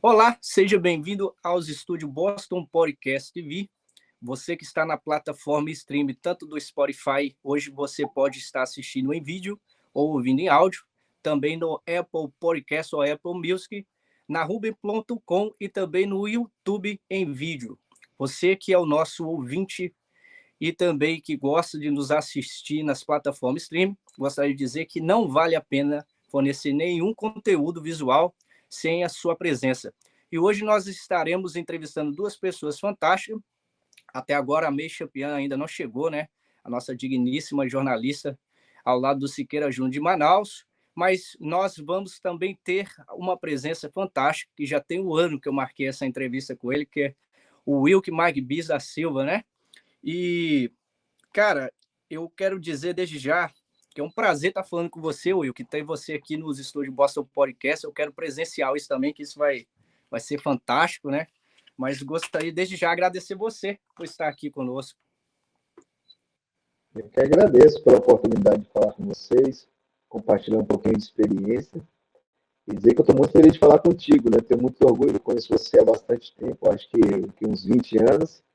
Olá, seja bem-vindo aos estúdios Boston Podcast TV. Você que está na plataforma stream tanto do Spotify, hoje você pode estar assistindo em vídeo ou ouvindo em áudio, também no Apple Podcast ou Apple Music, na Ruby.com e também no YouTube em vídeo. Você que é o nosso ouvinte e também que gosta de nos assistir nas plataformas stream, gostaria de dizer que não vale a pena fornecer nenhum conteúdo visual sem a sua presença. E hoje nós estaremos entrevistando duas pessoas fantásticas. Até agora a May Champion ainda não chegou, né? A nossa digníssima jornalista ao lado do Siqueira Júnior de Manaus. Mas nós vamos também ter uma presença fantástica, que já tem um ano que eu marquei essa entrevista com ele, que é o Wilk Magbis da Silva, né? E, cara, eu quero dizer desde já que é um prazer estar falando com você, Will, que tem você aqui nos estúdios Boston Podcast. Eu quero presencial isso também, que isso vai ser fantástico, né? Mas gostaria desde já agradecer você por estar aqui conosco. Eu que agradeço pela oportunidade de falar com vocês, compartilhar um pouquinho de experiência e dizer que eu estou muito feliz de falar contigo, né? Tenho muito orgulho, eu conheço você há bastante tempo, acho que uns 20 anos,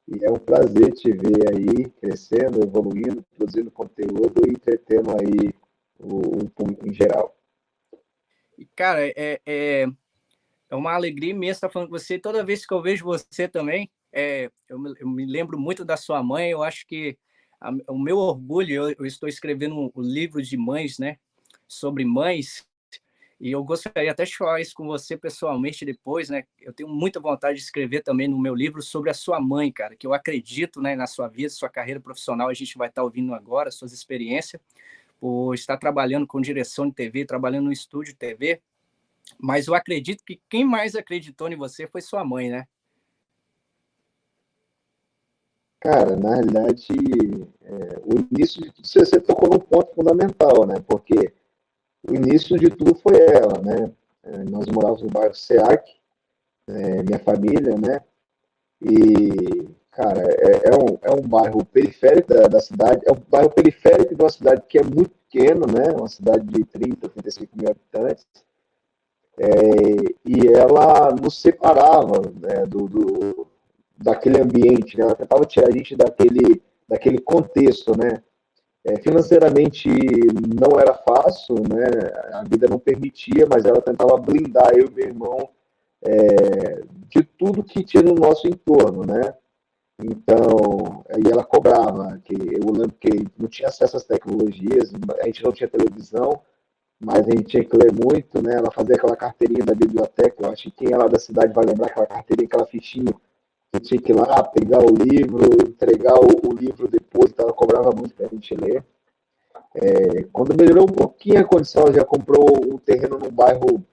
e é um prazer te ver aí crescendo, evoluindo, produzindo conteúdo e entretendo aí o público em geral. E, cara, é uma alegria imensa estar falando com você. Toda vez que eu vejo você também, eu me lembro muito da sua mãe. Eu acho que o meu orgulho, eu estou escrevendo um livro de mães, né? Sobre mães. E eu gostaria até de falar isso com você pessoalmente depois, né? Eu tenho muita vontade de escrever também no meu livro sobre a sua mãe, cara, que eu acredito, né, na sua vida, sua carreira profissional. A gente vai estar ouvindo agora suas experiências, por estar trabalhando com direção de TV, trabalhando no estúdio de TV. Mas eu acredito que quem mais acreditou em você foi sua mãe, né? Cara, na realidade, o início de tudo, você tocou num ponto fundamental, né? Porque o início de tudo foi ela, né? Nós morávamos no bairro SEAC, minha família, né? E, cara, é um bairro periférico da cidade, é um bairro periférico de uma cidade que é muito pequena, né? Uma cidade de 30, 35 mil habitantes, e ela nos separava, né, daquele ambiente, né? Ela tentava tirar a gente daquele contexto, né? Financeiramente não era fácil, né? A vida não permitia, mas ela tentava blindar eu e meu irmão de tudo que tinha no nosso entorno, né? Então, aí ela cobrava, que eu lembro que não tinha acesso às tecnologias, a gente não tinha televisão, mas a gente tinha que ler muito, né? Ela fazia aquela carteirinha da biblioteca, eu acho que quem é lá da cidade vai lembrar aquela carteirinha, aquela fichinha, que tinha que ir lá, pegar o livro, entregar o livro depois, então ela cobrava muito para a gente ler. Quando melhorou um pouquinho a condição, ela já comprou um terreno num bairro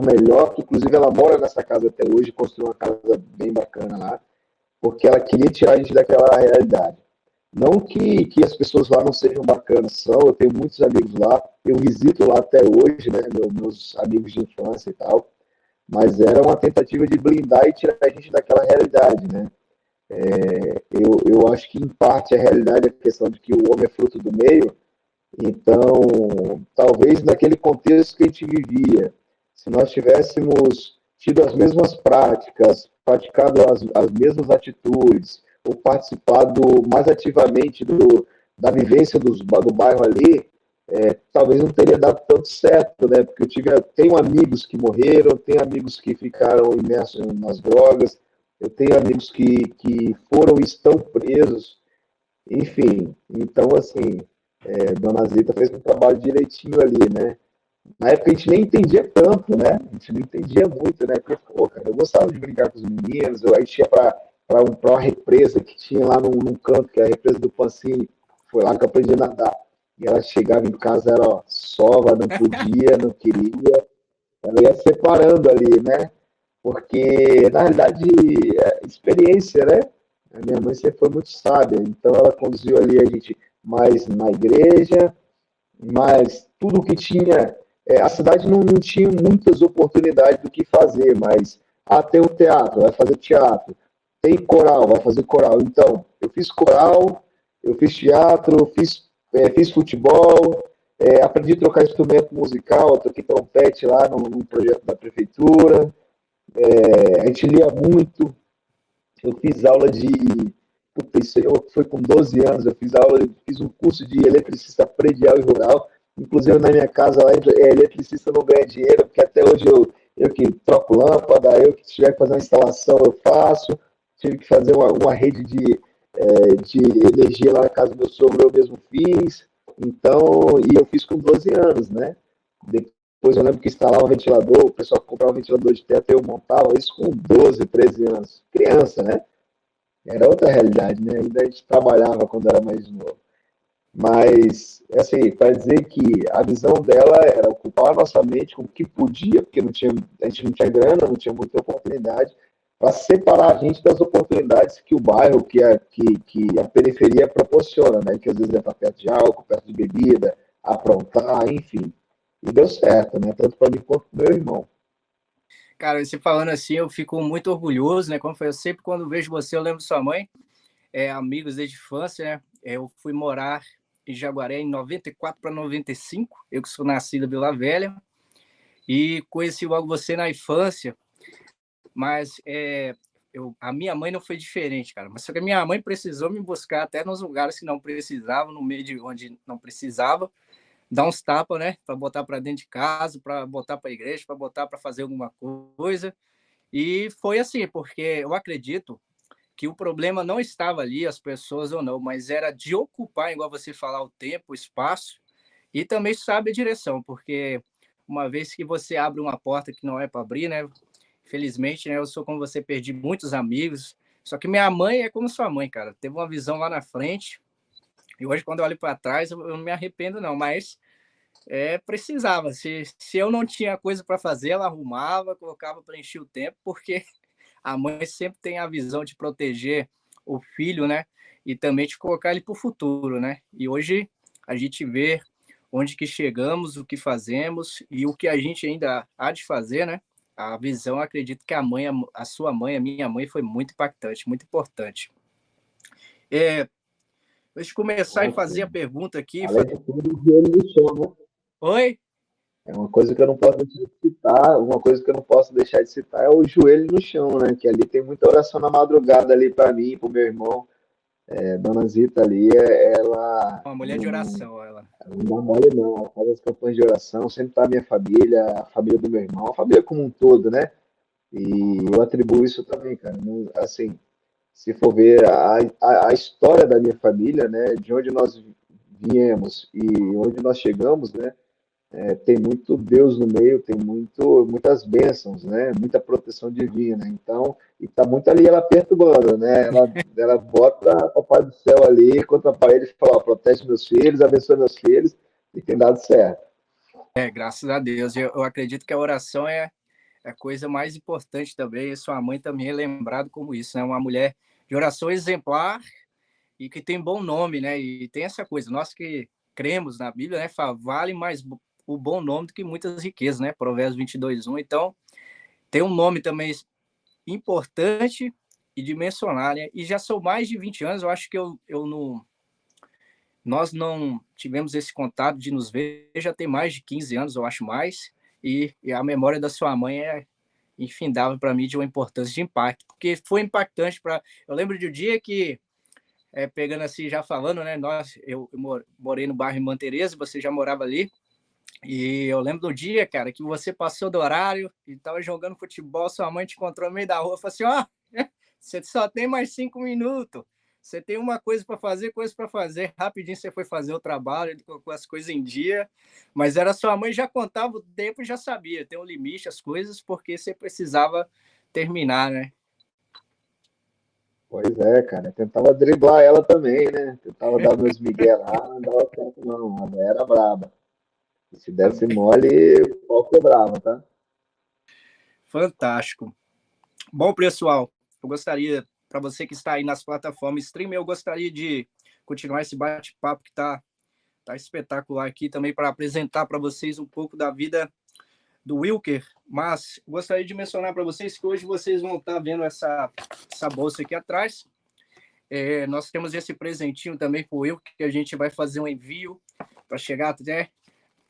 melhor, que inclusive ela mora nessa casa até hoje, construiu uma casa bem bacana lá, porque ela queria tirar a gente daquela realidade. Não que as pessoas lá não sejam bacanas, são, eu tenho muitos amigos lá, eu visito lá até hoje, né, meus amigos de infância e tal, mas era uma tentativa de blindar e tirar a gente daquela realidade, né? Eu acho que em parte a realidade é a questão de que o homem é fruto do meio, então talvez naquele contexto que a gente vivia, se nós tivéssemos tido as mesmas práticas, praticado as mesmas atitudes, ou participado mais ativamente da vivência do bairro ali, talvez não teria dado tanto certo, né? Porque tenho amigos que morreram, tenho amigos que ficaram imersos nas drogas, eu tenho amigos que foram e estão presos, enfim. Então, assim, Dona Zita fez um trabalho direitinho ali, né? Na época a gente nem entendia tanto, né? A gente não entendia muito, né? Porque, pô, cara, eu gostava de brincar com os meninos, a gente ia para uma represa que tinha lá num canto, que é a represa do Pancini, foi lá que eu aprendi a nadar. E ela chegava em casa, era ó, sova, não podia, não queria, ela ia separando ali, né? Porque, na realidade, experiência, né? A minha mãe sempre foi muito sábia, então ela conduziu ali a gente mais na igreja, mas tudo que tinha. A cidade não tinha muitas oportunidades do que fazer, mas tem o teatro, vai fazer teatro, tem coral, vai fazer coral. Então, eu fiz coral, eu fiz teatro, fiz futebol, Aprendi a trocar instrumento musical, toquei trompete lá num projeto da prefeitura. A gente lia muito. Eu fiz aula de. Puta, isso aí foi com 12 anos. Fiz um curso de eletricista predial e rural. Inclusive na minha casa lá, eletricista não ganha dinheiro, porque até hoje eu que troco lâmpada, eu que tiver que fazer uma instalação, eu faço. Tive que fazer uma rede de energia lá na casa do meu sogro, eu mesmo fiz. Então, e eu fiz com 12 anos, né? Depois eu lembro que instalava um ventilador, o pessoal comprava um ventilador de teto, eu montava isso com 12, 13 anos. Criança, né? Era outra realidade, né? Ainda a gente trabalhava quando era mais novo. Mas, assim, para dizer que a visão dela era ocupar a nossa mente com o que podia, porque a gente não tinha grana, não tinha muita oportunidade, para separar a gente das oportunidades que o bairro, que a periferia proporciona, né? Que às vezes é para perto de álcool, perto de bebida, aprontar, enfim. E deu certo, né? Tanto para mim quanto para meu irmão. Cara, você falando assim, eu fico muito orgulhoso, né? Como foi, eu sempre quando vejo você, eu lembro de sua mãe, amigos desde a infância, né? Eu fui morar em Jaguaré em 94 para 95, eu que sou nascido em Vila Velha, e conheci logo você na infância, mas a minha mãe não foi diferente, cara. Mas só que a minha mãe precisou me buscar até nos lugares que não precisava, no meio de onde não precisava, dar uns tapas, né? Para botar para dentro de casa, para botar para a igreja, para botar para fazer alguma coisa. E foi assim, porque eu acredito que o problema não estava ali, as pessoas ou não, mas era de ocupar, igual você falar, o tempo, o espaço, e também sabe a direção, porque uma vez que você abre uma porta que não é para abrir, né? Felizmente, né? Eu sou como você, perdi muitos amigos, só que minha mãe é como sua mãe, cara. Teve uma visão lá na frente, e hoje, quando eu olho para trás, eu não me arrependo, não, mas precisava. Se eu não tinha coisa para fazer, ela arrumava, colocava para encher o tempo, porque a mãe sempre tem a visão de proteger o filho, né? E também de colocar ele para o futuro, né? E hoje a gente vê onde que chegamos, o que fazemos e o que a gente ainda há de fazer, né? A visão, acredito que a sua mãe, a minha mãe, foi muito impactante, muito importante. Deixa eu começar e fazer a pergunta aqui. Além de tudo, o joelho no chão, né? Oi? É uma coisa que eu não posso deixar de citar, uma coisa que eu não posso deixar de citar é o joelho no chão, né? Que ali tem muita oração na madrugada ali para mim, para o meu irmão. Dona Zita ali, ela Uma mulher de oração, ela. não dá mole não, ela faz as campanhas de oração, sempre tá a minha família, a família do meu irmão, a família como um todo, né? E eu atribuo isso também, cara. Assim, se for ver a história da minha família, né? De onde nós viemos e onde nós chegamos, né? Tem muito Deus no meio, tem muitas bênçãos, né? Muita proteção divina. Então, e tá muito ali ela perturbando, né? Ela bota o Papai do Céu ali contra a parede e fala: ó, protege meus filhos, abençoe meus filhos, e tem dado certo. Graças a Deus. Eu acredito que a oração é a coisa mais importante também. E sua mãe também é lembrada como isso, né? Uma mulher de oração exemplar e que tem bom nome, né? E tem essa coisa, nós que cremos na Bíblia, né? Fala, vale mais o bom nome do que muitas riquezas, né? Provérbios 22:1. Então, tem um nome também importante e de mencionar, né? E já são mais de 20 anos, eu acho que eu não, nós não tivemos esse contato de nos ver, já tem mais de 15 anos, eu acho mais, e a memória da sua mãe é infindável para mim, de uma importância de impacto, porque foi impactante para. Eu lembro de um dia que pegando assim, já falando, né? Eu morei no bairro em Mantereza, você já morava ali. E eu lembro do dia, cara, que você passou do horário e estava jogando futebol, sua mãe te encontrou no meio da rua, falou assim: ó, você só tem mais 5 minutos. Você tem uma coisa para fazer. Rapidinho você foi fazer o trabalho, ele colocou as coisas em dia. Mas era sua mãe já contava o tempo e já sabia. Tem um limite, as coisas, porque você precisava terminar, né? Pois é, cara. Eu tentava driblar ela também, né? Tentava dar meus migué lá, não dava certo não. Ela era braba. E se desse mole, o pau quebrava, tá? Fantástico. Bom, pessoal, eu gostaria, para você que está aí nas plataformas streaming, eu gostaria de continuar esse bate-papo que tá espetacular aqui também, para apresentar para vocês um pouco da vida do Wilker, mas gostaria de mencionar para vocês que hoje vocês vão estar vendo essa bolsa aqui atrás. Nós temos esse presentinho também para o Wilker, que a gente vai fazer um envio para chegar até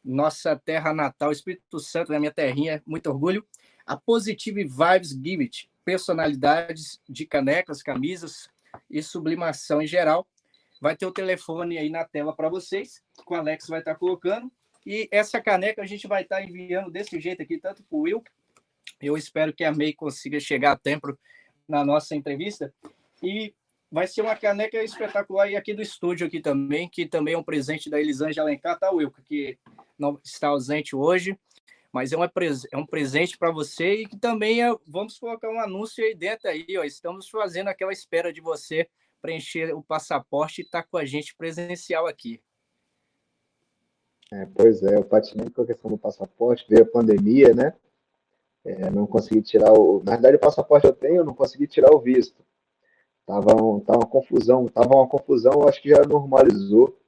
nossa terra natal, Espírito Santo, na minha terrinha, muito orgulho. A Positive Vibes Give It, personalidades de canecas, camisas e sublimação em geral. Vai ter o telefone aí na tela para vocês, que o Alex vai estar colocando. E essa caneca a gente vai estar enviando desse jeito aqui, tanto para o Will. Eu espero que a May consiga chegar a tempo na nossa entrevista. E vai ser uma caneca espetacular e aqui do estúdio aqui também, que também é um presente da Elisângela Alencar, tá, Will? Que não está ausente hoje, mas é um presente para você e que também vamos colocar um anúncio aí dentro aí, ó. Estamos fazendo aquela espera de você preencher o passaporte e estar com a gente presencial aqui. Pois é, eu patinei com a questão do passaporte, veio a pandemia, né? Não consegui tirar Na verdade, o passaporte eu tenho, eu não consegui tirar o visto. Tava uma confusão, eu acho que já normalizou.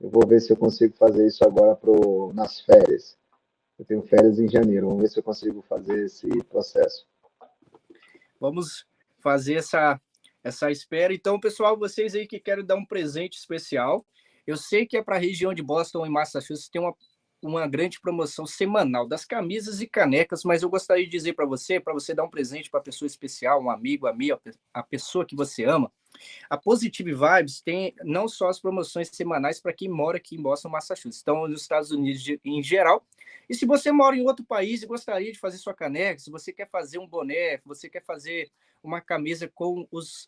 Eu vou ver se eu consigo fazer isso agora nas férias. Eu tenho férias em janeiro, vamos ver se eu consigo fazer esse processo. Vamos fazer essa espera. Então, pessoal, vocês aí que querem dar um presente especial, eu sei que é para a região de Boston e Massachusetts, tem uma grande promoção semanal das camisas e canecas, mas eu gostaria de dizer para você dar um presente para a pessoa especial, um amigo, amiga, a pessoa que você ama. A Positive Vibes tem não só as promoções semanais para quem mora aqui em Boston, Massachusetts, então nos Estados Unidos em geral. E se você mora em outro país e gostaria de fazer sua caneca, se você quer fazer um boné, você quer fazer uma camisa com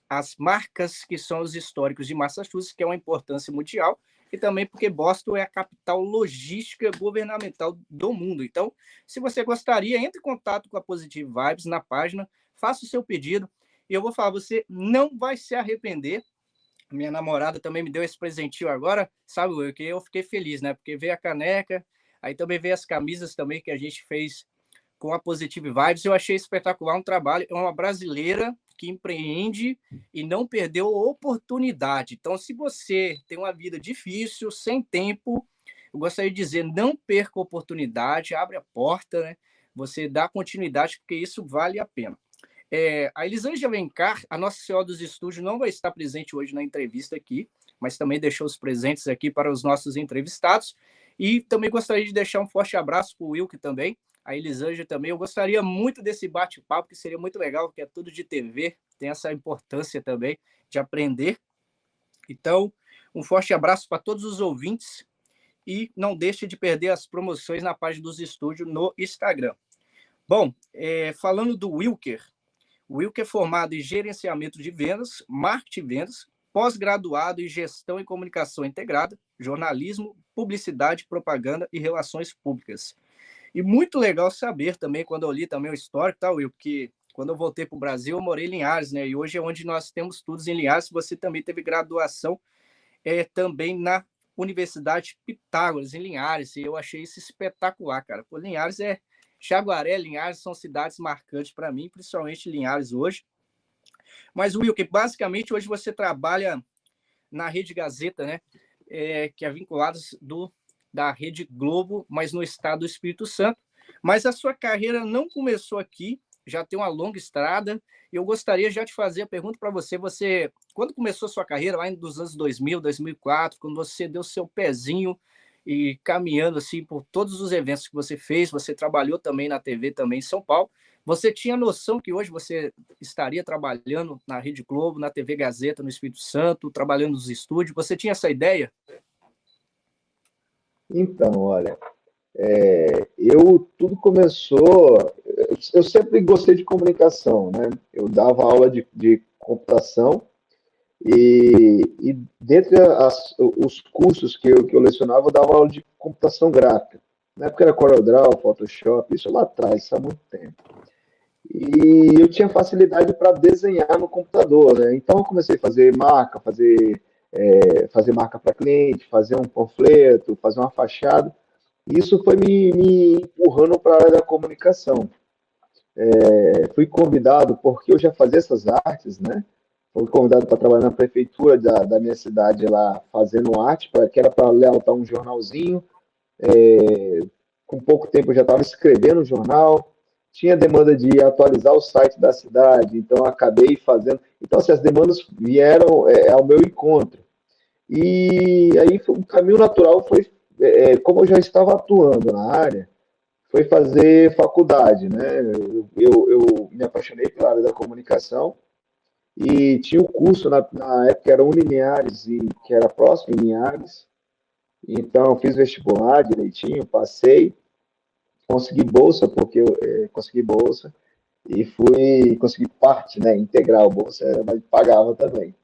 as marcas que são os históricos de Massachusetts, que é uma importância mundial, e também porque Boston é a capital logística governamental do mundo. Então, se você gostaria, entre em contato com a Positive Vibes na página, faça o seu pedido, e eu vou falar, você não vai se arrepender. Minha namorada também me deu esse presentinho agora, sabe, que eu fiquei feliz, né? Porque veio a caneca, aí também veio as camisas também que a gente fez com a Positive Vibes. Eu achei espetacular um trabalho. É uma brasileira que empreende e não perdeu a oportunidade. Então, se você tem uma vida difícil, sem tempo, eu gostaria de dizer, não perca a oportunidade, abre a porta, né? Você dá continuidade, porque isso vale a pena. A Elisângela Alencar, a nossa CEO dos estúdios, não vai estar presente hoje na entrevista aqui, mas também deixou os presentes aqui para os nossos entrevistados. E também gostaria de deixar um forte abraço para o Wilk também, a Elisângela também. Eu gostaria muito desse bate-papo, que seria muito legal, porque é tudo de TV, tem essa importância também de aprender. Então, um forte abraço para todos os ouvintes e não deixe de perder as promoções na página dos estúdios no Instagram. Bom, falando do Wilker, o Wilker é formado em gerenciamento de vendas, marketing e vendas, pós-graduado em gestão e comunicação integrada, jornalismo, publicidade, propaganda e relações públicas. E muito legal saber também, quando eu li também o histórico, tá, Will? Porque quando eu voltei para o Brasil, eu morei em Linhares, né? E hoje é onde nós temos estudos em Linhares. Você também teve graduação também na Universidade Pitágoras, em Linhares. E eu achei isso espetacular, cara. Pô, Linhares Jaguaré, Linhares são cidades marcantes para mim, principalmente Linhares hoje. Mas, Will, que basicamente hoje você trabalha na Rede Gazeta, né? Que é vinculada da Rede Globo, mas no estado do Espírito Santo. Mas a sua carreira não começou aqui, já tem uma longa estrada. E eu gostaria já de fazer a pergunta para você. Quando começou a sua carreira, lá nos anos 2000, 2004, quando você deu seu pezinho e caminhando assim por todos os eventos que você fez, você trabalhou também na TV também em São Paulo, você tinha noção que hoje você estaria trabalhando na Rede Globo, na TV Gazeta, no Espírito Santo, trabalhando nos estúdios? Você tinha essa ideia? Então, olha, tudo começou. Eu sempre gostei de comunicação, né? Eu dava aula de computação e dentre os cursos que eu lecionava, eu dava aula de computação gráfica. Na época era CorelDRAW, Photoshop, isso lá atrás, há muito tempo. E eu tinha facilidade para desenhar no computador, né? Então eu comecei a fazer marca, fazer marca para cliente, fazer um panfleto, fazer uma fachada. E isso foi me empurrando para a área da comunicação. Fui convidado, porque eu já fazia essas artes, né? Fui convidado para trabalhar na prefeitura da minha cidade lá, fazendo arte, que era para levantar um jornalzinho. Com pouco tempo eu já estava escrevendo o jornal, tinha demanda de atualizar o site da cidade, então acabei fazendo. Então, assim, as demandas vieram ao meu encontro. E aí um caminho natural foi como eu já estava atuando na área, foi fazer faculdade, né? Eu me apaixonei pela área da comunicação e tinha o curso na época era Unilinhares, que era próximo em Linhares. Então, eu fiz vestibular direitinho, passei, consegui bolsa, porque eu consegui bolsa, e consegui parte, né, integral, bolsa, mas pagava também.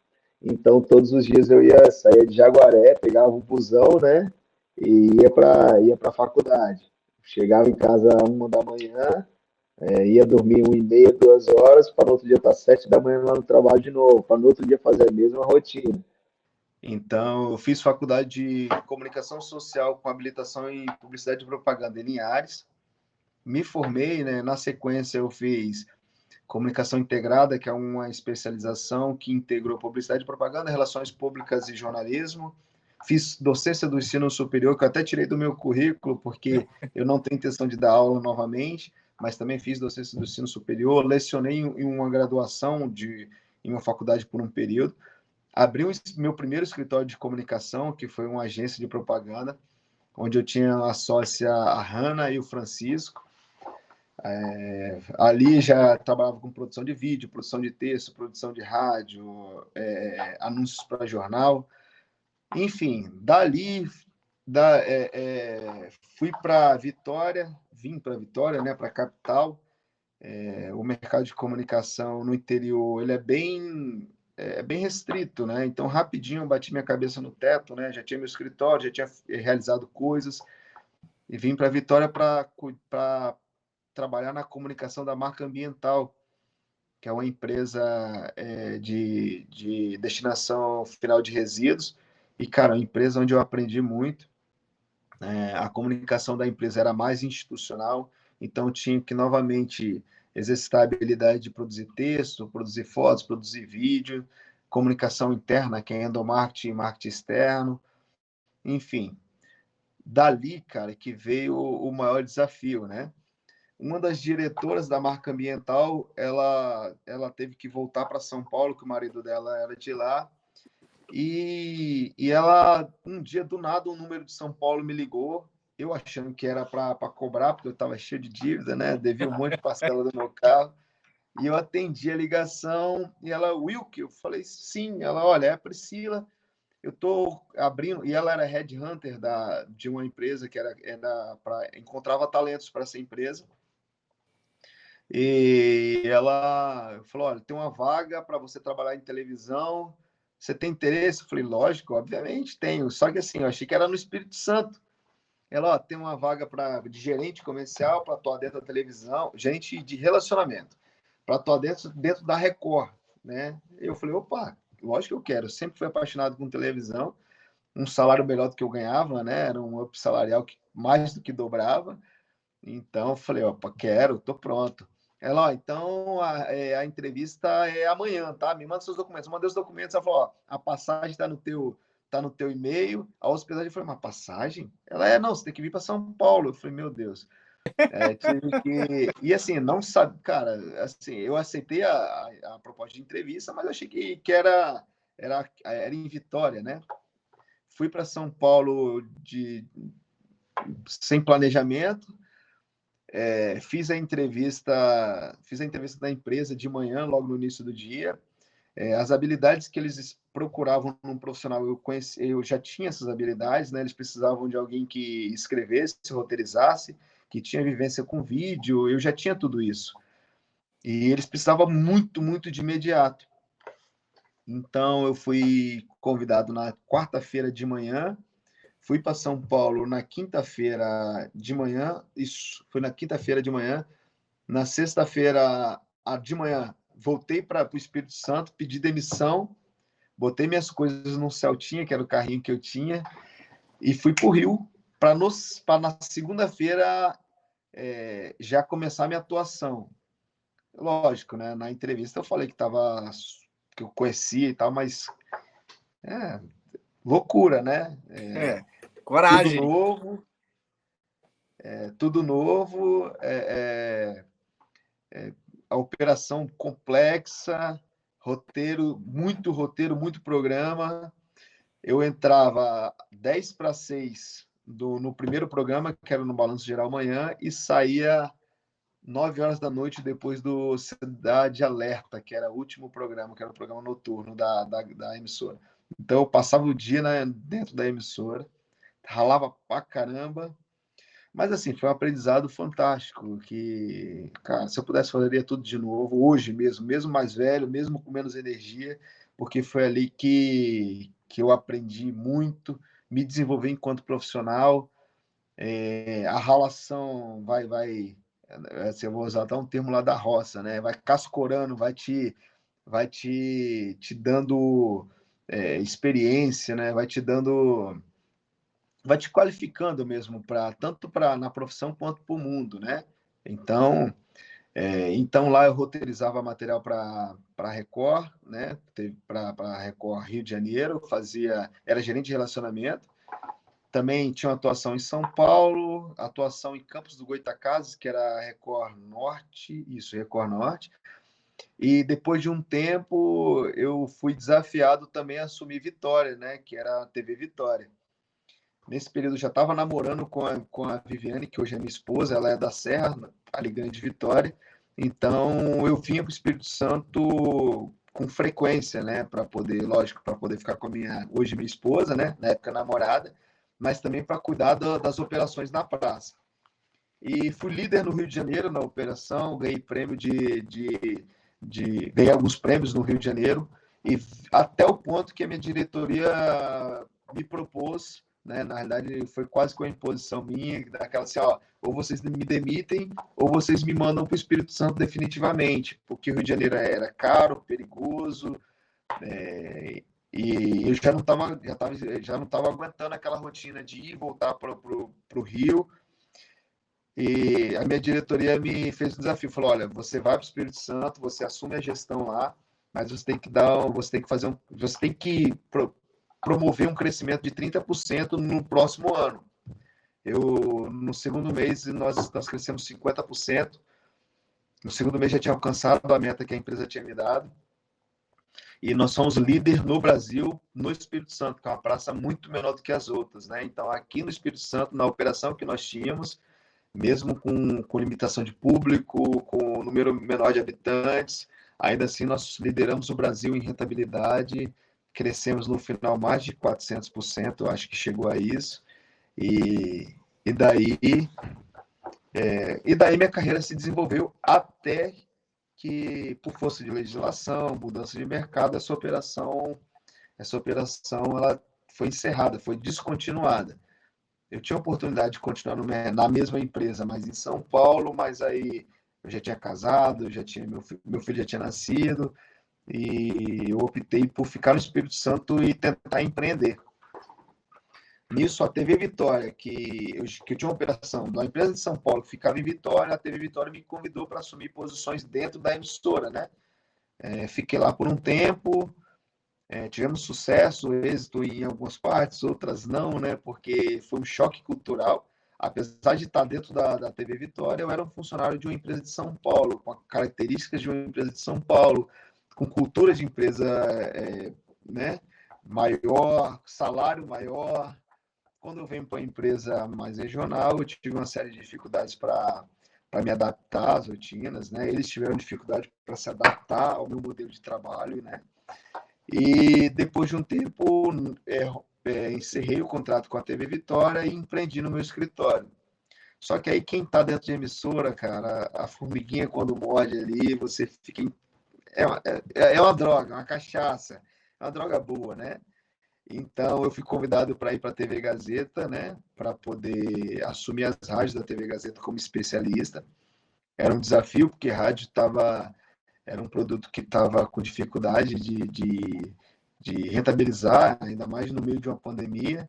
Então, todos os dias eu saía de Jaguaré, pegava um busão, né, e ia para a faculdade. Chegava em casa às 1 da manhã, ia dormir 1h30, 2 horas, para no outro dia estar 7 da manhã lá no trabalho de novo, para no outro dia fazer a mesma rotina. Então, eu fiz faculdade de comunicação social com habilitação em publicidade e propaganda em Linhares. Me formei, né? Na sequência, eu fiz comunicação integrada, que é uma especialização que integrou publicidade e propaganda, relações públicas e jornalismo. Fiz docência do ensino superior, que eu até tirei do meu currículo, porque eu não tenho intenção de dar aula novamente, mas também fiz docência do ensino superior, lecionei em uma graduação em uma faculdade por um período. Abri meu primeiro escritório de comunicação, que foi uma agência de propaganda, onde eu tinha a sócia a Hanna e o Francisco. Ali já trabalhava com produção de vídeo, produção de texto, produção de rádio, anúncios para jornal. Enfim, dali fui para Vitória, vim para Vitória, né, para a capital. O mercado de comunicação no interior ele é bem restrito, né? Então, rapidinho eu bati minha cabeça no teto, né? Já tinha meu escritório, já tinha realizado coisas e vim para Vitória para trabalhar na comunicação da marca ambiental, que é uma empresa de destinação final de resíduos. E, cara, uma empresa onde eu aprendi muito. A comunicação da empresa era mais institucional, então tinha que novamente exercitar a habilidade de produzir texto, produzir fotos, produzir vídeo, comunicação interna, que é endomarketing e marketing externo, enfim. Dali, cara, que veio o maior desafio, né? Uma das diretoras da marca ambiental, ela teve que voltar para São Paulo, que o marido dela era de lá, e ela, um dia, do nada, um número de São Paulo me ligou, eu achando que era para cobrar, porque eu estava cheio de dívida, né? Devia um monte de parcela do meu carro. E eu atendi a ligação, e ela, Wilk, eu falei, sim. Ela, olha, é a Priscila, eu estou abrindo... E ela era headhunter de uma empresa que encontrava talentos para essa empresa. E ela falou, olha, tem uma vaga para você trabalhar em televisão, você tem interesse? Eu falei, lógico, obviamente tenho. Só que assim, eu achei que era no Espírito Santo. Ela, ó, tem uma vaga de gerente comercial para atuar dentro da televisão, gerente de relacionamento, para atuar dentro da Record, né? Eu falei, opa, lógico que eu quero. Eu sempre fui apaixonado com televisão, um salário melhor do que eu ganhava, né? Era um up salarial que mais do que dobrava. Então, eu falei, opa, quero, tô pronto. Ela, ó, então a entrevista é amanhã, tá? Me manda seus documentos. Eu mandei os documentos, ela falou, ó, a passagem tá no teu e-mail, a hospedagem. Eu falei, uma passagem? Ela, não, você tem que vir para São Paulo. Eu falei, meu Deus. Tive que... E assim, não sabe, cara, assim, eu aceitei a proposta de entrevista, mas achei que era em Vitória, né? Fui para São Paulo sem planejamento. Fiz a entrevista da empresa de manhã, logo no início do dia. As habilidades que eles procuravam num profissional, eu já tinha essas habilidades, né? Eles precisavam de alguém que escrevesse, roteirizasse, que tinha vivência com vídeo, eu já tinha tudo isso. E eles precisavam muito, muito de imediato. Então, eu fui convidado na quarta-feira de manhã, fui para São Paulo na quinta-feira de manhã, isso, foi na quinta-feira de manhã. Na sexta-feira de manhã, voltei para o Espírito Santo, pedi demissão, botei minhas coisas num Celtinha, que era o carrinho que eu tinha, e fui para o Rio, para na segunda-feira já começar a minha atuação. Lógico, né? Na entrevista eu falei que eu conhecia e tal, mas loucura, né? Coragem. Tudo novo, a operação complexa, roteiro, muito programa. Eu entrava 5:50 no primeiro programa, que era no Balanço Geral Manhã, e saía 9 horas da noite depois do Cidade Alerta, que era o último programa, que era o programa noturno da emissora. Então eu passava o dia dentro da emissora, ralava pra caramba, mas assim, foi um aprendizado fantástico, que, cara, se eu pudesse fazer tudo de novo, hoje mesmo mais velho, mesmo com menos energia, porque foi ali que eu aprendi muito, me desenvolvi enquanto profissional. A ralação vai, eu vou usar até um termo lá da roça, né? Vai cascorando, vai te dando experiência, né? Vai te qualificando mesmo tanto na profissão quanto para o mundo, né? Então lá eu roteirizava material para a Record, né? Para a Record Rio de Janeiro, era gerente de relacionamento. Também tinha uma atuação em São Paulo, atuação em Campos do Goytacazes, que era a Record Norte, Record Norte. E depois de um tempo, eu fui desafiado também a assumir Vitória, né? Que era a TV Vitória. Nesse período eu já estava namorando com a Viviane, que hoje é minha esposa, ela é da Serra, ali Grande Vitória. Então eu vinha para o Espírito Santo com frequência, né? Para poder ficar com hoje minha esposa, né? Na época namorada, mas também para cuidar das operações na praça. E fui líder no Rio de Janeiro na operação, ganhei prêmio ganhei alguns prêmios no Rio de Janeiro, e até o ponto que a minha diretoria me propôs, né, na realidade foi quase com a imposição minha, daquela assim, ou vocês me demitem, ou vocês me mandam para o Espírito Santo definitivamente, porque o Rio de Janeiro era caro, perigoso, e eu já não estava aguentando aquela rotina de ir e voltar para o Rio. E a minha diretoria me fez um desafio, falou: olha, você vai para o Espírito Santo, você assume a gestão lá, mas você tem que promover um crescimento de 30% no próximo ano. No segundo mês, nós crescemos 50%. No segundo mês já tinha alcançado a meta que a empresa tinha me dado. E nós somos líder no Brasil, no Espírito Santo, que é uma praça muito menor do que as outras, né? Então, aqui no Espírito Santo, na operação que nós tínhamos, mesmo com limitação de público, com número menor de habitantes, ainda assim nós lideramos o Brasil em rentabilidade, crescemos no final mais de 400%, eu acho que chegou a isso, e daí minha carreira se desenvolveu até que, por força de legislação, mudança de mercado, essa operação ela foi encerrada, foi descontinuada. Eu tinha a oportunidade de continuar na mesma empresa, mas em São Paulo, mas aí eu já tinha casado, meu filho já tinha nascido, e eu optei por ficar no Espírito Santo e tentar empreender. Nisso, a TV Vitória, que eu tinha uma operação da empresa de São Paulo, que ficava em Vitória, a TV Vitória me convidou para assumir posições dentro da emissora, né? Fiquei lá por um tempo, tivemos sucesso, êxito em algumas partes, outras não, né? Porque foi um choque cultural. Apesar de estar dentro da TV Vitória, eu era um funcionário de uma empresa de São Paulo, com características de uma empresa de São Paulo, com cultura de empresa né? Maior, salário maior. Quando eu venho para uma empresa mais regional, eu tive uma série de dificuldades para me adaptar às rotinas, né? Eles tiveram dificuldade para se adaptar ao meu modelo de trabalho, né? E depois de um tempo, encerrei o contrato com a TV Vitória e empreendi no meu escritório. Só que aí quem está dentro de emissora, cara, a formiguinha quando morde ali, você fica... É uma droga, uma cachaça, é uma droga boa, né? Então eu fui convidado para ir para a TV Gazeta, né? Para poder assumir as rádios da TV Gazeta como especialista. Era um desafio, porque rádio era um produto que estava com dificuldade de rentabilizar, ainda mais no meio de uma pandemia,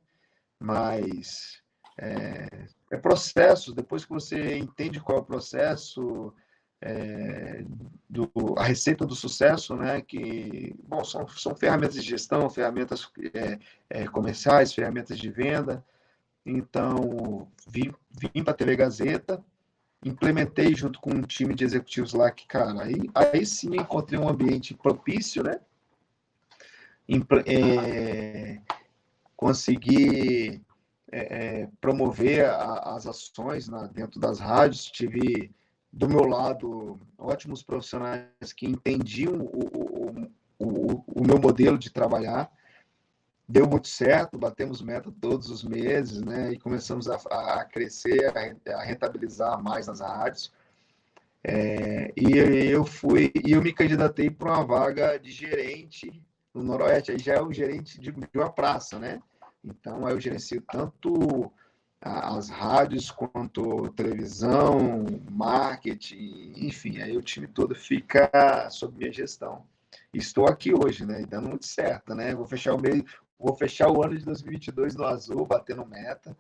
mas é processo. Depois que você entende qual é o processo, a receita do sucesso, né? Que, bom, são ferramentas de gestão, ferramentas comerciais, ferramentas de venda. Então, vim para a TV Gazeta, implementei junto com um time de executivos lá que, cara, aí sim encontrei um ambiente propício, né? Consegui promover as ações dentro das rádios. Tive do meu lado ótimos profissionais que entendiam o meu modelo de trabalhar. Deu muito certo, batemos meta todos os meses, né? E começamos a crescer, a rentabilizar mais nas rádios. E eu me candidatei para uma vaga de gerente no Noroeste. Aí já é o gerente de uma praça, né? Então, aí eu gerencio tanto as rádios quanto televisão, marketing, enfim, aí o time todo fica sob minha gestão. Estou aqui hoje, né? E dando muito certo, né? Vou fechar o ano de 2022 no azul, batendo meta.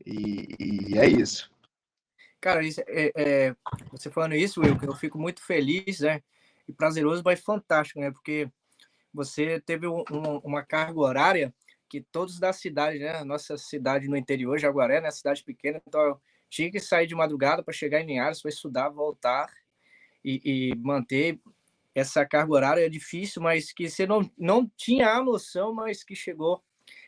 E é isso. Cara, você falando isso, Will, eu fico muito feliz, né? E prazeroso, mas fantástico, né? Porque você teve uma carga horária que todos da cidade, né? Nossa cidade no interior, Jaguaré, né? Cidade pequena, então eu tinha que sair de madrugada para chegar em Linhares, para estudar, voltar e manter essa carga horária. É difícil, mas que você não tinha a noção, mas que chegou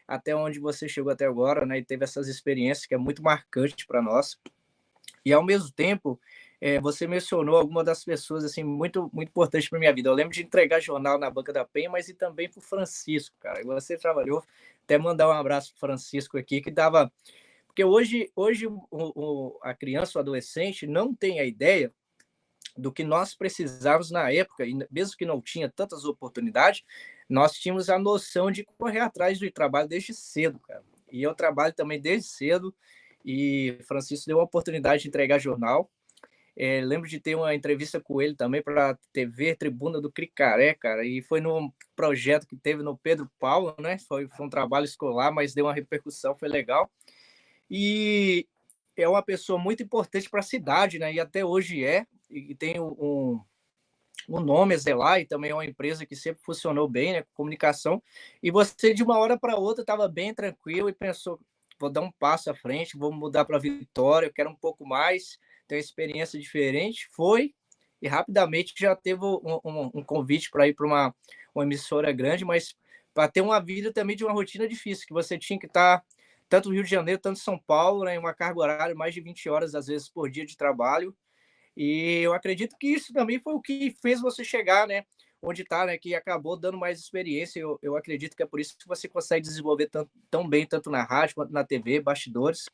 até onde você chegou até agora, né? E teve essas experiências que é muito marcante para nós. E ao mesmo tempo, você mencionou algumas das pessoas assim muito muito importantes para minha vida. Eu lembro de entregar jornal na banca da Penha, mas e também para o Francisco, cara. E você trabalhou, até mandar um abraço para o Francisco aqui, que dava. Porque hoje a criança, o adolescente, não tem a ideia do que nós precisávamos na época, e mesmo que não tinha tantas oportunidades, nós tínhamos a noção de correr atrás do trabalho desde cedo, cara. E eu trabalho também desde cedo, e Francisco deu a oportunidade de entregar jornal. Lembro de ter uma entrevista com ele também para a TV Tribuna do Cricaré, cara, e foi num projeto que teve no Pedro Paulo, né? Foi um trabalho escolar, mas deu uma repercussão, foi legal. E é uma pessoa muito importante para a cidade, né? E até hoje e tem um nome a zelar, e também é uma empresa que sempre funcionou bem, né? Comunicação. E você, de uma hora para outra, estava bem tranquilo e pensou: vou dar um passo à frente, vou mudar para Vitória, eu quero um pouco mais, ter uma experiência diferente. Foi, e rapidamente já teve um convite para ir para uma emissora grande, mas para ter uma vida também de uma rotina difícil, que você tinha que estar tanto no Rio de Janeiro, tanto em São Paulo, né, em uma carga horária, mais de 20 horas, às vezes, por dia de trabalho. E eu acredito que isso também foi o que fez você chegar, né, onde está, né, que acabou dando mais experiência. Eu acredito que é por isso que você consegue desenvolver tão bem, tanto na rádio quanto na TV, bastidores.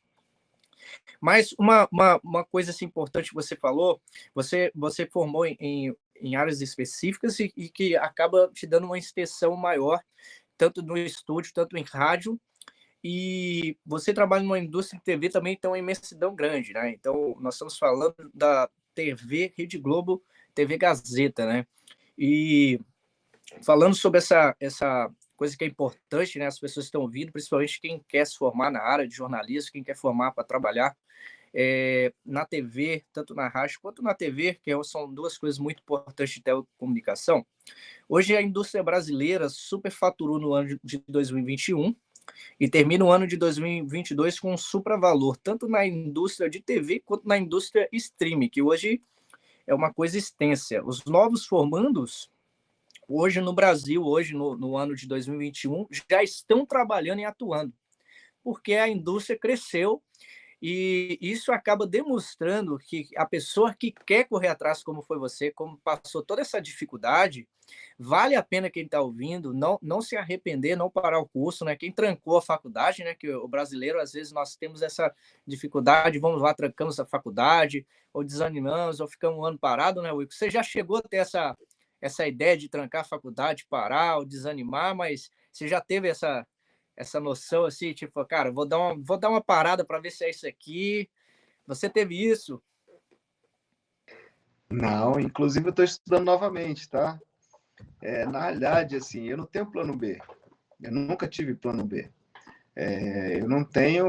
Mas uma coisa assim, importante que você falou, você formou em áreas específicas e que acaba te dando uma extensão maior, tanto no estúdio, tanto em rádio, e você trabalha numa indústria de TV também, então é uma imensidão grande, né? Então, nós estamos falando da TV Rede Globo, TV Gazeta, né? E falando sobre essa coisa que é importante, né? As pessoas estão ouvindo, principalmente quem quer se formar na área de jornalismo, quem quer formar para trabalhar na TV, tanto na rádio quanto na TV, que são duas coisas muito importantes de telecomunicação. Hoje a indústria brasileira superfaturou no ano de 2021 e termina o ano de 2022 com um supravalor, tanto na indústria de TV quanto na indústria streaming, que hoje é uma coisa extensa. Os novos formandos, hoje no Brasil, hoje no ano de 2021, já estão trabalhando e atuando, porque a indústria cresceu. E isso acaba demonstrando que a pessoa que quer correr atrás, como foi você, como passou toda essa dificuldade, vale a pena quem está ouvindo, não se arrepender, não parar o curso, né? Quem trancou a faculdade, né? Que o brasileiro, às vezes, nós temos essa dificuldade, vamos lá, trancamos a faculdade, ou desanimamos, ou ficamos um ano parado, né, Wilco? Você já chegou a ter essa ideia de trancar a faculdade, parar, ou desanimar, mas você já teve essa noção assim, tipo, cara, vou dar uma parada para ver se é isso aqui. Você teve isso? Não, inclusive eu estou estudando novamente, tá? Na realidade, assim, eu não tenho plano B. Eu nunca tive plano B. Eu não tenho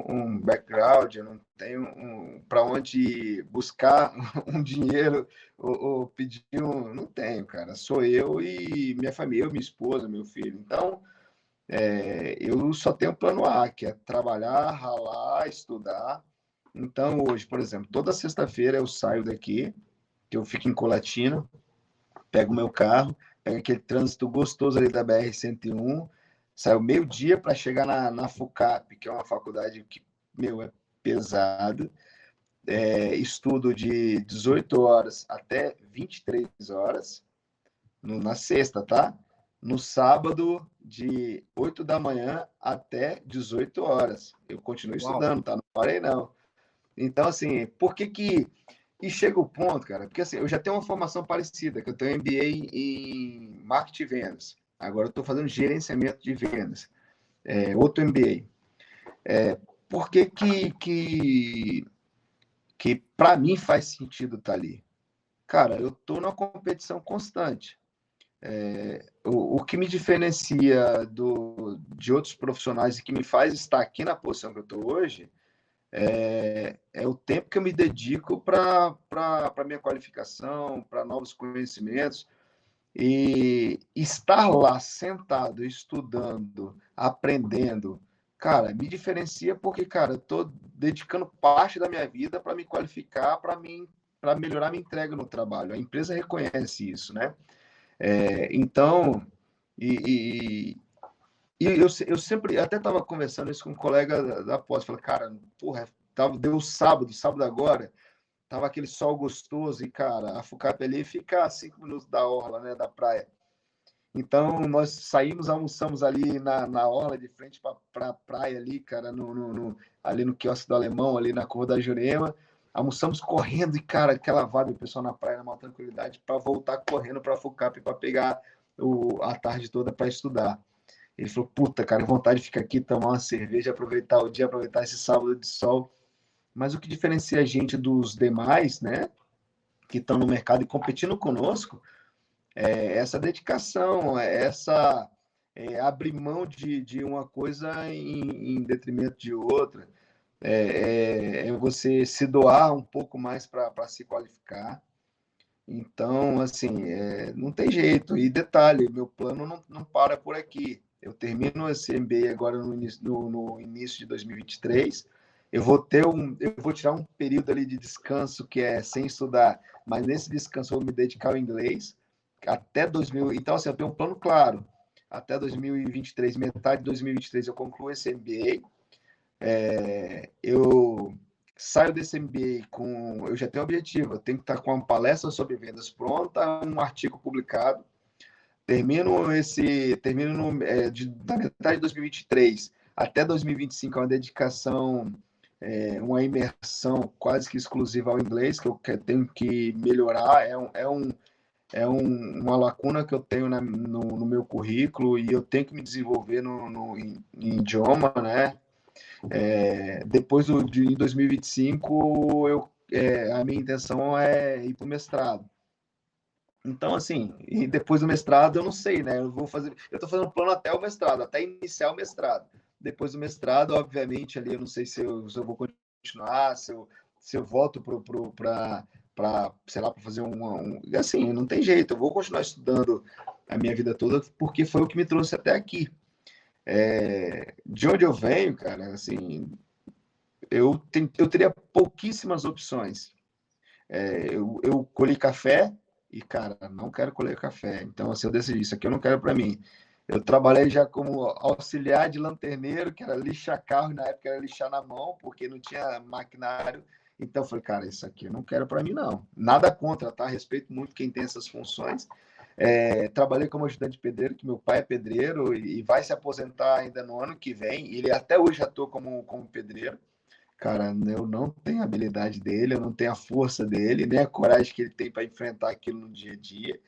um background, eu não tenho para onde buscar um dinheiro ou pedir um. Não tenho, cara. Sou eu e minha família, eu, minha esposa, meu filho. Então, eu só tenho plano A, que é trabalhar, ralar, estudar. Então, hoje, por exemplo, toda sexta-feira eu saio daqui, que eu fico em Colatina, pego meu carro, pego aquele trânsito gostoso ali da BR-101, Saio meio-dia para chegar na FUCAP, que é uma faculdade que, é pesado. Estudo de 18 horas até 23 horas na sexta, tá? No sábado, de 8 da manhã até 18 horas. Eu continuo estudando, tá? Não parei, não. Então, assim, por que que... E chega o ponto, cara, porque assim, eu já tenho uma formação parecida, que eu tenho MBA em marketing e vendas. Agora eu estou fazendo gerenciamento de vendas. Outro MBA. Por que para mim faz sentido estar ali? Cara, eu estou numa competição constante. O que me diferencia de outros profissionais e que me faz estar aqui na posição que eu estou hoje é o tempo que eu me dedico para a minha qualificação, para novos conhecimentos. E estar lá sentado, estudando, aprendendo, cara, me diferencia porque, cara, eu estou dedicando parte da minha vida para me qualificar, para melhorar minha entrega no trabalho. A empresa reconhece isso, né? Então, eu sempre até estava conversando isso com um colega da pós, falei, cara, porra, deu sábado agora, tava aquele sol gostoso e, cara, a FUCAP ali fica a 5 minutos da orla, né, da praia. Então, nós saímos, almoçamos ali na orla, de frente para a praia ali, cara, ali no quiosque do Alemão, ali na Curva da Jurema. Almoçamos correndo e, cara, aquela vibe, o pessoal na praia, na maior tranquilidade, para voltar correndo para a FUCAP para pegar a tarde toda para estudar. Ele falou, puta, cara, vontade de ficar aqui, tomar uma cerveja, aproveitar o dia, aproveitar esse sábado de sol. Mas o que diferencia a gente dos demais, né, que estão no mercado e competindo conosco, é essa dedicação, abrir mão de uma coisa em detrimento de outra, você se doar um pouco mais para se qualificar. Então, assim, não tem jeito. E detalhe, meu plano não para por aqui. Eu termino esse MBA agora no início de 2023. Eu vou tirar um período ali de descanso que é sem estudar, mas nesse descanso eu vou me dedicar ao inglês até 2000. Então, assim, eu tenho um plano claro. Até 2023, metade de 2023, eu concluo esse MBA. Eu saio desse MBA eu já tenho um objetivo, eu tenho que estar com uma palestra sobre vendas pronta, um artigo publicado. Termino da metade de 2023 até 2025, é uma dedicação, uma imersão quase que exclusiva ao inglês, que eu tenho que melhorar, uma lacuna que eu tenho no meu currículo e eu tenho que me desenvolver em idioma, né? Depois em 2025, a minha intenção é ir para o mestrado. Então, assim, e depois do mestrado, eu não sei, né? Eu estou fazendo um plano até o mestrado, até iniciar o mestrado. Depois do mestrado, obviamente, ali eu não sei se eu vou continuar, se eu volto para, sei lá, para fazer assim, não tem jeito, eu vou continuar estudando a minha vida toda, porque foi o que me trouxe até aqui. De onde eu venho, cara, assim, eu teria pouquíssimas opções. Eu colhi café e, cara, não quero colher café. Então, assim, eu decidi, isso aqui eu não quero para mim. Eu trabalhei já como auxiliar de lanterneiro, que era lixar carro, e na época era lixar na mão, porque não tinha maquinário. Então, eu falei, cara, isso aqui eu não quero para mim, não. Nada contra, tá? Respeito muito quem tem essas funções. Trabalhei como ajudante de pedreiro, que meu pai é pedreiro e vai se aposentar ainda no ano que vem. Ele até hoje atua como pedreiro. Cara, eu não tenho a habilidade dele, eu não tenho a força dele, nem a coragem que ele tem para enfrentar aquilo no dia a dia.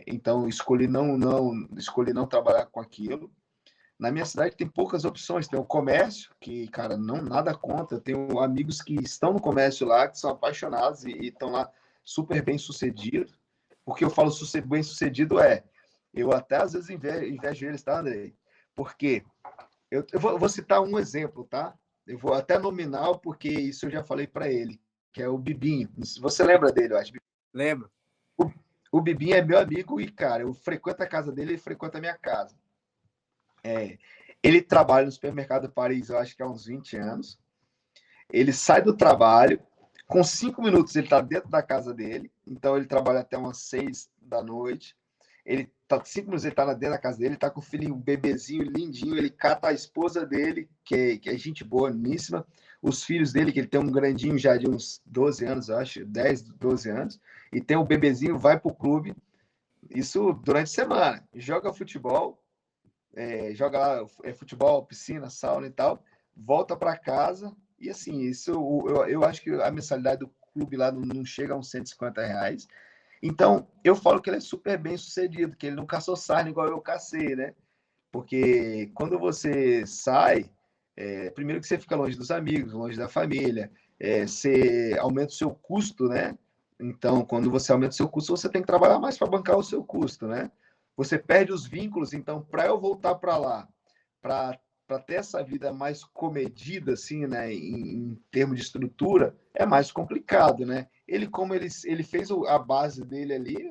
Então, escolhi não trabalhar com aquilo. Na minha cidade tem poucas opções. Tem o comércio, que, cara, nada contra. Eu tenho amigos que estão no comércio lá, que são apaixonados e estão lá super bem sucedidos. Porque eu falo bem sucedido eu até às vezes invejo eles, tá, Andrei? Porque eu vou citar um exemplo, tá? Eu vou até nominal, porque isso eu já falei para ele, que é o Bibinho. Você lembra dele, eu acho? Lembro. O Bibinho é meu amigo e, cara, eu frequento a casa dele e ele frequenta a minha casa. Ele trabalha no supermercado Paris, eu acho que há uns 20 anos. Ele sai do trabalho, com 5 minutos ele está dentro da casa dele, então ele trabalha até umas 6 da noite. Ele tá 5 minutos, ele tá dentro da casa dele, tá com o filhinho, um bebezinho lindinho, ele cata a esposa dele, que é gente boníssima, os filhos dele, que ele tem um grandinho já de uns 12 anos, eu acho, 10, 12 anos, e tem o bebezinho, vai pro clube, isso durante a semana, joga futebol, joga lá futebol, piscina, sauna e tal, volta para casa, e assim, isso eu acho que a mensalidade do clube lá não chega a uns R$ 150. Então, eu falo que ele é super bem sucedido, que ele não caçou sarna igual eu cacei, né? Porque quando você sai, primeiro que você fica longe dos amigos, longe da família, você aumenta o seu custo, né? Então, quando você aumenta o seu custo, você tem que trabalhar mais para bancar o seu custo, né? Você perde os vínculos, então, para eu voltar para lá, para ter essa vida mais comedida, assim, né, em termos de estrutura, é mais complicado, né? Como ele fez a base dele ali,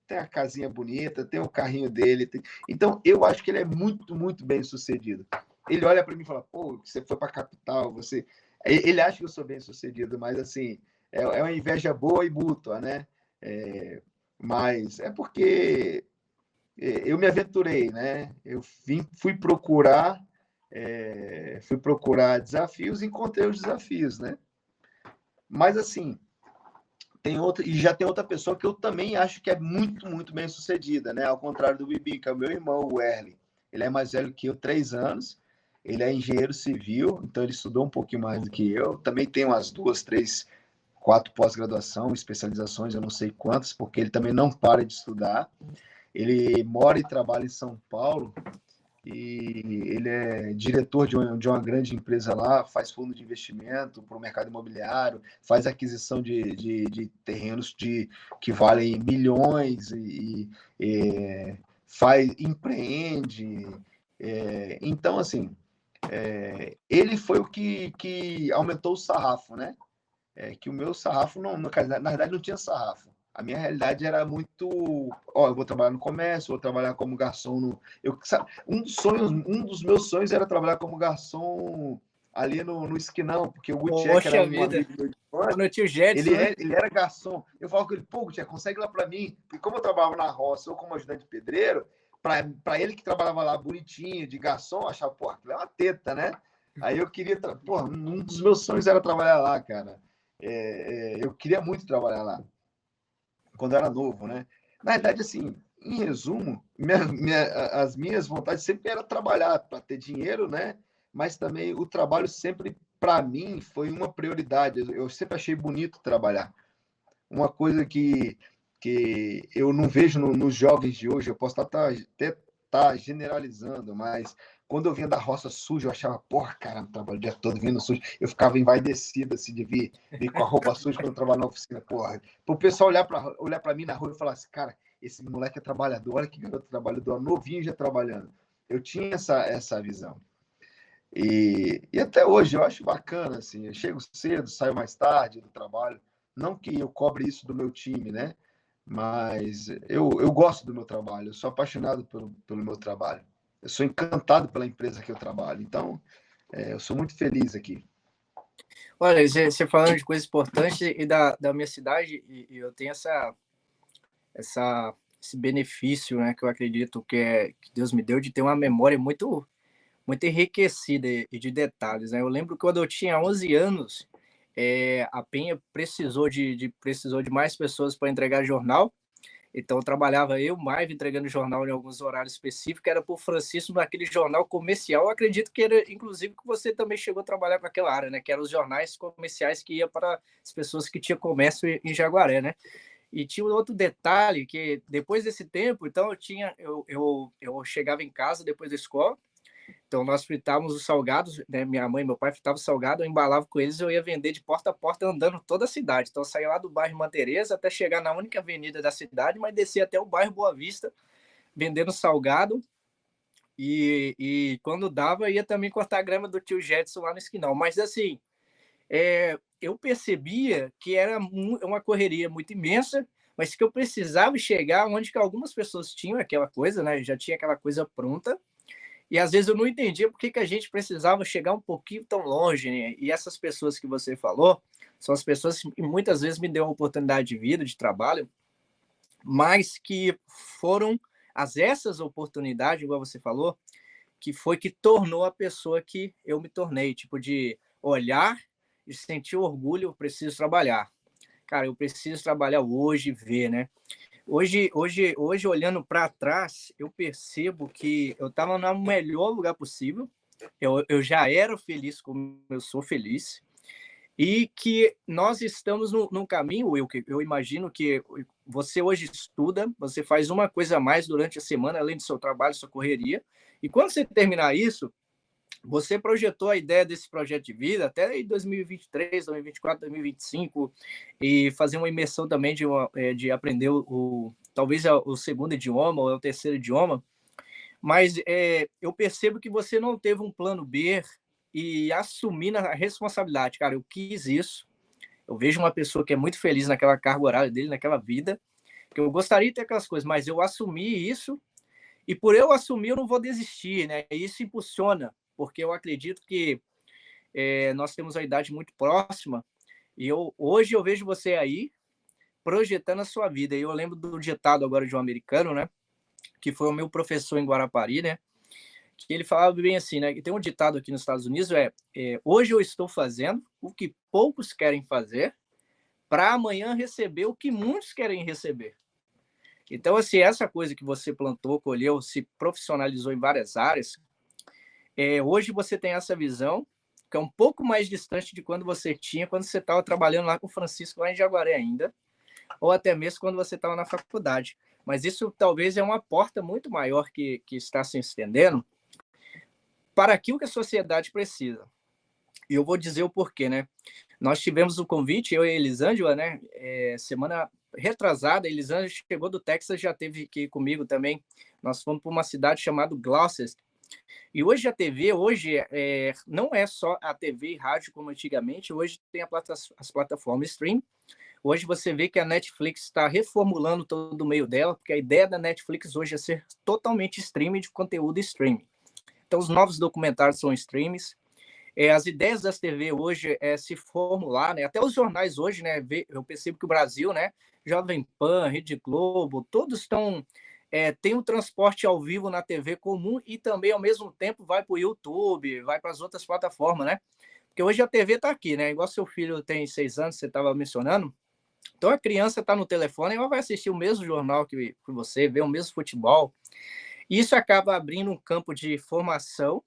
tem a casinha bonita, tem o carrinho dele. Então, eu acho que ele é muito, muito bem sucedido. Ele olha para mim e fala, pô, você foi para a capital, você... Ele acha que eu sou bem sucedido, mas, assim, é uma inveja boa e mútua, né? Mas é porque eu me aventurei, né? Eu fui procurar desafios e encontrei os desafios, né? Mas, assim, já tem outra pessoa que eu também acho que é muito, muito bem sucedida, né? Ao contrário do Bibi, que é o meu irmão, o Erle. Ele é mais velho que eu, 3 anos. Ele é engenheiro civil, então ele estudou um pouquinho mais do que eu. Também tem umas 2, 3, 4 pós-graduação, especializações, eu não sei quantas, porque ele também não para de estudar. Ele mora e trabalha em São Paulo, e ele é diretor de uma grande empresa lá, faz fundo de investimento para o mercado imobiliário, faz aquisição de terrenos que valem milhões empreende. Então, assim, ele foi o que aumentou o sarrafo, né? Que o meu sarrafo, na verdade, não tinha sarrafo. A minha realidade era muito, eu vou trabalhar no comércio, vou trabalhar como garçom um dos meus sonhos era trabalhar como garçom ali no esquinão, porque o Gutierrez, que era um amigo meu de infância, tio Jetson, ele era garçom. Eu falo com ele, pô, Gutierrez, consegue ir lá para mim, porque como eu trabalhava na roça ou como ajudante de pedreiro, para ele que trabalhava lá bonitinho, de garçom, eu achava, pô, aquilo é uma teta, né? Aí eu queria, um dos meus sonhos era trabalhar lá, cara. Eu queria muito trabalhar lá, quando eu era novo, né? Na verdade, assim, em resumo, as minhas vontades sempre era trabalhar para ter dinheiro, né? Mas também o trabalho sempre, para mim, foi uma prioridade. Eu sempre achei bonito trabalhar. Uma coisa que eu não vejo nos jovens de hoje, eu posso até estar generalizando, mas quando eu vinha da roça suja, eu achava, porra, cara, trabalho o dia todo vindo sujo. Eu ficava envaidecido, assim, de vir com a roupa suja quando eu trabalhava na oficina, porra. Para o pessoal olhar para mim na rua e falar assim, cara, esse moleque é trabalhador, olha que garoto trabalhador, novinho já trabalhando. Eu tinha essa visão. E até hoje eu acho bacana, assim, eu chego cedo, saio mais tarde do trabalho, não que eu cobre isso do meu time, né? Mas eu gosto do meu trabalho, eu sou apaixonado pelo meu trabalho. Eu sou encantado pela empresa que eu trabalho. Então, eu sou muito feliz aqui. Olha, você falando de coisas importantes e da minha cidade, e eu tenho esse benefício, né, que eu acredito que Deus me deu, de ter uma memória muito, muito enriquecida e de detalhes, né? Eu lembro que quando eu tinha 11 anos, a Penha precisou de mais pessoas para entregar jornal. Então, trabalhava eu, Maiva, entregando jornal em alguns horários específicos, era por Francisco naquele jornal comercial. Eu acredito que era, inclusive, que você também chegou a trabalhar com aquela área, né? Que eram os jornais comerciais que ia para as pessoas que tinham comércio em Jaguaré, né? E tinha um outro detalhe, que depois desse tempo, então eu chegava em casa depois da escola, então nós fritávamos os salgados, né? Minha mãe e meu pai fritavam o salgado, eu embalava com eles, eu ia vender de porta a porta andando toda a cidade. Então eu saía lá do bairro Mantereza até chegar na única avenida da cidade, mas descia até o bairro Boa Vista, vendendo salgado. E quando dava, ia também cortar a grama do tio Jetson lá no esquinal. Mas assim, eu percebia que era uma correria muito imensa, mas que eu precisava chegar onde que algumas pessoas tinham aquela coisa, né? Já tinha aquela coisa pronta. E às vezes eu não entendia por que a gente precisava chegar um pouquinho tão longe, né? E essas pessoas que você falou são as pessoas que muitas vezes me deu uma oportunidade de vida, de trabalho, mas que foram essas oportunidades, igual você falou, que foi que tornou a pessoa que eu me tornei, tipo, de olhar e sentir orgulho, eu preciso trabalhar. Cara, eu preciso trabalhar hoje e ver, né? Hoje olhando para trás, eu percebo que eu estava no melhor lugar possível. Eu já era feliz como eu sou feliz. E que nós estamos num caminho, Will, que eu imagino que você hoje estuda, você faz uma coisa a mais durante a semana, além do seu trabalho, sua correria. E quando você terminar isso, você projetou a ideia desse projeto de vida até em 2023, 2024, 2025, e fazer uma imersão também de aprender talvez o segundo idioma ou o terceiro idioma. Mas eu percebo que você não teve um plano B e assumir a responsabilidade. Cara, eu quis isso. Eu vejo uma pessoa que é muito feliz naquela carga horária dele, naquela vida, que eu gostaria de ter aquelas coisas, mas eu assumi isso e por eu assumir eu não vou desistir, né? E isso impulsiona, porque eu acredito que nós temos a idade muito próxima e hoje eu vejo você aí projetando a sua vida. E eu lembro do ditado agora de um americano, né? Que foi o meu professor em Guarapari, né? Que ele falava bem assim, né? E tem um ditado aqui nos Estados Unidos, hoje eu estou fazendo o que poucos querem fazer para amanhã receber o que muitos querem receber. Então, assim, essa coisa que você plantou, colheu, se profissionalizou em várias áreas, hoje você tem essa visão que é um pouco mais distante de quando você tinha, quando você estava trabalhando lá com o Francisco, lá em Jaguaré ainda, ou até mesmo quando você estava na faculdade. Mas isso talvez é uma porta muito maior que está se estendendo para aquilo que a sociedade precisa. E eu vou dizer o porquê, né? Nós tivemos um convite, eu e a Elisângela, né? Semana retrasada, a Elisângela chegou do Texas, já teve aqui comigo também. Nós fomos para uma cidade chamada Gloucester. E hoje a TV, não é só a TV e rádio como antigamente, hoje tem as plataformas stream. Hoje você vê que a Netflix está reformulando todo o meio dela, porque a ideia da Netflix hoje é ser totalmente streaming de conteúdo streaming. Então, os novos documentários são streams. As ideias das TV hoje se formular, né? Até os jornais hoje, né? Eu percebo que o Brasil, né? Jovem Pan, Rede Globo, todos estão tem um transporte ao vivo na TV comum e também ao mesmo tempo vai para o YouTube, vai para as outras plataformas, né? Porque hoje a TV está aqui, né? Igual seu filho tem 6 anos, você estava mencionando. Então a criança está no telefone e ela vai assistir o mesmo jornal que você, vê o mesmo futebol. E isso acaba abrindo um campo de formação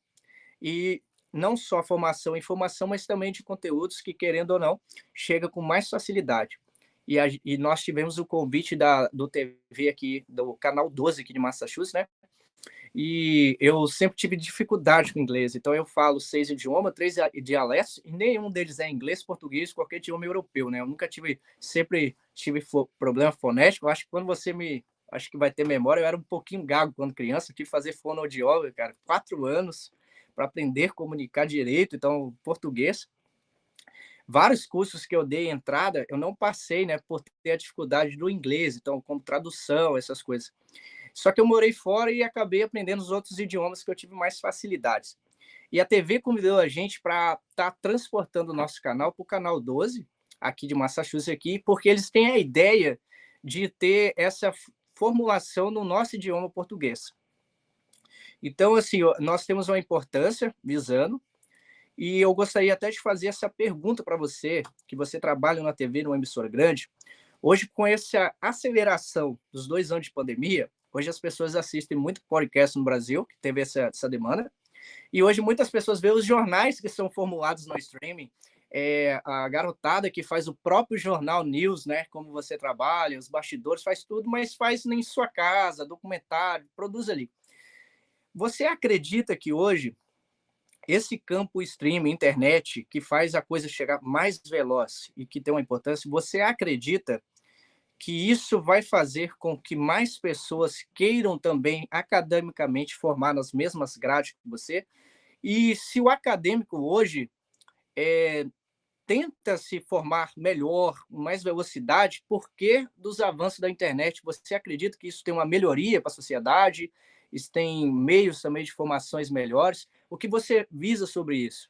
e não só formação e informação, mas também de conteúdos que, querendo ou não, chega com mais facilidade. E nós tivemos o convite do TV aqui, do Canal 12 aqui de Massachusetts, né? E eu sempre tive dificuldade com inglês, então eu falo 6 idiomas, 3 dialetos, e nenhum deles é inglês, português, qualquer idioma europeu, né? Eu nunca sempre tive problema fonético. Eu acho que quando acho que vai ter memória, eu era um pouquinho gago quando criança, eu tive que fazer fonoaudióloga, cara, 4 anos para aprender a comunicar direito, então português. Vários cursos que eu dei entrada, eu não passei, né, por ter a dificuldade do inglês, então como tradução, essas coisas. Só que eu morei fora e acabei aprendendo os outros idiomas que eu tive mais facilidades. E a TV convidou a gente para estar transportando o nosso canal para o canal 12, aqui de Massachusetts, aqui, porque eles têm a ideia de ter essa formulação no nosso idioma português. Então, assim, nós temos uma importância visando, e eu gostaria até de fazer essa pergunta para você, que você trabalha na TV, numa emissora grande. Hoje, com essa aceleração dos 2 anos de pandemia, hoje as pessoas assistem muito podcast no Brasil, que teve essa demanda, e hoje muitas pessoas veem os jornais que são formulados no streaming, a garotada que faz o próprio jornal News, né, como você trabalha, os bastidores, faz tudo, mas faz em sua casa, documentário, produz ali. Você acredita que hoje esse campo streaming, internet, que faz a coisa chegar mais veloz e que tem uma importância, você acredita que isso vai fazer com que mais pessoas queiram também academicamente formar nas mesmas grades que você? E se o acadêmico hoje tenta se formar melhor, com mais velocidade, por que dos avanços da internet? Você acredita que isso tem uma melhoria para a sociedade? Isso tem meios também de formações melhores? O que você visa sobre isso?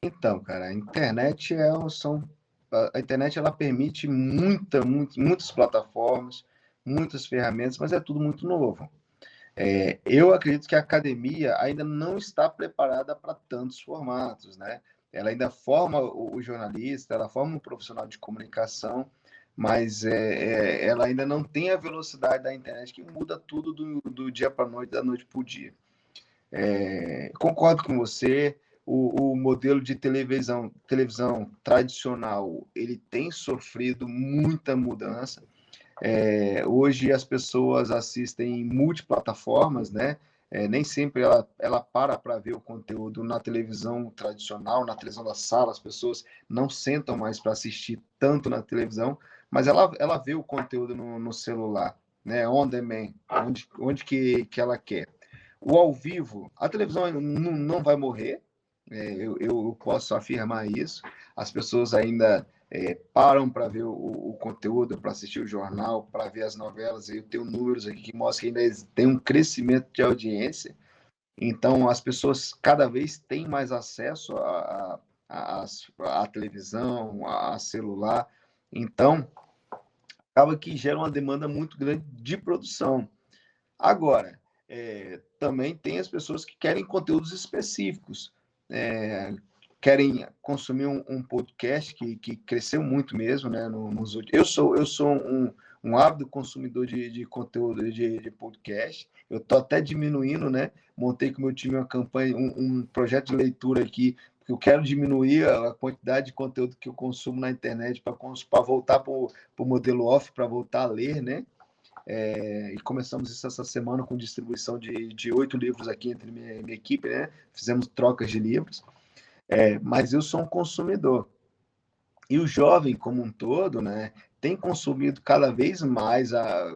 Então, cara, a internet ela permite muitas plataformas, muitas ferramentas, mas é tudo muito novo. Eu acredito que a academia ainda não está preparada para tantos formatos, né? Ela ainda forma o jornalista, ela forma um profissional de comunicação, mas ela ainda não tem a velocidade da internet que muda tudo do dia para a noite, da noite para o dia. Concordo com você, o modelo de televisão tradicional, ele tem sofrido muita mudança. Hoje as pessoas assistem em multiplataformas, né? Nem sempre ela para ver o conteúdo na televisão tradicional, na televisão da sala, as pessoas não sentam mais para assistir tanto na televisão, mas ela vê o conteúdo no celular, né? On demand, onde que ela quer. O ao vivo, a televisão não vai morrer, eu posso afirmar isso. As pessoas ainda param para ver o conteúdo, para assistir o jornal, para ver as novelas. Eu tenho números aqui que mostram que ainda tem um crescimento de audiência. Então, as pessoas cada vez têm mais acesso à televisão, a celular. Então, acaba que gera uma demanda muito grande de produção. Agora, também tem as pessoas que querem conteúdos específicos, querem consumir um podcast que cresceu muito mesmo, né? Eu sou um ávido consumidor de conteúdo de podcast. Eu estou até diminuindo, né? Montei com o meu time uma campanha, um projeto de leitura aqui, porque eu quero diminuir a quantidade de conteúdo que eu consumo na internet para voltar para o modelo off, para voltar a ler, né? E começamos isso essa semana com distribuição de 8 livros aqui entre minha equipe, né? Fizemos trocas de livros. Mas eu sou um consumidor. E o jovem, como um todo, né, tem consumido cada vez mais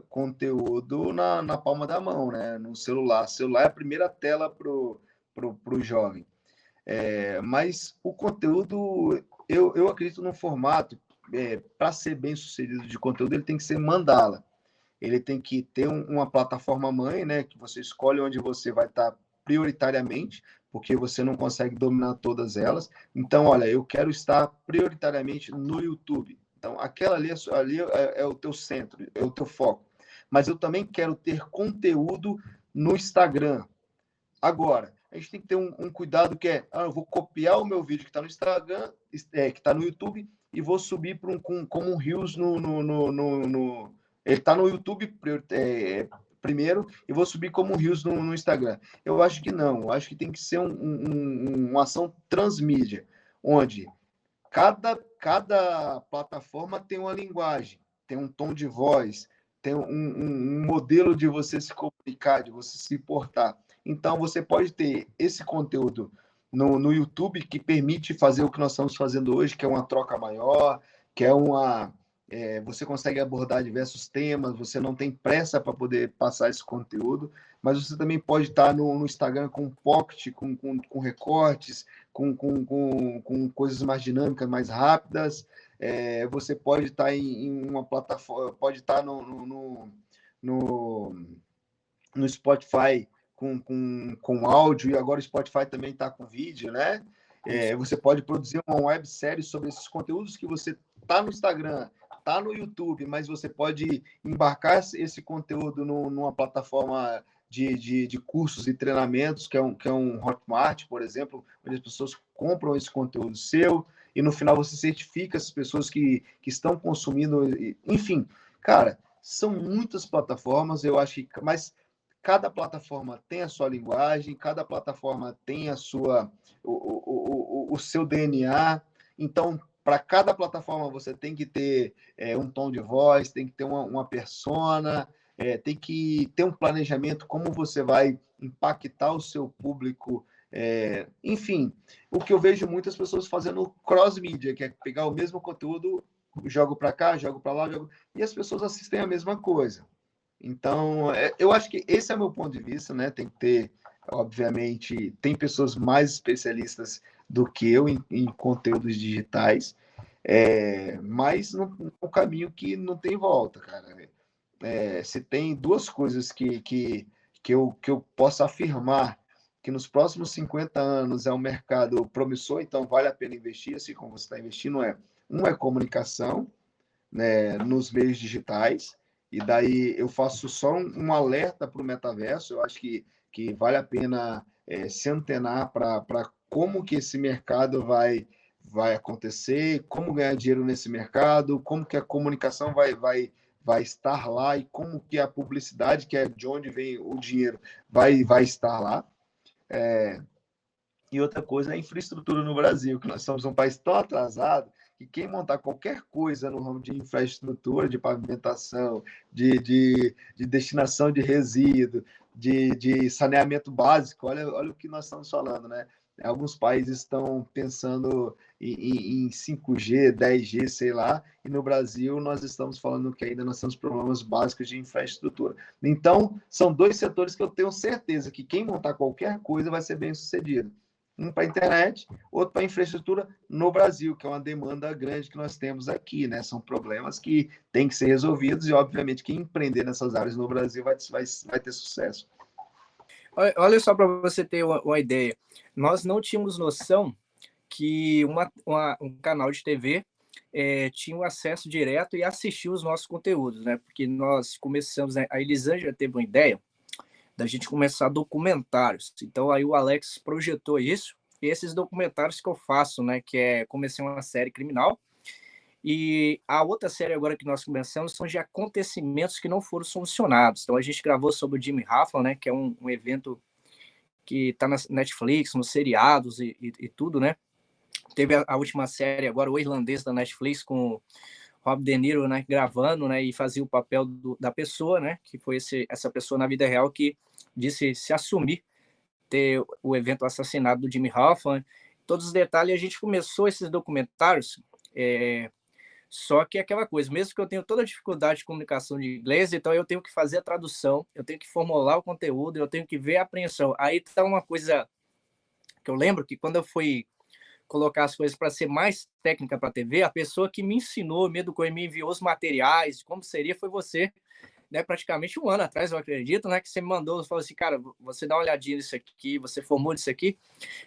conteúdo na palma da mão, né, no celular. O celular é a primeira tela para o jovem. Mas o conteúdo, eu acredito num formato, para ser bem sucedido de conteúdo, ele tem que ser mandala. Ele tem que ter uma plataforma mãe, né, que você escolhe onde você vai estar prioritariamente, porque você não consegue dominar todas elas. Então, olha, eu quero estar prioritariamente no YouTube. Então, aquela ali é o teu centro, é o teu foco. Mas eu também quero ter conteúdo no Instagram. Agora, a gente tem que ter um cuidado que eu vou copiar o meu vídeo que está no Instagram, que está no YouTube, e vou subir como um Reels ele está no YouTube primeiro e vou subir como Reels no Instagram. Eu acho que não. Eu acho que tem que ser uma ação transmídia, onde cada plataforma tem uma linguagem, tem um tom de voz, tem um modelo de você se comunicar, de você se portar. Então, você pode ter esse conteúdo no YouTube que permite fazer o que nós estamos fazendo hoje, que é uma troca maior, que é você consegue abordar diversos temas, você não tem pressa para poder passar esse conteúdo, mas você também pode estar no Instagram com pocket, com recortes, com coisas mais dinâmicas, mais rápidas. Você pode estar em uma plataforma, pode estar no Spotify com áudio, e agora o Spotify também está com vídeo, né? Você pode produzir uma websérie sobre esses conteúdos que você está no Instagram, está no YouTube, mas você pode embarcar esse conteúdo numa plataforma de cursos e treinamentos, que é um Hotmart, por exemplo, onde as pessoas compram esse conteúdo seu, e no final você certifica essas pessoas que estão consumindo. Enfim, cara, são muitas plataformas, eu acho que... Mas cada plataforma tem a sua linguagem, cada plataforma tem o seu DNA. Então, para cada plataforma, você tem que ter um tom de voz, tem que ter uma persona, tem que ter um planejamento, como você vai impactar o seu público. Enfim, o que eu vejo muitas pessoas fazendo cross-mídia, que é pegar o mesmo conteúdo, jogo para cá, jogo para lá, e as pessoas assistem a mesma coisa. Então, eu acho que esse é o meu ponto de vista, né? Tem que ter, obviamente, tem pessoas mais especialistas do que eu em conteúdos digitais, mas no caminho que não tem volta, cara. Se tem duas coisas que eu posso afirmar que nos próximos 50 anos é um mercado promissor, então vale a pena investir, assim como você está investindo, um é comunicação, né, nos meios digitais, E daí eu faço só um alerta para o metaverso. Eu acho que vale a pena se antenar para como que esse mercado vai acontecer, como ganhar dinheiro nesse mercado, como que a comunicação vai estar lá e como que a publicidade, que é de onde vem o dinheiro, vai estar lá. E outra coisa é a infraestrutura no Brasil, que nós somos um país tão atrasado que quem montar qualquer coisa no ramo de infraestrutura, de pavimentação, de destinação de resíduo, de saneamento básico, olha o que nós estamos falando, né? Alguns países estão pensando em 5G, 10G, sei lá, e no Brasil nós estamos falando que ainda nós temos problemas básicos de infraestrutura. Então, são dois setores que eu tenho certeza que quem montar qualquer coisa vai ser bem sucedido. Um para a internet, outro para a infraestrutura no Brasil, que é uma demanda grande que nós temos aqui, né? São problemas que têm que ser resolvidos e, obviamente, quem empreender nessas áreas no Brasil vai ter sucesso. Olha só para você ter uma ideia. Nós não tínhamos noção que um canal de TV tinha um acesso direto e assistia os nossos conteúdos, né? Porque nós começamos, né? A Elisângela teve uma ideia da gente começar documentários. Então aí o Alex projetou isso, e esses documentários que eu faço, né? Que comecei uma série criminal, e a outra série agora que nós começamos são de acontecimentos que não foram solucionados. Então a gente gravou sobre o Jimmy Hoffa, né? Que é um evento que está na Netflix, nos seriados e tudo, né? Teve a última série agora, o Irlandês, da Netflix, com o Rob De Niro, né, gravando, né, e fazia o papel da pessoa, né, que foi essa pessoa na vida real que disse se assumir ter o evento assassinado do Jimmy Hoffa. Todos os detalhes, a gente começou esses documentários, só que aquela coisa, mesmo que eu tenha toda a dificuldade de comunicação de inglês, então eu tenho que fazer a tradução, eu tenho que formular o conteúdo, eu tenho que ver a apreensão. Aí tá uma coisa que eu lembro que quando eu fui colocar as coisas para ser mais técnica para a TV, a pessoa que me ensinou, me educou e me enviou os materiais, como seria, foi você, né? Praticamente um ano atrás, eu acredito, né? Que você me mandou, falou assim, cara, você dá uma olhadinha nisso aqui, você formou isso aqui.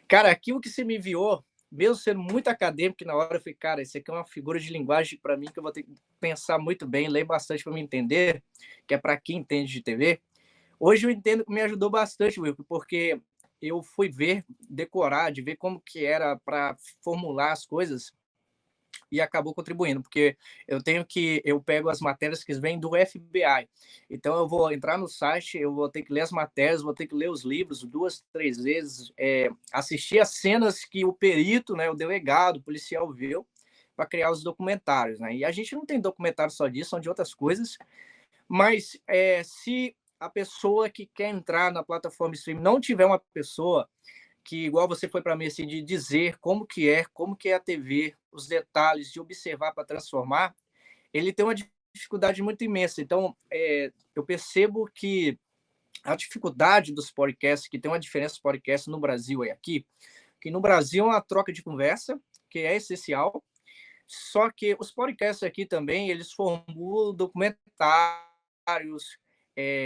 Cara, aquilo que você me enviou, mesmo sendo muito acadêmico, que na hora eu falei, cara, isso aqui é uma figura de linguagem para mim que eu vou ter que pensar muito bem, ler bastante para me entender, que é para quem entende de TV. Hoje eu entendo que me ajudou bastante, Wilco, porque eu fui ver, decorar, de ver como que era para formular as coisas e acabou contribuindo, porque eu pego as matérias que vêm do FBI. Então eu vou entrar no site, eu vou ter que ler as matérias, vou ter que ler os livros 2, 3 vezes, assistir as cenas que o perito, né, o delegado, o policial viu para criar os documentários, né? E a gente não tem documentário só disso, são de outras coisas, mas se a pessoa que quer entrar na plataforma stream não tiver uma pessoa que, igual você foi para mim, assim, de dizer como que é a TV, os detalhes, de observar para transformar, ele tem uma dificuldade muito imensa. Então, eu percebo que a dificuldade dos podcasts, que tem uma diferença dos podcasts no Brasil e aqui, que no Brasil é uma troca de conversa, que é essencial, só que os podcasts aqui também, eles formulam documentários,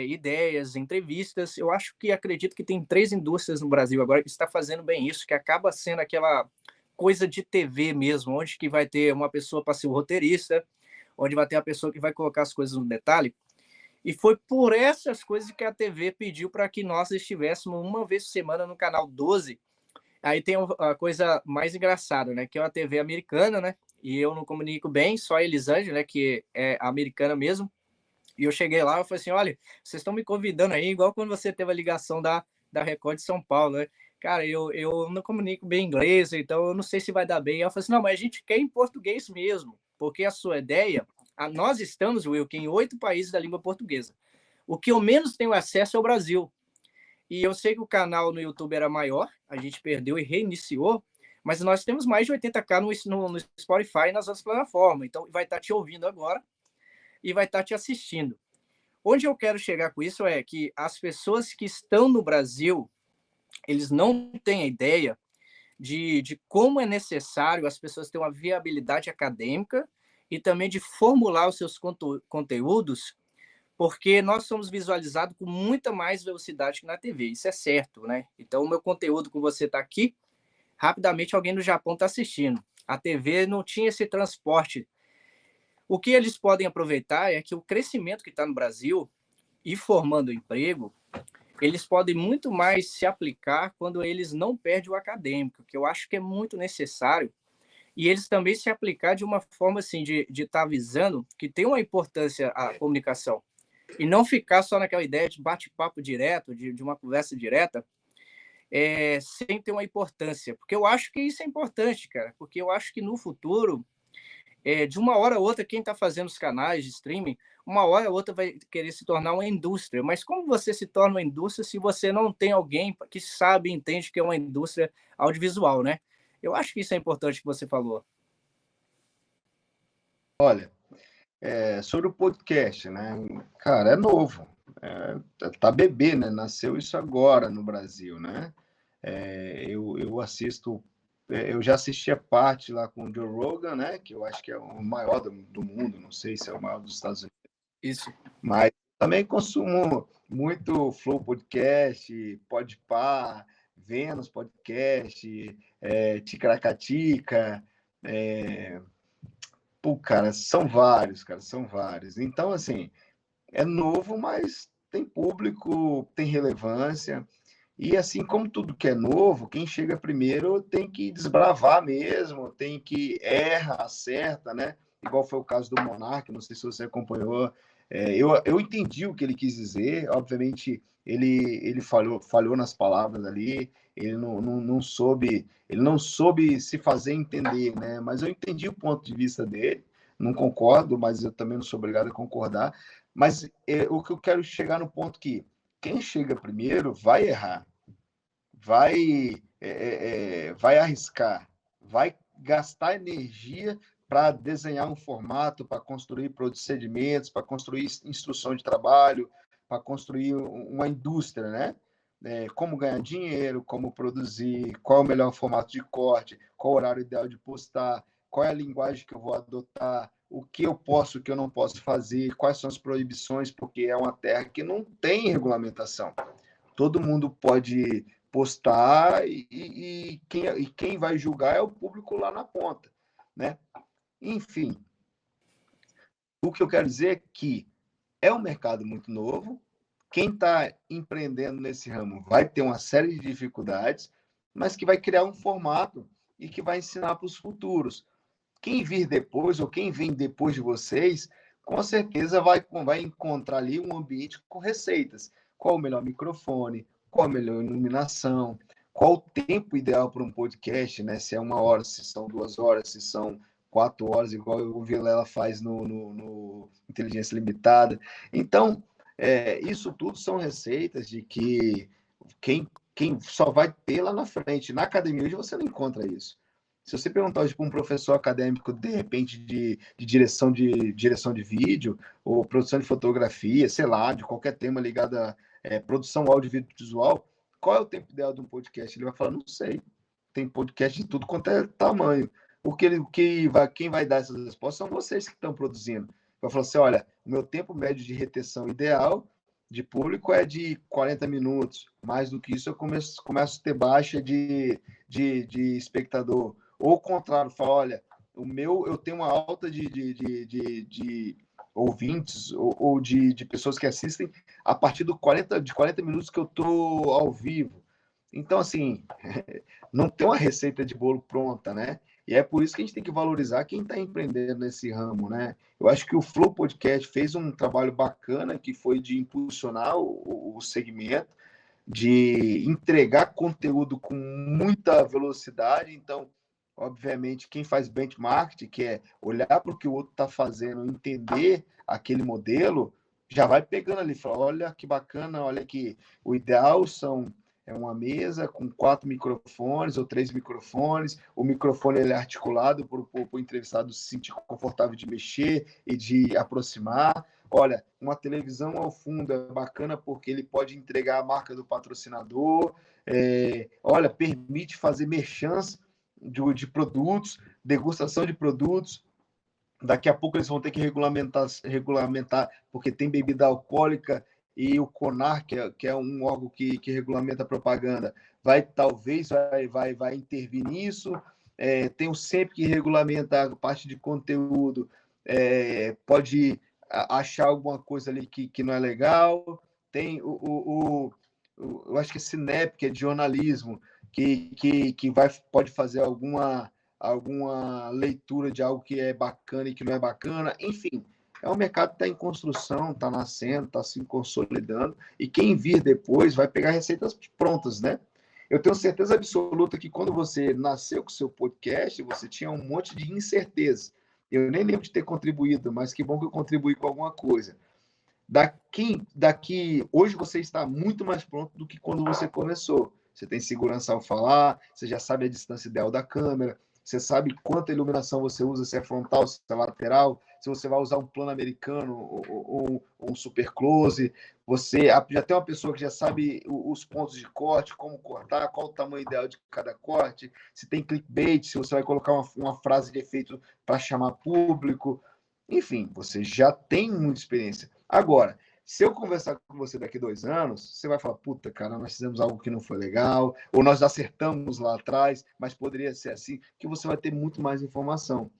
ideias, entrevistas. Eu acredito que tem 3 indústrias no Brasil agora que está fazendo bem isso, que acaba sendo aquela coisa de TV mesmo, onde que vai ter uma pessoa para ser o roteirista, onde vai ter a pessoa que vai colocar as coisas no detalhe. E foi por essas coisas que a TV pediu para que nós estivéssemos uma vez por semana no canal 12. Aí tem a coisa mais engraçada, né? Que é uma TV americana, né? E eu não comunico bem, só a Elisângela, né? Que é americana mesmo. E eu cheguei lá e falei assim, olha, vocês estão me convidando aí, igual quando você teve a ligação da Record de São Paulo, né? Cara, eu não comunico bem inglês, então eu não sei se vai dar bem. Aí eu falei assim, não, mas a gente quer em português mesmo, porque a sua ideia, nós estamos, Wilkin, em 8 países da língua portuguesa. O que eu menos tenho acesso é o Brasil. E eu sei que o canal no YouTube era maior, a gente perdeu e reiniciou, mas nós temos mais de 80k no Spotify e nas outras plataformas. Então, vai estar te ouvindo agora e vai estar te assistindo. Onde eu quero chegar com isso é que as pessoas que estão no Brasil, eles não têm a ideia de como é necessário as pessoas terem uma viabilidade acadêmica e também de formular os seus conteúdos, porque nós somos visualizados com muita mais velocidade que na TV, isso é certo, né? Então, o meu conteúdo com você está aqui, rapidamente alguém no Japão está assistindo. A TV não tinha esse transporte. O que eles podem aproveitar é que o crescimento que está no Brasil e formando emprego, eles podem muito mais se aplicar quando eles não perdem o acadêmico, que eu acho que é muito necessário, e eles também se aplicar de uma forma assim, de estar avisando que tem uma importância a comunicação, e não ficar só naquela ideia de bate-papo direto, de uma conversa direta, sem ter uma importância, porque eu acho que isso é importante, cara, porque eu acho que no futuro, de uma hora a outra, quem está fazendo os canais de streaming, uma hora a outra vai querer se tornar uma indústria. Mas como você se torna uma indústria se você não tem alguém que sabe e entende que é uma indústria audiovisual, né? Eu acho que isso é importante que você falou. Olha, sobre o podcast, né? Cara, é novo. Tá bebê, né? Nasceu isso agora no Brasil, né? Eu assisto, eu já assisti a parte lá com o Joe Rogan, né? Que eu acho que é o maior do mundo, não sei se é o maior dos Estados Unidos. Isso. Mas também consumo muito Flow Podcast, Podpah, Vênus Podcast, Ticaracatica. Pô, cara, são vários. Então, assim, é novo, mas tem público, tem relevância. E assim como tudo que é novo, quem chega primeiro tem que desbravar mesmo, tem que erra, acerta, né? Igual foi o caso do Monark, não sei se você acompanhou. Eu entendi o que ele quis dizer, obviamente ele falhou nas palavras ali, ele não soube se fazer entender, né? Mas eu entendi o ponto de vista dele, não concordo, mas eu também não sou obrigado a concordar. Mas o que eu quero chegar no ponto que quem chega primeiro vai errar, vai arriscar, vai gastar energia para desenhar um formato, para construir procedimentos, para construir instrução de trabalho, para construir uma indústria, né? Como ganhar dinheiro, como produzir, qual é o melhor formato de corte, qual o horário ideal de postar, qual é a linguagem que eu vou adotar, o que eu posso, o que eu não posso fazer, quais são as proibições, porque é uma terra que não tem regulamentação. Todo mundo pode postar e quem vai julgar é o público lá na ponta, né? Enfim, o que eu quero dizer é que é um mercado muito novo, quem está empreendendo nesse ramo vai ter uma série de dificuldades, mas que vai criar um formato e que vai ensinar para os futuros. Quem vir depois, ou quem vem depois de vocês, com certeza vai encontrar ali um ambiente com receitas. Qual o melhor microfone, qual a melhor iluminação, qual o tempo ideal para um podcast, né? Se é 1 hora, se são 2 horas, se são 4 horas, igual o Vilela faz no Inteligência Limitada. Então, isso tudo são receitas de que quem só vai ter lá na frente. Na academia hoje você não encontra isso. Se você perguntar hoje para um professor acadêmico, de repente, de direção de vídeo, ou produção de fotografia, sei lá, de qualquer tema ligado a produção audiovisual, qual é o tempo ideal de um podcast? Ele vai falar, não sei. Tem podcast de tudo quanto é tamanho. Quem vai dar essas respostas são vocês que estão produzindo. Vai falar assim, olha, o meu tempo médio de retenção ideal de público é de 40 minutos. Mais do que isso, eu começo a ter baixa de espectador. Ou o contrário, fala, olha, eu tenho uma alta de ouvintes ou de pessoas que assistem a partir de 40 minutos que eu estou ao vivo. Então, assim, não tem uma receita de bolo pronta, né? E é por isso que a gente tem que valorizar quem está empreendendo nesse ramo, né? Eu acho que o Flow Podcast fez um trabalho bacana, que foi de impulsionar o segmento, de entregar conteúdo com muita velocidade. Então, obviamente, quem faz benchmark, que é olhar para o que o outro está fazendo, entender aquele modelo, já vai pegando ali, fala, olha que bacana, olha que o ideal é uma mesa com 4 microfones ou 3 microfones, o microfone ele é articulado para o entrevistado se sentir confortável de mexer e de aproximar. Olha, uma televisão ao fundo é bacana porque ele pode entregar a marca do patrocinador. Olha, permite fazer merchans de produtos, degustação de produtos. Daqui a pouco eles vão ter que regulamentar porque tem bebida alcoólica e o CONAR, que é um órgão que regulamenta a propaganda, talvez vai intervir nisso. Tem o SEMP que regulamenta a parte de conteúdo. pode achar alguma coisa ali que não é legal. Tem eu acho que é Cinep, que é de jornalismo, que pode fazer alguma leitura de algo que é bacana e que não é bacana. Enfim, é um mercado que está em construção, está nascendo, está se consolidando, e quem vir depois vai pegar receitas prontas, né? Eu tenho certeza absoluta que quando você nasceu com o seu podcast, você tinha um monte de incerteza. Eu nem lembro de ter contribuído, mas que bom que eu contribuí com alguma coisa. Hoje você está muito mais pronto do que quando você começou. Você tem segurança ao falar, você já sabe a distância ideal da câmera, você sabe quanta iluminação você usa, se é frontal, se é lateral, se você vai usar um plano americano ou um super close. Você já tem uma pessoa que já sabe os pontos de corte, como cortar, qual o tamanho ideal de cada corte, se tem clickbait, se você vai colocar uma frase de efeito para chamar público. Enfim, você já tem muita experiência. Agora, se eu conversar com você daqui 2 anos, você vai falar, puta, cara, nós fizemos algo que não foi legal, ou nós acertamos lá atrás, mas poderia ser assim, que você vai ter muito mais informação.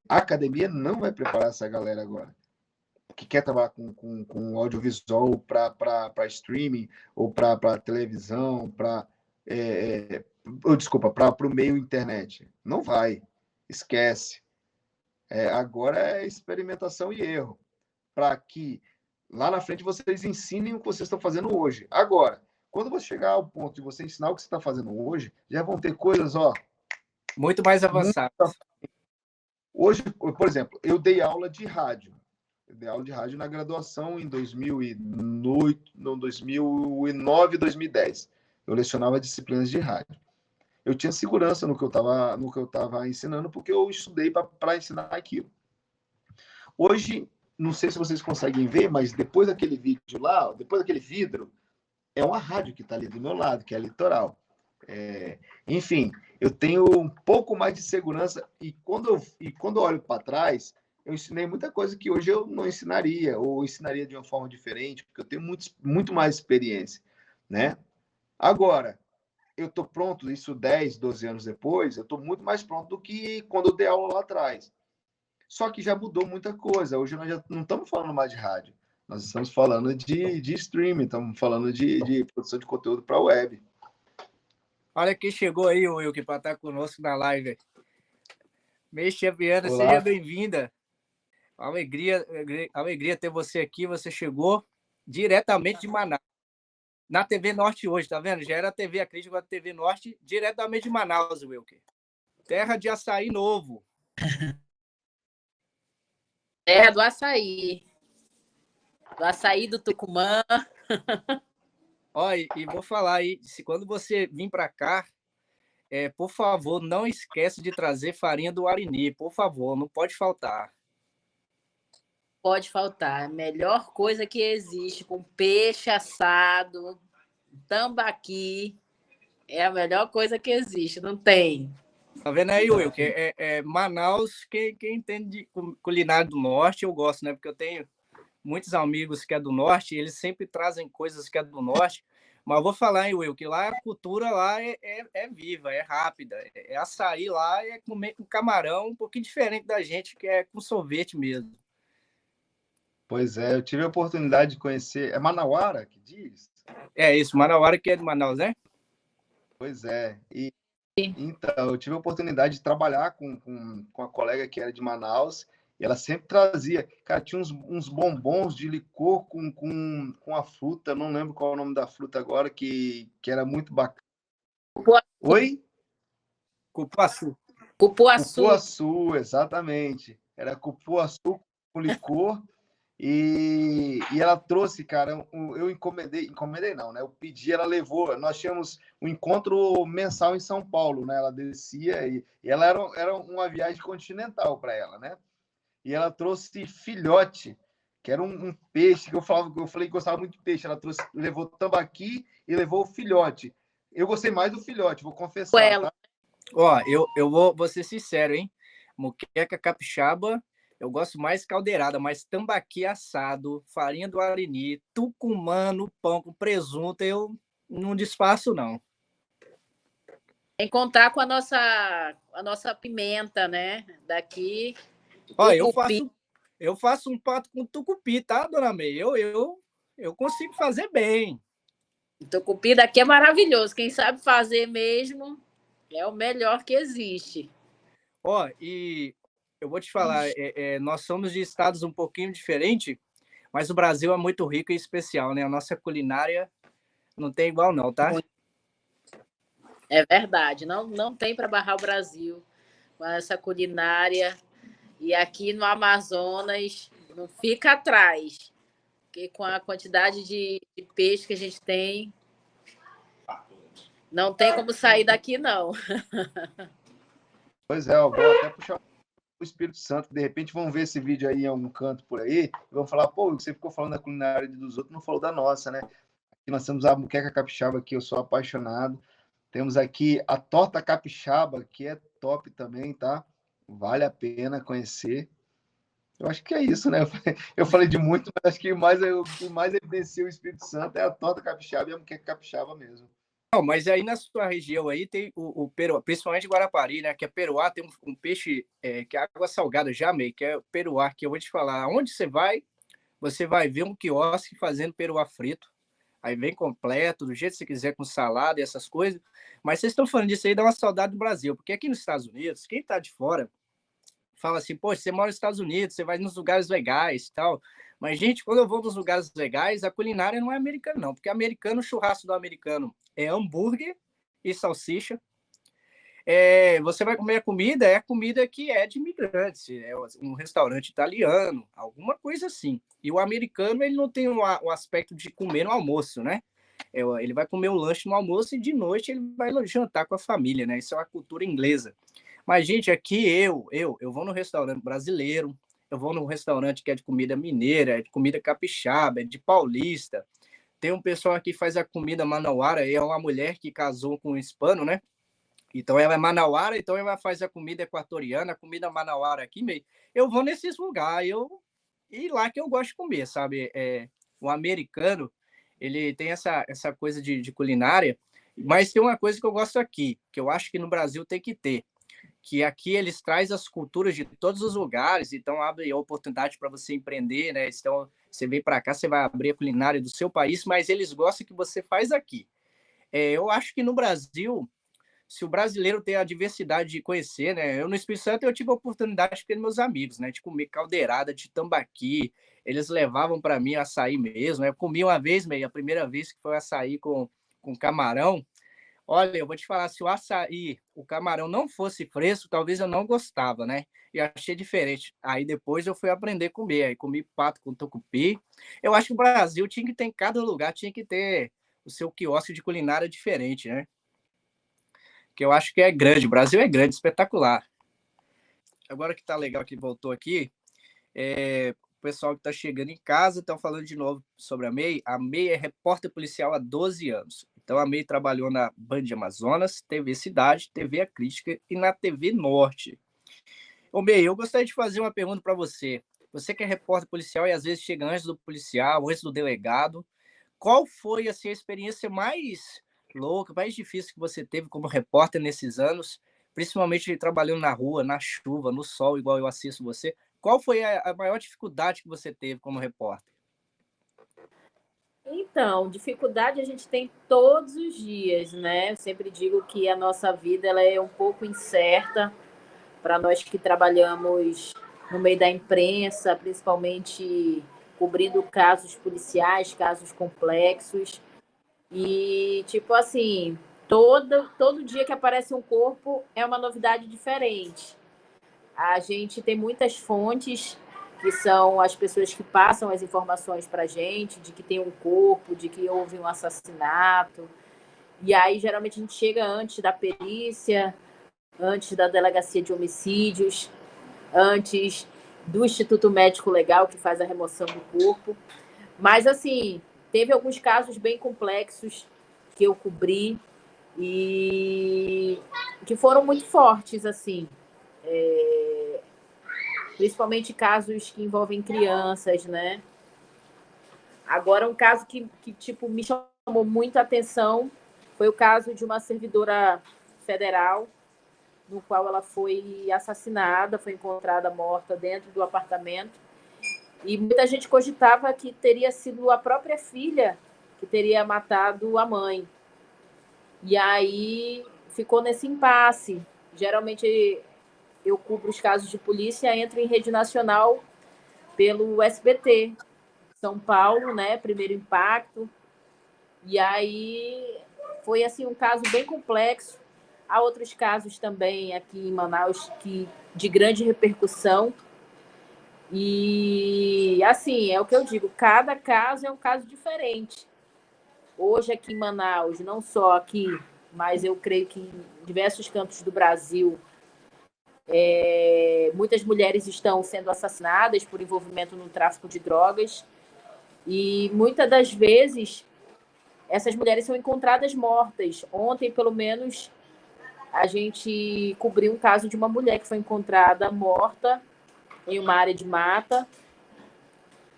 A academia não vai preparar essa galera agora, que quer trabalhar com audiovisual para streaming, ou para televisão, para o meio internet. Não vai. Esquece. Agora é experimentação e erro, para que lá na frente vocês ensinem o que vocês estão fazendo hoje. Agora, quando você chegar ao ponto de você ensinar o que você está fazendo hoje, já vão ter coisas, muito mais avançadas. Hoje, por exemplo, eu dei aula de rádio. Eu dei aula de rádio na graduação em 2009, 2010. Eu lecionava disciplinas de rádio. Eu tinha segurança no que eu estava ensinando, porque eu estudei para ensinar aquilo. Hoje, não sei se vocês conseguem ver, mas depois daquele vídeo lá, depois daquele vidro, é uma rádio que está ali do meu lado, que é a Litoral. Enfim, eu tenho um pouco mais de segurança, e quando eu olho para trás, eu ensinei muita coisa que hoje eu não ensinaria, ou ensinaria de uma forma diferente, porque eu tenho muito mais experiência, né? Agora, eu estou pronto, isso 10, 12 anos depois, eu estou muito mais pronto do que quando eu dei aula lá atrás. Só que já mudou muita coisa. Hoje nós já não estamos falando mais de rádio. Nós estamos falando de streaming, estamos falando de produção de conteúdo para a web. Olha quem chegou aí, o Wilker, para estar conosco na live. Meixia Viana, seja bem-vinda. Alegria ter você aqui. Você chegou diretamente de Manaus. Na TV Norte hoje, tá vendo? Já era a TV Acrítica, agora a TV Norte, diretamente de Manaus, Wilker. Terra de açaí novo. Terra do açaí. Do açaí do Tucumã. Olha, e vou falar aí, quando você vir para cá, por favor, não esquece de trazer farinha do Arini, por favor, não pode faltar. Pode faltar. A melhor coisa que existe, com peixe assado, tambaqui, é a melhor coisa que existe, não tem. Tá vendo aí, Will? Que Manaus, quem entende de culinária do norte, eu gosto, né? Porque eu tenho muitos amigos que é do norte, e eles sempre trazem coisas que é do norte. Mas eu vou falar, hein, Will, que lá a cultura lá é viva, é rápida. Açaí lá é comer com camarão, um pouquinho diferente da gente, que é com sorvete mesmo. Pois é, eu tive a oportunidade de conhecer... É Manauara que diz? É isso, Manauara que é de Manaus, né? Pois é. Então, eu tive a oportunidade de trabalhar com a colega que era de Manaus, e ela sempre trazia... Cara, tinha uns bombons de licor com a fruta, não lembro qual é o nome da fruta agora, que era muito bacana. Oi? Cupuaçu. Cupuaçu, exatamente. Era cupuaçu com licor. E ela trouxe, cara, eu encomendei não, né? Eu pedi, ela levou. Nós tínhamos um encontro mensal em São Paulo, né? Ela descia e ela era uma viagem continental para ela, né? E ela trouxe filhote, que era um peixe que eu falei que gostava muito de peixe. Ela levou tambaqui e levou o filhote. Eu gostei mais do filhote, vou confessar. Tá? Ó, eu vou ser sincero, hein? Moqueca capixaba, eu gosto mais caldeirada, mas tambaqui assado, farinha do Arini, tucumã no pão com presunto, eu não desfaço, não. Encontrar com a nossa pimenta, né? Daqui, Ó, Tucupi. eu faço um pato com tucupi, tá, dona May? Eu consigo fazer bem. Tucupi daqui é maravilhoso. Quem sabe fazer mesmo é o melhor que existe. Ó, e eu vou te falar, nós somos de estados um pouquinho diferentes, mas o Brasil é muito rico e especial, né? A nossa culinária não tem igual não, tá? Muito. É verdade. Não tem para barrar o Brasil com essa culinária. E aqui no Amazonas não fica atrás. Porque com a quantidade de peixe que a gente tem, não tem como sair daqui, não. Pois é, eu vou até puxar o Espírito Santo. De repente vão ver esse vídeo aí em algum canto por aí e vão falar, pô, você ficou falando da culinária dos outros, não falou da nossa, né? Aqui nós temos a moqueca capixaba, que eu sou apaixonado. Temos aqui a torta capixaba, que é top também, tá? Vale a pena conhecer. Eu acho que é isso, né? Eu falei de muito, mas acho que o que mais evidencia o Espírito Santo é a torta capixaba e a moqueca capixaba mesmo. Não, mas aí na sua região aí tem o peruá, principalmente Guarapari, né? Que é peruá, tem um peixe que é água salgada, já meio, que é o peruá, que eu vou te falar. Onde você vai ver um quiosque fazendo peruá frito. Aí vem completo, do jeito que você quiser, com salada e essas coisas. Mas vocês estão falando disso aí, dá uma saudade do Brasil. Porque aqui nos Estados Unidos, quem está de fora fala assim, pô, você mora nos Estados Unidos, você vai nos lugares legais e tal. Mas, gente, quando eu vou nos lugares legais, a culinária não é americana, não. Porque americano, o churrasco do americano é hambúrguer e salsicha. Você vai comer a comida, é a comida que é de imigrantes, é um restaurante italiano, alguma coisa assim. E o americano, ele não tem o aspecto de comer no almoço, né? Ele vai comer o lanche no almoço e de noite ele vai jantar com a família, né? Isso é uma cultura inglesa. Mas, gente, aqui eu vou no restaurante brasileiro, eu vou num restaurante que é de comida mineira, é de comida capixaba, é de paulista. Tem um pessoal aqui que faz a comida manauara, é uma mulher que casou com um hispano, né? Então ela é manauara, então ela faz a comida equatoriana, a comida manauara aqui meio. Eu vou nesses lugares, e lá que eu gosto de comer, sabe? O americano, ele tem essa coisa de culinária, mas tem uma coisa que eu gosto aqui, que eu acho que no Brasil tem que ter, que aqui eles trazem as culturas de todos os lugares, então abre a oportunidade para você empreender, né? Então você vem para cá, você vai abrir a culinária do seu país, mas eles gostam que você faz aqui. Eu acho que no Brasil, se o brasileiro tem a diversidade de conhecer, né? Eu no Espírito Santo eu tive a oportunidade de ter meus amigos, né? De comer caldeirada de tambaqui. Eles levavam para mim açaí mesmo, né? Eu comi uma vez, meio, a primeira vez que foi açaí com camarão. Olha, eu vou te falar, se o açaí, o camarão não fosse fresco, talvez eu não gostava, né? E achei diferente. Aí depois eu fui aprender a comer. Aí comi pato com tucupi. Eu acho que o Brasil tinha que ter, em cada lugar, tinha que ter o seu quiosque de culinária diferente, né? Que eu acho que é grande. O Brasil é grande, espetacular. Agora que tá legal que voltou aqui, o pessoal que está chegando em casa estão falando de novo sobre a May. A May é repórter policial há 12 anos. Então, a May trabalhou na Band Amazonas, TV Cidade, TV A Crítica e na TV Norte. Ô, May, eu gostaria de fazer uma pergunta para você. Você que é repórter policial e às vezes chega antes do policial, antes do delegado. Qual foi assim, a experiência mais louca, mais difícil que você teve como repórter nesses anos, principalmente trabalhando na rua, na chuva, no sol, igual eu assisto você? Qual foi a maior dificuldade que você teve como repórter? Então, dificuldade a gente tem todos os dias, né? Eu sempre digo que a nossa vida ela é um pouco incerta para nós que trabalhamos no meio da imprensa, principalmente cobrindo casos policiais, casos complexos. E, tipo assim, todo dia que aparece um corpo é uma novidade diferente. A gente tem muitas fontes, que são as pessoas que passam as informações para a gente, de que tem um corpo, de que houve um assassinato. E aí, geralmente, a gente chega antes da perícia, antes da delegacia de homicídios, antes do Instituto Médico Legal, que faz a remoção do corpo. Mas, assim, teve alguns casos bem complexos que eu cobri e que foram muito fortes, assim. Principalmente casos que envolvem crianças, né? Agora, um caso que tipo, me chamou muita atenção foi o caso de uma servidora federal no qual ela foi assassinada, foi encontrada morta dentro do apartamento. E muita gente cogitava que teria sido a própria filha que teria matado a mãe. E aí ficou nesse impasse. Geralmente eu cubro os casos de polícia, entro em rede nacional pelo SBT. São Paulo, né? Primeiro Impacto. E aí foi assim um caso bem complexo. Há outros casos também aqui em Manaus de grande repercussão. E assim, é o que eu digo, cada caso é um caso diferente. Hoje aqui em Manaus, não só aqui, mas eu creio que em diversos cantos do Brasil, muitas mulheres estão sendo assassinadas por envolvimento no tráfico de drogas. E muitas das vezes essas mulheres são encontradas mortas. Ontem, pelo menos, a gente cobriu um caso de uma mulher que foi encontrada morta em uma área de mata.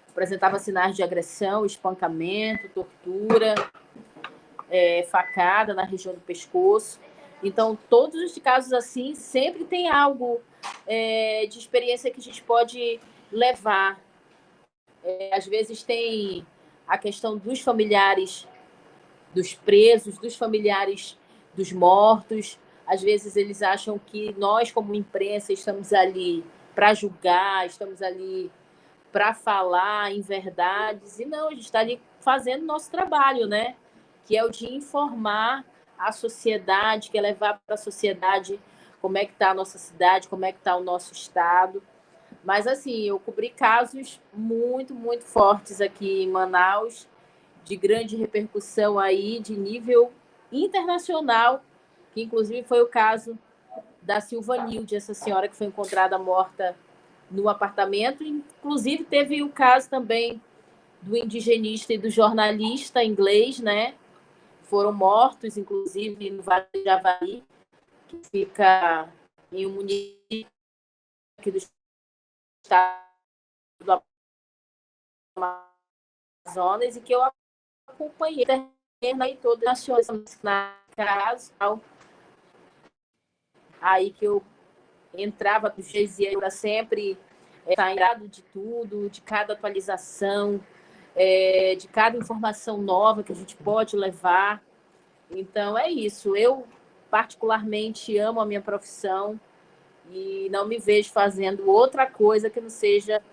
Apresentava sinais de agressão, espancamento, tortura, facada na região do pescoço. Então, todos os casos assim, sempre tem algo de experiência que a gente pode levar. Às vezes tem a questão dos familiares dos presos, dos familiares dos mortos. Às vezes eles acham que nós, como imprensa, estamos ali para julgar, estamos ali para falar em verdades. E não, a gente está ali fazendo o nosso trabalho, né? Que é o de informar a sociedade, que é levar para a sociedade como é que está a nossa cidade, como é que está o nosso estado. Mas, assim, eu cobri casos muito, muito fortes aqui em Manaus, de grande repercussão aí, de nível internacional, que inclusive foi o caso da Silvanilde, essa senhora que foi encontrada morta no apartamento. Inclusive teve o caso também do indigenista e do jornalista inglês, né? Foram mortos, inclusive, no Vale do Javari, que fica em um município aqui do estado do Amazonas, e que eu acompanhei aí todo na casa, aí que eu entrava do GZI para sempre lembrado de tudo, de cada atualização, de cada informação nova que a gente pode levar. Então é isso. Eu particularmente amo a minha profissão e não me vejo fazendo outra coisa que não seja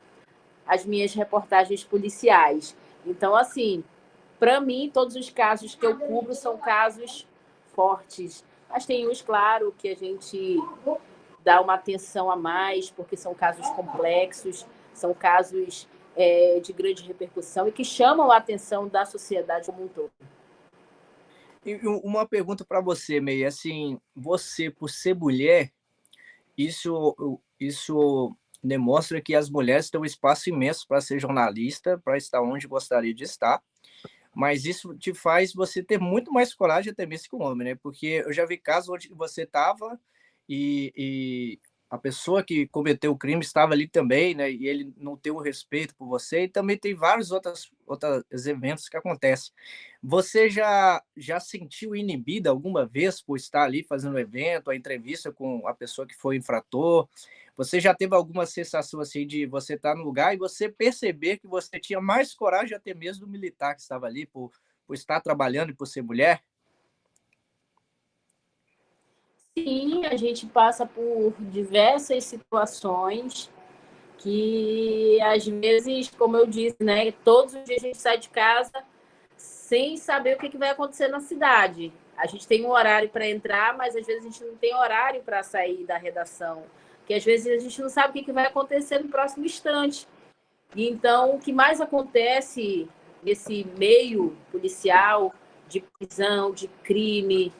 as minhas reportagens policiais. Então, assim, para mim, todos os casos que eu cubro são casos fortes. Mas tem uns, claro, que a gente dá uma atenção a mais, porque são casos complexos, são casos de grande repercussão e que chamam a atenção da sociedade como um todo. E uma pergunta para você, Meia, assim, você, por ser mulher, isso demonstra que as mulheres têm um espaço imenso para ser jornalista, para estar onde gostaria de estar, mas isso te faz você ter muito mais coragem até mesmo que um homem, né? Porque eu já vi casos onde você estava e a pessoa que cometeu o crime estava ali também, né? E ele não tem o respeito por você. E também tem vários outros eventos que acontecem. Você já sentiu inibida alguma vez por estar ali fazendo o evento, a entrevista com a pessoa que foi infrator? Você já teve alguma sensação assim de você estar no lugar e você perceber que você tinha mais coragem até mesmo do militar que estava ali por estar trabalhando e por ser mulher? Sim, a gente passa por diversas situações que, às vezes, como eu disse, né, todos os dias a gente sai de casa sem saber o que vai acontecer na cidade. A gente tem um horário para entrar, mas às vezes a gente não tem horário para sair da redação, que às vezes a gente não sabe o que vai acontecer no próximo instante. E então, o que mais acontece nesse meio policial de prisão, de crime,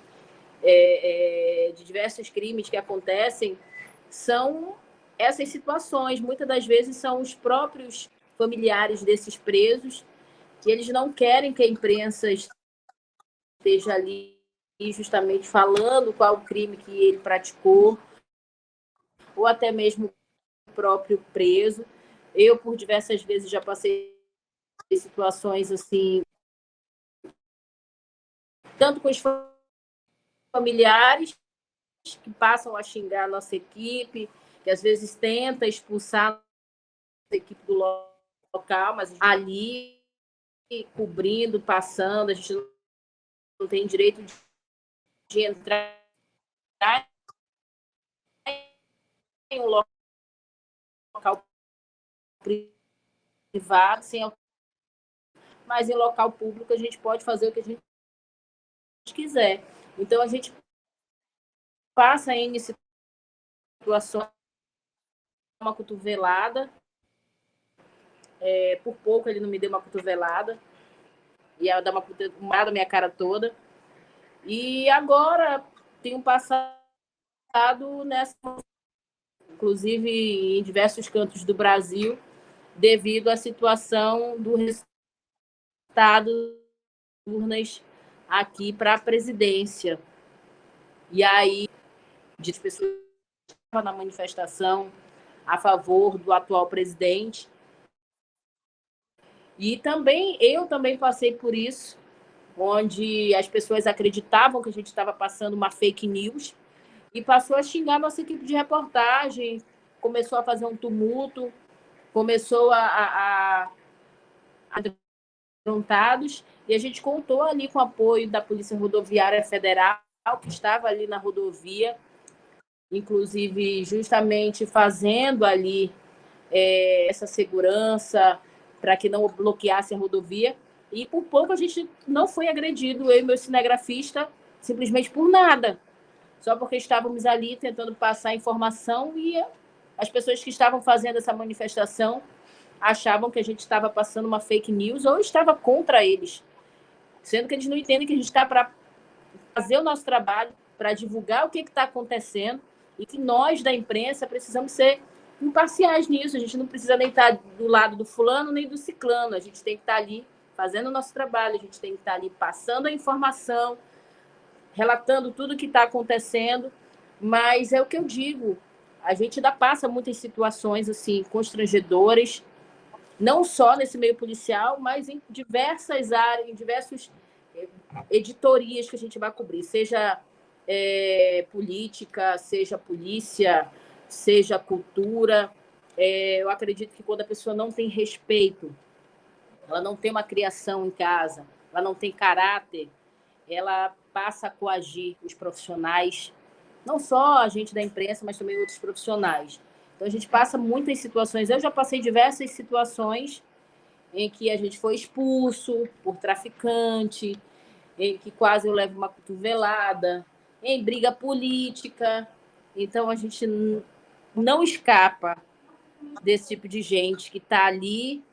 de diversos crimes que acontecem, são essas situações. Muitas das vezes são os próprios familiares desses presos que eles não querem que a imprensa esteja ali justamente falando qual o crime que ele praticou, ou até mesmo o próprio preso. Eu, por diversas vezes, já passei situações assim, tanto com os familiares, que passam a xingar a nossa equipe, que às vezes tenta expulsar a equipe do local, mas ali cobrindo, passando, a gente não tem direito de entrar em um local privado, mas em local público a gente pode fazer o que a gente quiser. Então a gente passa em situações uma cotovelada, por pouco ele não me deu uma cotovelada, ia dar uma cotovelada na minha cara toda. E agora tenho passado nessa, inclusive em diversos cantos do Brasil, devido à situação do resultado das urnas aqui para a presidência. E aí, de pessoas na manifestação a favor do atual presidente. E também eu também passei por isso, onde as pessoas acreditavam que a gente estava passando uma fake news e passou a xingar nossa equipe de reportagem, começou a fazer um tumulto, começou a amedrontados, e a gente contou ali com o apoio da Polícia Rodoviária Federal, que estava ali na rodovia, inclusive justamente fazendo ali essa segurança para que não bloqueasse a rodovia. E por pouco a gente não foi agredido, eu e meu cinegrafista, simplesmente por nada. Só porque estávamos ali tentando passar informação e as pessoas que estavam fazendo essa manifestação achavam que a gente estava passando uma fake news ou estava contra eles. Sendo que eles não entendem que a gente está para fazer o nosso trabalho, para divulgar o que está acontecendo e que nós, da imprensa, precisamos ser imparciais nisso. A gente não precisa nem estar do lado do fulano nem do ciclano. A gente tem que estar ali fazendo o nosso trabalho, a gente tem que estar ali passando a informação, relatando tudo o que está acontecendo. Mas é o que eu digo, a gente ainda passa muitas situações assim constrangedoras, não só nesse meio policial, mas em diversas áreas, em diversas editorias que a gente vai cobrir, seja política, seja polícia, seja cultura. Eu acredito que quando a pessoa não tem respeito, ela não tem uma criação em casa, ela não tem caráter, ela passa a coagir os profissionais, não só a gente da imprensa, mas também outros profissionais. Então, a gente passa muitas situações. Eu já passei diversas situações em que a gente foi expulso por traficante, em que quase eu levo uma cotovelada, em briga política. Então, a gente não escapa desse tipo de gente que está ali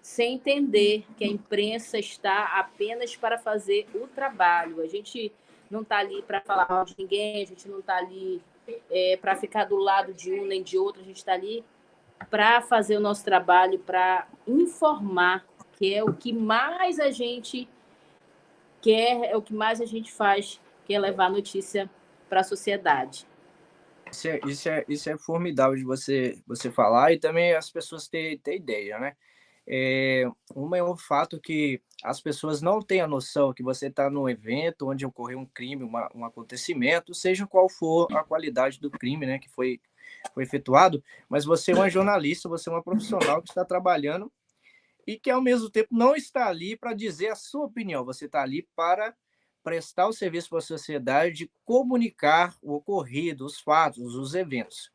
sem entender que a imprensa está apenas para fazer o trabalho. A gente não está ali para falar mal de ninguém, a gente não está ali para ficar do lado de um nem de outro, a gente está ali para fazer o nosso trabalho, para informar, que é o que mais a gente quer, é o que mais a gente faz, que é levar notícia para a sociedade. Isso é formidável de você falar e também as pessoas terem ideia, né? É um fato que as pessoas não têm a noção que você está num evento onde ocorreu um crime, um acontecimento, seja qual for a qualidade do crime, né, que foi efetuado, mas você é uma jornalista, você é uma profissional que está trabalhando e que, ao mesmo tempo, não está ali para dizer a sua opinião, você está ali para prestar o serviço para a sociedade de comunicar o ocorrido, os fatos, os eventos.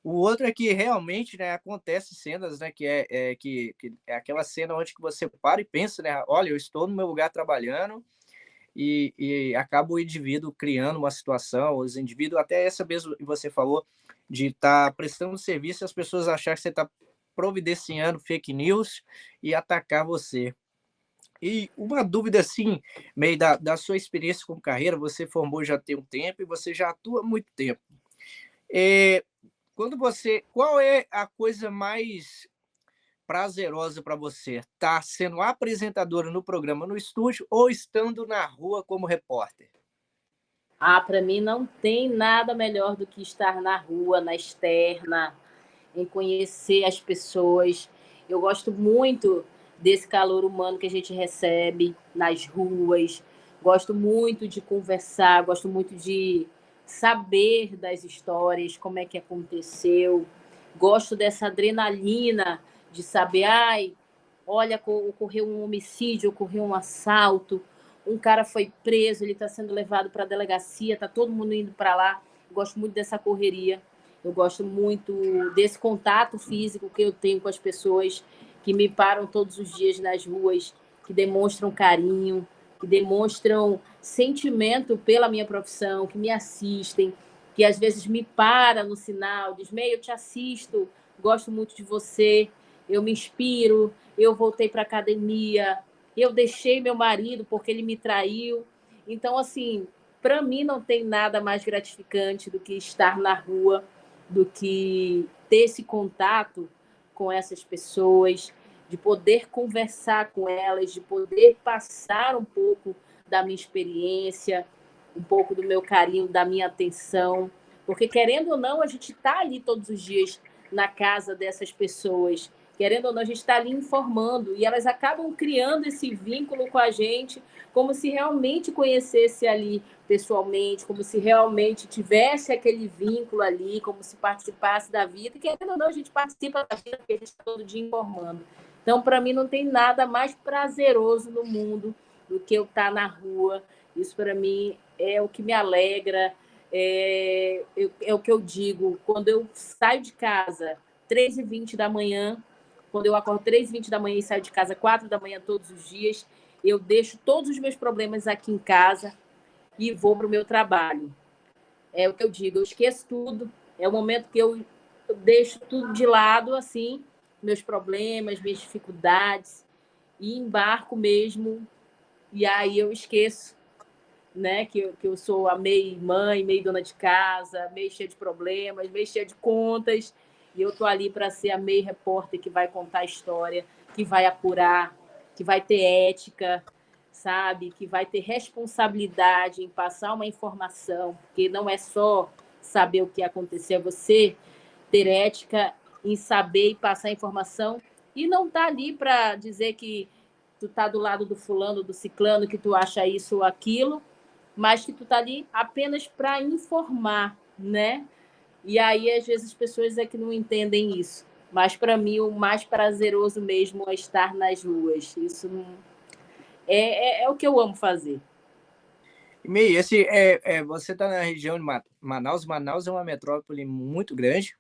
O outro é que realmente, né, acontece cenas, né, que é aquela cena onde que você para e pensa, né, olha, eu estou no meu lugar trabalhando e acaba o indivíduo criando uma situação, os indivíduos, até essa mesmo que você falou, de estar prestando serviço e as pessoas acharem que você está providenciando fake news e atacar você. E uma dúvida, assim, meio da sua experiência com carreira, você formou já tem um tempo e você já atua há muito tempo. Qual é a coisa mais prazerosa para você? Estar sendo apresentadora no programa no estúdio ou estando na rua como repórter? Para mim não tem nada melhor do que estar na rua, na externa, em conhecer as pessoas. Eu gosto muito desse calor humano que a gente recebe nas ruas, gosto muito de conversar, gosto muito de saber das histórias, como é que aconteceu. Gosto dessa adrenalina de saber, ai, olha, ocorreu um homicídio, ocorreu um assalto, um cara foi preso, ele está sendo levado para a delegacia, está todo mundo indo para lá. Eu gosto muito dessa correria. Eu gosto muito desse contato físico que eu tenho com as pessoas que me param todos os dias nas ruas, que demonstram carinho, que demonstram sentimento pela minha profissão, que me assistem, que às vezes me para no sinal, diz, May, eu te assisto, gosto muito de você, eu me inspiro, eu voltei para a academia, eu deixei meu marido porque ele me traiu. Então, assim, para mim não tem nada mais gratificante do que estar na rua, do que ter esse contato com essas pessoas, de poder conversar com elas, de poder passar um pouco da minha experiência, um pouco do meu carinho, da minha atenção. Porque, querendo ou não, a gente está ali todos os dias na casa dessas pessoas. Querendo ou não, a gente está ali informando e elas acabam criando esse vínculo com a gente como se realmente conhecesse ali pessoalmente, como se realmente tivesse aquele vínculo ali, como se participasse da vida. E, querendo ou não, a gente participa da vida porque a gente está todo dia informando. Então, para mim, não tem nada mais prazeroso no mundo do que eu estar na rua. Isso, para mim, é o que me alegra, é o que eu digo. Quando eu saio de casa 3h20 da manhã, quando eu acordo 3h20 da manhã e saio de casa 4 da manhã todos os dias, eu deixo todos os meus problemas aqui em casa e vou para o meu trabalho. É o que eu digo, eu esqueço tudo. É o momento que eu deixo tudo de lado, assim, meus problemas, minhas dificuldades, e embarco mesmo. E aí eu esqueço, né, que eu sou a meio mãe, meio dona de casa, meio cheia de problemas, meio cheia de contas. E eu tô ali para ser a meio repórter que vai contar a história, que vai apurar, que vai ter ética, sabe? Que vai ter responsabilidade em passar uma informação, porque não é só saber o que aconteceu, é você ter ética em saber e passar informação e não tá ali para dizer que tu tá do lado do fulano, do ciclano, que tu acha isso ou aquilo, mas que tu tá ali apenas para informar, né? E aí, às vezes, as pessoas é que não entendem isso. Mas, para mim, o mais prazeroso mesmo é estar nas ruas. Isso não... é o que eu amo fazer. May, você está na região de Manaus. Manaus é uma metrópole muito grande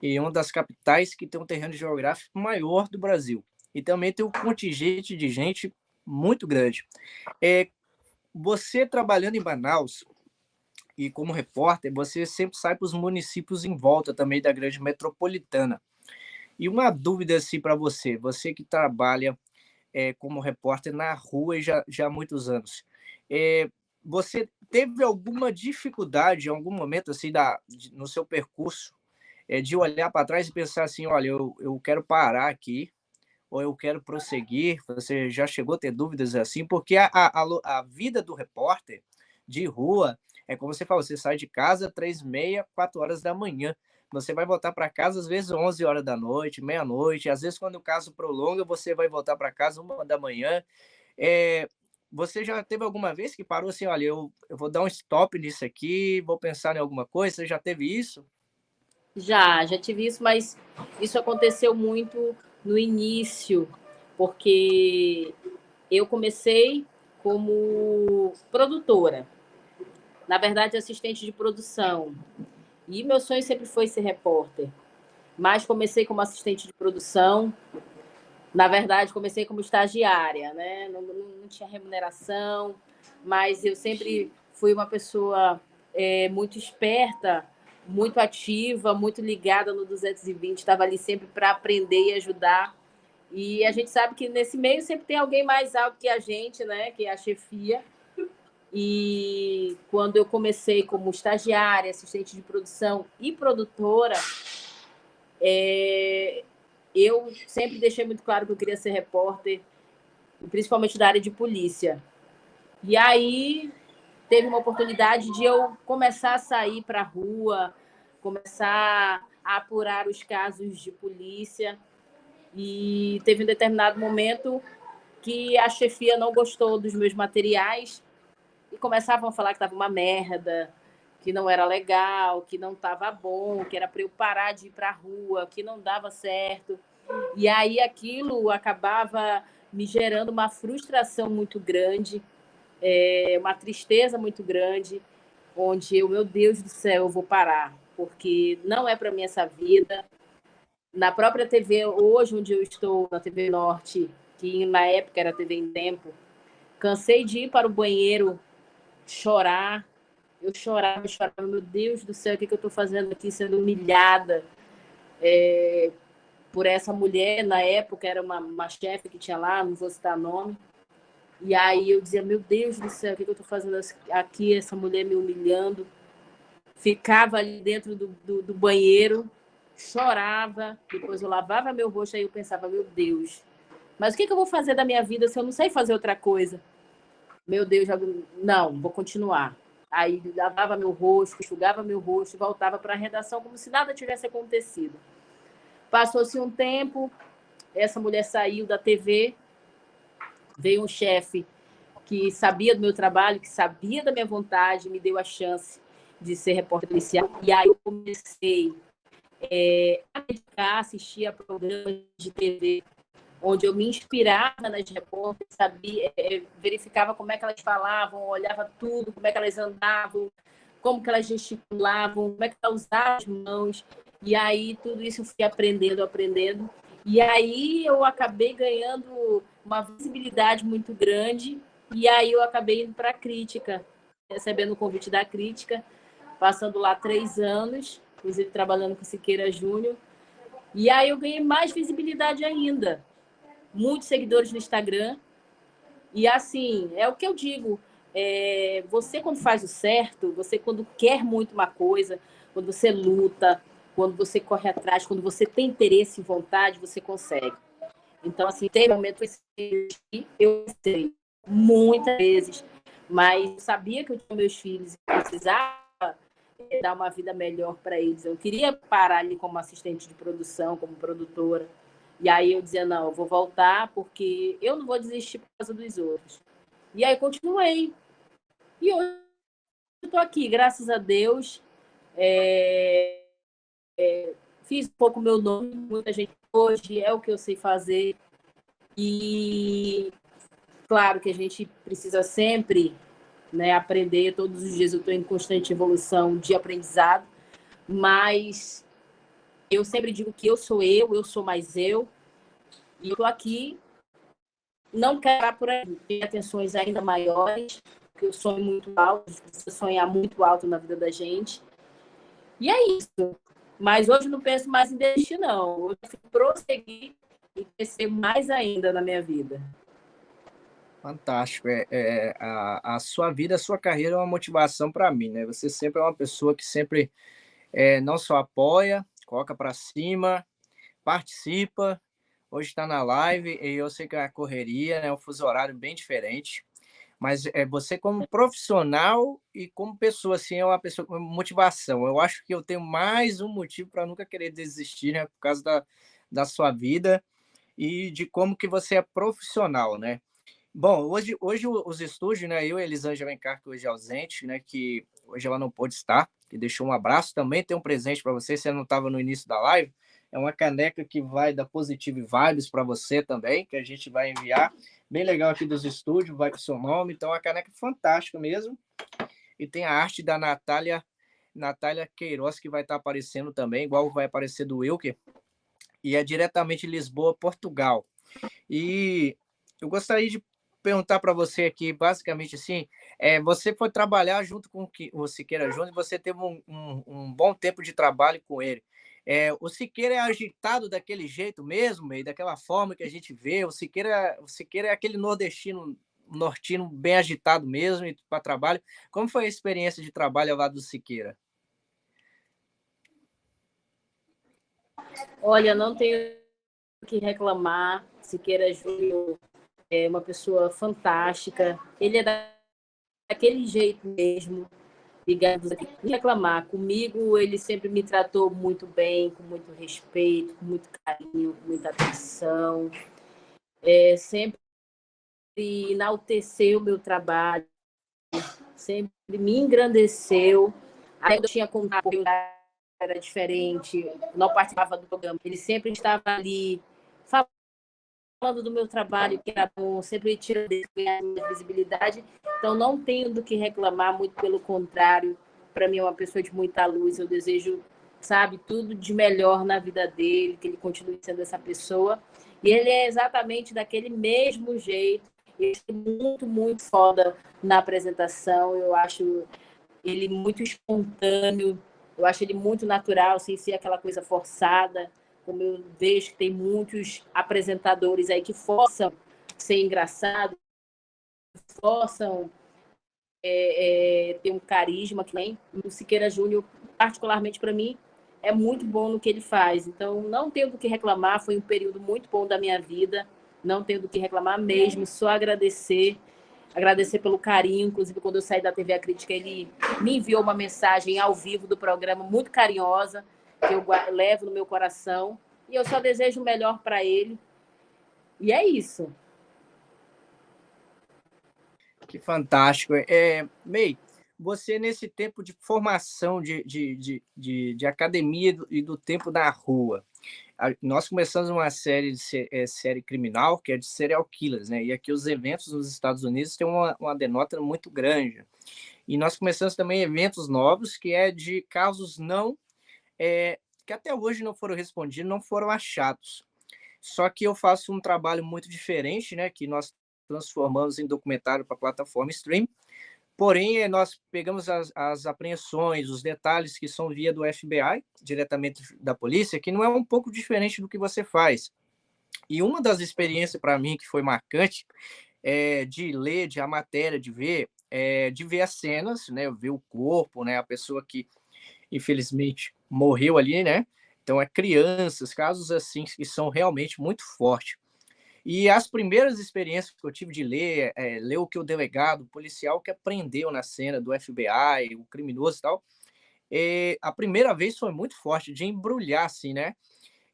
e uma das capitais que tem um terreno geográfico maior do Brasil. E também tem um contingente de gente muito grande. Você trabalhando em Manaus e como repórter, você sempre sai para os municípios em volta também da grande metropolitana. E uma dúvida assim para você que trabalha como repórter na rua já há muitos anos, você teve alguma dificuldade em algum momento assim no seu percurso de olhar para trás e pensar assim, olha, eu quero parar aqui ou eu quero prosseguir? Você já chegou a ter dúvidas assim? Porque a vida do repórter de rua é como você falou, você sai de casa 3h30, 4 horas da manhã. Você vai voltar para casa às vezes 11 horas da noite, meia-noite. Às vezes, quando o caso prolonga, você vai voltar para casa 1 da manhã. Você já teve alguma vez que parou assim, olha, eu vou dar um stop nisso aqui, vou pensar em alguma coisa? Você já teve isso? Já tive isso, mas isso aconteceu muito no início, porque eu comecei como produtora, na verdade, assistente de produção. E meu sonho sempre foi ser repórter. Mas comecei como assistente de produção. Na verdade, comecei como estagiária, né? Não tinha remuneração, mas eu sempre fui uma pessoa muito esperta, muito ativa, muito ligada no 220, estava ali sempre para aprender e ajudar. E a gente sabe que nesse meio sempre tem alguém mais alto que a gente, né? Que é a chefia. E quando eu comecei como estagiária, assistente de produção e produtora, eu sempre deixei muito claro que eu queria ser repórter, principalmente da área de polícia. E aí teve uma oportunidade de eu começar a sair para a rua, começar a apurar os casos de polícia. E teve um determinado momento que a chefia não gostou dos meus materiais e começavam a falar que estava uma merda, que não era legal, que não estava bom, que era para eu parar de ir para a rua, que não dava certo. E aí aquilo acabava me gerando uma frustração muito grande, uma tristeza muito grande, onde eu, meu Deus do céu, eu vou parar, porque não é para mim essa vida. Na própria TV, hoje, onde eu estou, na TV Norte, que na época era TV em Tempo, cansei de ir para o banheiro chorar. Eu chorava, meu Deus do céu, o que eu estou fazendo aqui, sendo humilhada por essa mulher, na época era uma chefe que tinha lá, não vou citar nome. E aí eu dizia, meu Deus do céu, o que eu estou fazendo aqui, essa mulher me humilhando. Ficava ali dentro do banheiro, chorava, depois eu lavava meu rosto, aí eu pensava, meu Deus, mas o que eu vou fazer da minha vida se eu não sei fazer outra coisa? Meu Deus, não, vou continuar. Aí lavava meu rosto, enxugava meu rosto, voltava para a redação como se nada tivesse acontecido. Passou-se um tempo, essa mulher saiu da TV, veio um chefe que sabia do meu trabalho, que sabia da minha vontade, me deu a chance de ser repórter policial. E aí eu comecei a dedicar, assistir a programas de TV, onde eu me inspirava nas repórteres, sabia, verificava como é que elas falavam, olhava tudo, como é que elas andavam, como que elas gesticulavam, como é que elas usavam as mãos. E aí tudo isso eu fui aprendendo. E aí eu acabei ganhando uma visibilidade muito grande. E aí eu acabei indo para a crítica, recebendo o convite da crítica, passando lá 3 anos, inclusive trabalhando com Siqueira Júnior. E aí eu ganhei mais visibilidade ainda. Muitos seguidores no Instagram. E assim, é o que eu digo. Você, quando faz o certo, você, quando quer muito uma coisa, quando você luta, quando você corre atrás, quando você tem interesse e vontade, você consegue. Então, assim, tem momentos que eu sei muitas vezes, mas eu sabia que eu tinha meus filhos e precisava dar uma vida melhor para eles. Eu queria parar ali como assistente de produção, como produtora. E aí eu dizia, não, eu vou voltar porque eu não vou desistir por causa dos outros. E aí continuei. E hoje eu estou aqui, graças a Deus. Fiz um pouco meu nome, muita gente hoje, é o que eu sei fazer. E claro que a gente precisa sempre, né, aprender. Todos os dias eu estou em constante evolução de aprendizado, mas eu sempre digo que eu sou mais eu, e estou aqui, não quero parar por aí, ter atenções ainda maiores, porque eu sonho muito alto, precisa sonhar muito alto na vida da gente. E é isso. Mas hoje não penso mais em desistir, não. Hoje eu fico prosseguir e crescer mais ainda na minha vida. Fantástico. A sua vida, a sua carreira é uma motivação para mim, né? Você sempre é uma pessoa que sempre não só apoia, coloca para cima, participa. Hoje está na live e eu sei que é a correria, né? Um fuso horário bem diferente. Mas você como profissional e como pessoa, assim, é uma pessoa com motivação. Eu acho que eu tenho mais um motivo para nunca querer desistir, né? Por causa da sua vida e de como que você é profissional, né? Bom, hoje os estúdios, né? Eu e a Elisângela Alencar, que hoje é ausente, né? Que hoje ela não pôde estar, que deixou um abraço. Também tem um presente para você, se você não estava no início da live. É uma caneca que vai dar Positive Vibes para você também, que a gente vai enviar. Bem legal aqui dos estúdios, vai com o seu nome. Então, é uma caneca fantástica mesmo. E tem a arte da Natália Queiroz, que vai estar aparecendo também, igual vai aparecer do Wilker. E é diretamente de Lisboa, Portugal. E eu gostaria de perguntar para você aqui, basicamente assim, você foi trabalhar junto com o Siqueira Júnior e você teve um bom tempo de trabalho com ele. O Siqueira é agitado daquele jeito mesmo, e daquela forma que a gente vê. O Siqueira é aquele nortino bem agitado mesmo para trabalho. Como foi a experiência de trabalho ao lado do Siqueira? Olha, não tenho o que reclamar. Siqueira Júnior é uma pessoa fantástica. Ele é daquele jeito mesmo, digamos, aqui, reclamar. Comigo, ele sempre me tratou muito bem, com muito respeito, com muito carinho, com muita atenção. Sempre enalteceu o meu trabalho, sempre me engrandeceu. Aí eu tinha contato, era diferente, não participava do programa. Ele sempre estava ali falando do meu trabalho, que era bom, sempre tirando visibilidade. Então, não tenho do que reclamar, muito pelo contrário. Para mim, é uma pessoa de muita luz. Eu desejo, sabe, tudo de melhor na vida dele, que ele continue sendo essa pessoa. E ele é exatamente daquele mesmo jeito. Ele é muito, muito foda na apresentação. Eu acho ele muito espontâneo. Eu acho ele muito natural, sem ser aquela coisa forçada. Como eu vejo que tem muitos apresentadores aí que forçam ser engraçado, forçam ter um carisma que nem o Siqueira Júnior, particularmente para mim, é muito bom no que ele faz. Então, não tenho do que reclamar, foi um período muito bom da minha vida, não tenho do que reclamar mesmo, só agradecer pelo carinho. Inclusive, quando eu saí da TV A Crítica, ele me enviou uma mensagem ao vivo do programa, muito carinhosa, que eu levo no meu coração. E eu só desejo o melhor para ele. E é isso. Que fantástico. May, você nesse tempo de formação de academia e do tempo na rua, nós começamos uma série série criminal, que é de serial killers, né? E aqui os eventos nos Estados Unidos têm uma denota muito grande. E nós começamos também eventos novos, que é de casos não... que até hoje não foram respondidos, não foram achados. Só que eu faço um trabalho muito diferente, né? Que nós transformamos em documentário para a plataforma Stream. Porém, nós pegamos as apreensões, os detalhes que são via do FBI, diretamente da polícia, que não é um pouco diferente do que você faz. E uma das experiências para mim que foi marcante de ler, de a matéria, de ver as cenas, né? Ver o corpo, né? A pessoa que infelizmente morreu ali, né? Então, crianças, casos assim que são realmente muito fortes. E as primeiras experiências que eu tive de ler o que o delegado, o policial que aprendeu na cena do FBI, o criminoso e tal, a primeira vez foi muito forte, de embrulhar, assim, né?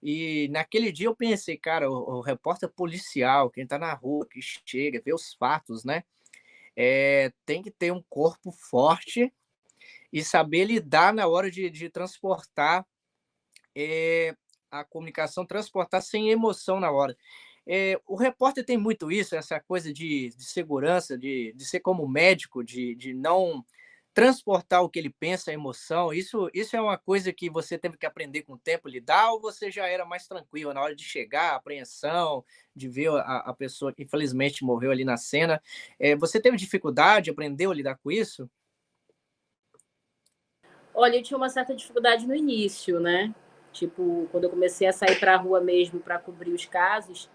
E naquele dia eu pensei, cara, o repórter policial, quem tá na rua, que chega, vê os fatos, né? Tem que ter um corpo forte e saber lidar na hora de transportar a comunicação, transportar sem emoção na hora. O repórter tem muito isso, essa coisa de segurança, de ser como médico, de não transportar o que ele pensa, a emoção. Isso é uma coisa que você teve que aprender com o tempo, lidar, ou você já era mais tranquilo na hora de chegar, a apreensão, de ver a pessoa que infelizmente morreu ali na cena? Você teve dificuldade, aprendeu a lidar com isso? Olha, eu tinha uma certa dificuldade no início, né? Tipo, quando eu comecei a sair para a rua mesmo para cobrir os casos,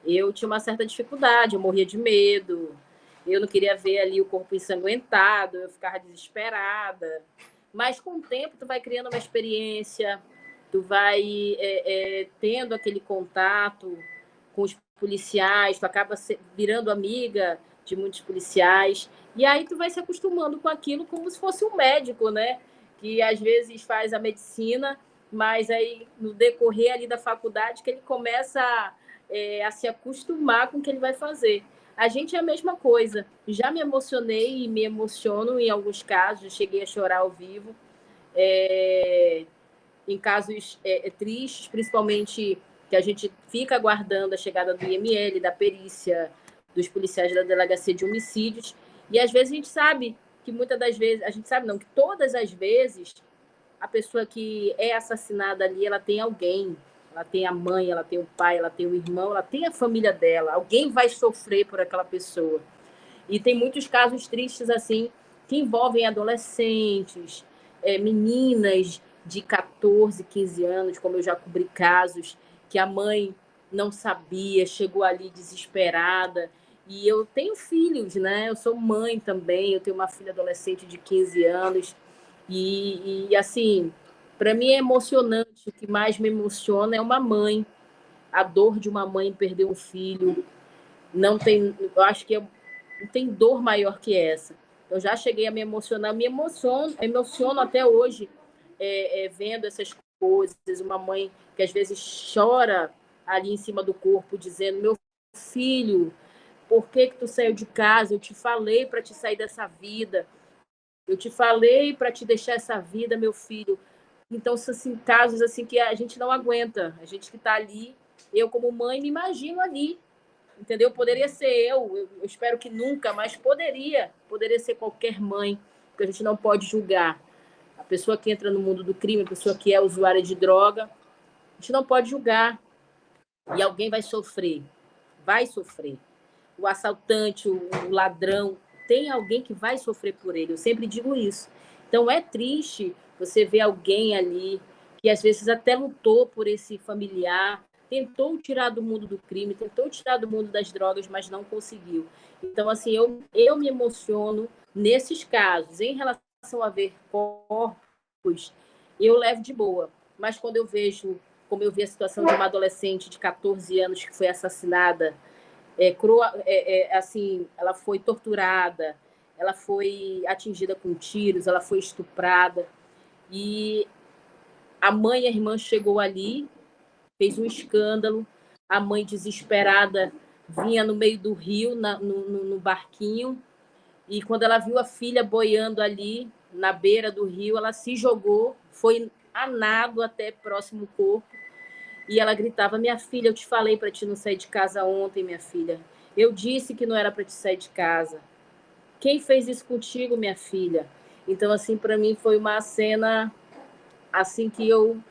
eu tinha uma certa dificuldade, eu morria de medo, eu não queria ver ali o corpo ensanguentado, eu ficava desesperada. Mas com o tempo tu vai criando uma experiência, tu vai tendo aquele contato com os policiais, tu acaba virando amiga de muitos policiais, e aí tu vai se acostumando com aquilo como se fosse um médico, né? Que às vezes faz a medicina, mas aí no decorrer ali da faculdade que ele começa a se acostumar com o que ele vai fazer. A gente é a mesma coisa. Já me emocionei e me emociono em alguns casos, cheguei a chorar ao vivo, em casos tristes, principalmente que a gente fica aguardando a chegada do IML, da perícia, dos policiais da delegacia de homicídios, e às vezes a gente sabe que muitas das vezes, a gente sabe não, que todas as vezes a pessoa que é assassinada ali, ela tem alguém, ela tem a mãe, ela tem o pai, ela tem o irmão, ela tem a família dela, alguém vai sofrer por aquela pessoa. E tem muitos casos tristes assim, que envolvem adolescentes, meninas de 14, 15 anos, como eu já cobri casos, que a mãe não sabia, chegou ali desesperada. E eu tenho filhos, né? Eu sou mãe também, eu tenho uma filha adolescente de 15 anos. E assim, para mim é emocionante. O que mais me emociona é uma mãe, a dor de uma mãe perder um filho. Não tem, eu acho que não tem dor maior que essa. Eu já cheguei a me emocionar, me emociono até hoje vendo essas coisas. Uma mãe que às vezes chora ali em cima do corpo, dizendo: meu filho, por que tu saiu de casa? Eu te falei para te sair dessa vida. Eu te falei para te deixar essa vida, meu filho. Então, são assim, casos assim que a gente não aguenta. A gente que está ali, eu como mãe me imagino ali, entendeu? Poderia ser eu espero que nunca, mas poderia ser qualquer mãe, porque a gente não pode julgar. A pessoa que entra no mundo do crime, a pessoa que é usuária de droga, a gente não pode julgar. E alguém vai sofrer. Vai sofrer. O assaltante, o ladrão, tem alguém que vai sofrer por ele. Eu sempre digo isso. Então, é triste você ver alguém ali que, às vezes, até lutou por esse familiar, tentou tirar do mundo do crime, tentou tirar do mundo das drogas, mas não conseguiu. Então, assim, eu me emociono nesses casos. Em relação a ver corpos, eu levo de boa. Mas quando eu vejo, como eu vi a situação de uma adolescente de 14 anos que foi assassinada, assim, ela foi torturada, ela foi atingida com tiros, ela foi estuprada. E a mãe e a irmã chegou ali, fez um escândalo, a mãe desesperada vinha no meio do rio, no barquinho, e quando ela viu a filha boiando ali, na beira do rio, ela se jogou, foi a nado até próximo corpo, e ela gritava: minha filha, eu te falei para te não sair de casa ontem, minha filha. Eu disse que não era para te sair de casa. Quem fez isso contigo, minha filha? Então, assim, para mim foi uma cena assim que eu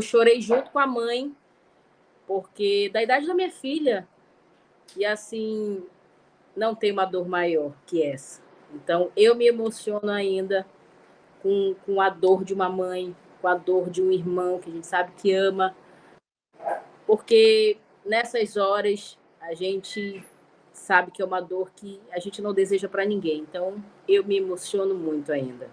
chorei junto com a mãe, porque da idade da minha filha, e assim, não tem uma dor maior que essa. Então, eu me emociono ainda com a dor de uma mãe, com a dor de um irmão que a gente sabe que ama, porque nessas horas a gente sabe que é uma dor que a gente não deseja para ninguém. Então, eu me emociono muito ainda.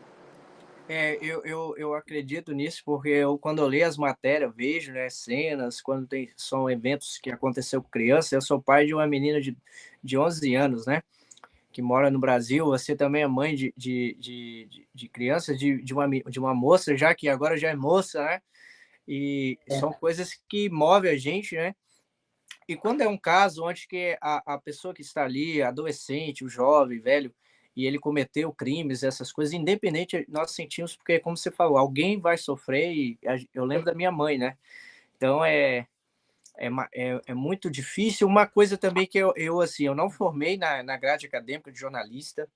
Eu acredito nisso, porque quando eu leio as matérias, vejo, né, cenas, quando são eventos que aconteceu com criança. Eu sou pai de uma menina de 11 anos, né, que mora no Brasil. Você também é mãe de crianças, de uma moça, já que agora já é moça, né, e são coisas que movem a gente, né. E quando é um caso onde que a pessoa que está ali, adolescente, o jovem, velho, e ele cometeu crimes, essas coisas, independente, nós sentimos, porque, como você falou, alguém vai sofrer. E eu lembro da minha mãe, né? Então, é muito difícil. Uma coisa também que assim, eu não formei na grade acadêmica de jornalista.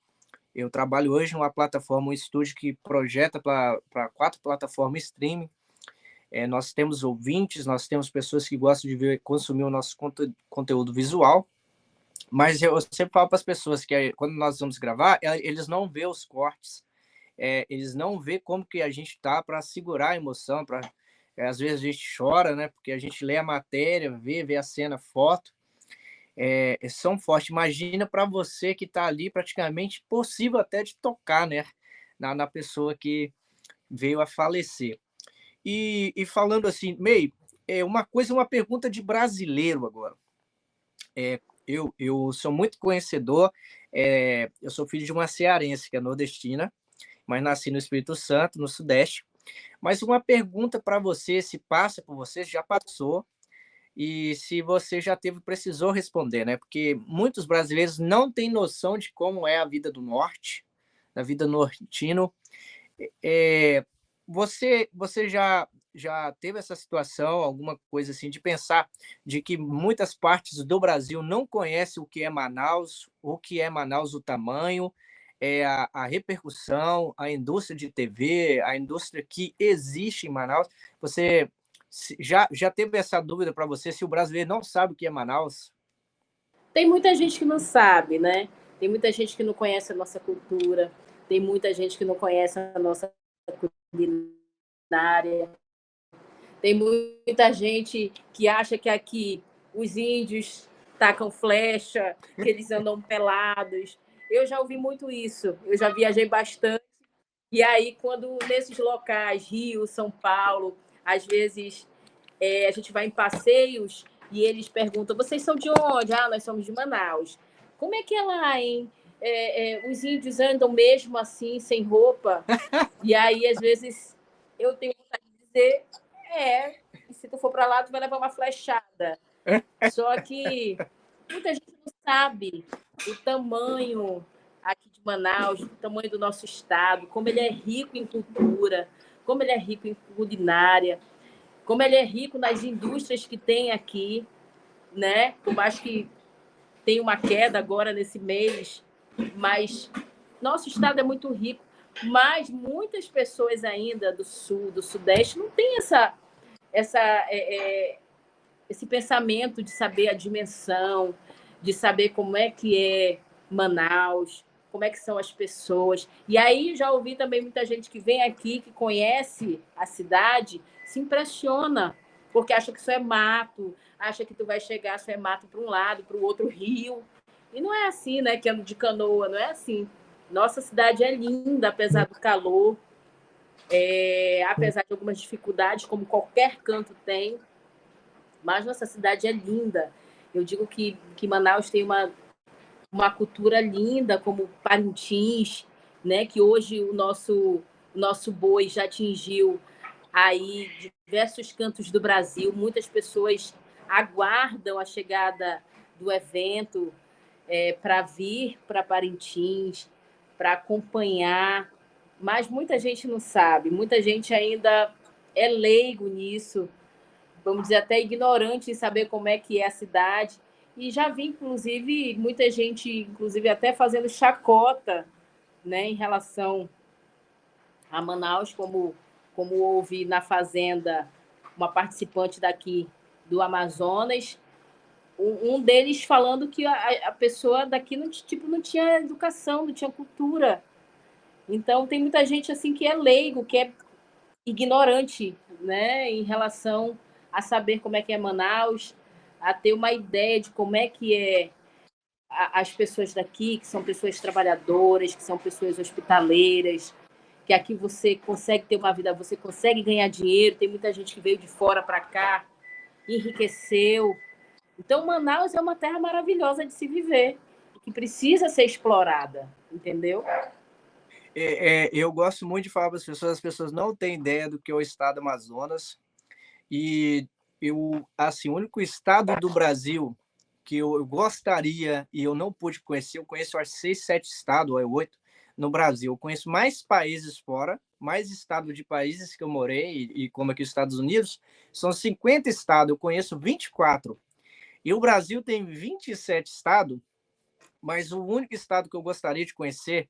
Eu trabalho hoje numa plataforma, um estúdio que projeta para 4 plataformas streaming. Nós temos ouvintes, nós temos pessoas que gostam de consumir o nosso conteúdo visual, mas eu sempre falo para as pessoas que quando nós vamos gravar, eles não vê os cortes, eles não vê como que a gente tá para segurar a emoção, às vezes a gente chora, né? Porque a gente lê a matéria, vê a cena, foto, são fortes. Imagina para você que está ali, praticamente possível até de tocar, né? Na pessoa que veio a falecer. E falando assim, meio, uma pergunta de brasileiro agora. Eu sou muito conhecedor, eu sou filho de uma cearense, que é nordestina, mas nasci no Espírito Santo, no Sudeste. Mas uma pergunta para você, se passa por você, já passou, e se você já precisou responder, né? Porque muitos brasileiros não têm noção de como é a vida do Norte, da vida nordestino. Você já teve essa situação, alguma coisa assim, de pensar de que muitas partes do Brasil não conhecem o que é Manaus, o tamanho, a repercussão, a indústria de TV, a indústria que existe em Manaus? Você já teve essa dúvida para você, se o brasileiro não sabe o que é Manaus? Tem muita gente que não sabe, né? Tem muita gente que não conhece a nossa cultura, tem muita gente que não conhece a nossa culinária, tem muita gente que acha que aqui os índios tacam flecha, que eles andam pelados. Eu já ouvi muito isso, eu já viajei bastante. E aí, quando nesses locais, Rio, São Paulo, às vezes a gente vai em passeios e eles perguntam: vocês são de onde? Ah, nós somos de Manaus. Como é que é lá, hein? Os índios andam mesmo assim, sem roupa? E aí, às vezes, eu tenho vontade de dizer: se tu for para lá, tu vai levar uma flechada. Só que muita gente não sabe o tamanho aqui de de Manaus, do tamanho do nosso estado, como ele é rico em cultura, como ele é rico em culinária, como ele é rico nas indústrias que tem aqui, né? Por mais que tenha uma queda agora nesse mês, mas nosso estado é muito rico. Mas muitas pessoas ainda do sul, do sudeste, não têm esse pensamento de saber a dimensão, de saber como é que é Manaus, como é que são as pessoas. E aí já ouvi também muita gente que vem aqui, que conhece a cidade, se impressiona, porque acha que isso é mato, acha que tu vai chegar, isso é mato para um lado, para o outro rio. E não é assim, né? Que ando de canoa, não é assim. Nossa cidade é linda, apesar do calor, apesar de algumas dificuldades, como qualquer canto tem, mas nossa cidade é linda. Eu digo que Manaus tem uma cultura linda, como Parintins, né? Que hoje o nosso boi já atingiu aí diversos cantos do Brasil. Muitas pessoas aguardam a chegada do evento para vir para Parintins, para acompanhar, mas muita gente não sabe, muita gente ainda é leigo nisso, vamos dizer, até ignorante em saber como é que é a cidade. E já vi, inclusive, muita gente, inclusive, até fazendo chacota, né, em relação a Manaus, como houve na Fazenda uma participante daqui do Amazonas, um deles falando que a pessoa daqui não tinha educação, não tinha cultura. Então, tem muita gente assim que é leigo, que é ignorante, né, em relação a saber como é que é Manaus, a ter uma ideia de como é que é as pessoas daqui, que são pessoas trabalhadoras, que são pessoas hospitaleiras, que aqui você consegue ter uma vida, você consegue ganhar dinheiro, tem muita gente que veio de fora para cá, enriqueceu. Então, Manaus é uma terra maravilhosa de se viver, que precisa ser explorada, entendeu? Eu gosto muito de falar para as pessoas não têm ideia do que é o estado do Amazonas. E assim, o único estado do Brasil que eu gostaria e eu não pude conhecer, eu conheço acho 6, 7 estados, ou 8 no Brasil. Eu conheço mais países fora, mais estados de países que eu morei, e como aqui os Estados Unidos, são 50 estados, eu conheço 24. E o Brasil tem 27 estados, mas o único estado que eu gostaria de conhecer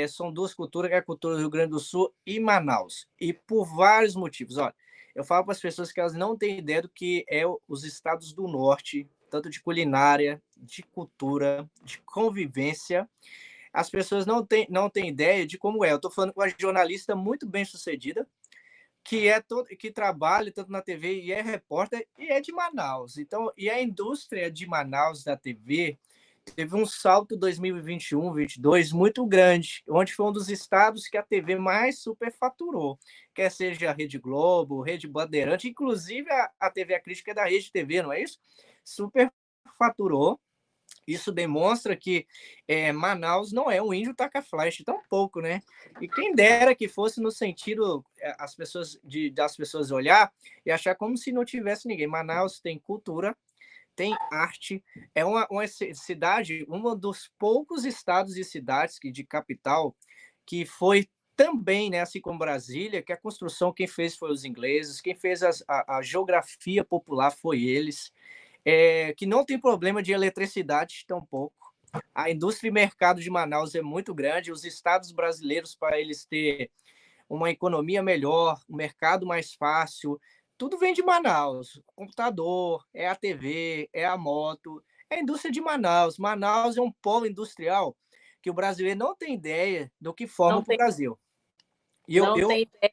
são duas culturas, que é a cultura do Rio Grande do Sul e Manaus. E por vários motivos. Olha, eu falo para as pessoas que elas não têm ideia do que é os estados do norte, tanto de culinária, de cultura, de convivência. As pessoas não têm ideia de como é. Eu estou falando com uma jornalista muito bem sucedida, que trabalha tanto na TV e é repórter, e é de Manaus. Então, e a indústria de Manaus da TV teve um salto 2021-22 muito grande, onde foi um dos estados que a TV mais superfaturou, quer seja a Rede Globo, Rede Bandeirante, inclusive a TV A Crítica é da Rede TV, não é isso? Superfaturou. Isso demonstra que Manaus não é um índio taca-flecha, tão pouco, né? E quem dera que fosse no sentido das pessoas olhar e achar como se não tivesse ninguém. Manaus tem cultura, tem arte, é uma cidade, um dos poucos estados e cidades de capital que foi também, né, assim como Brasília, que a construção quem fez foi os ingleses, quem fez a geografia popular foi eles, que não tem problema de eletricidade tampouco. A indústria e mercado de Manaus é muito grande, os estados brasileiros, para eles ter uma economia melhor, um mercado mais fácil, tudo vem de Manaus. O computador, é a TV, é a moto, é a indústria de Manaus. Manaus é um polo industrial que o brasileiro não tem ideia do que forma para o Brasil. Tem ideia.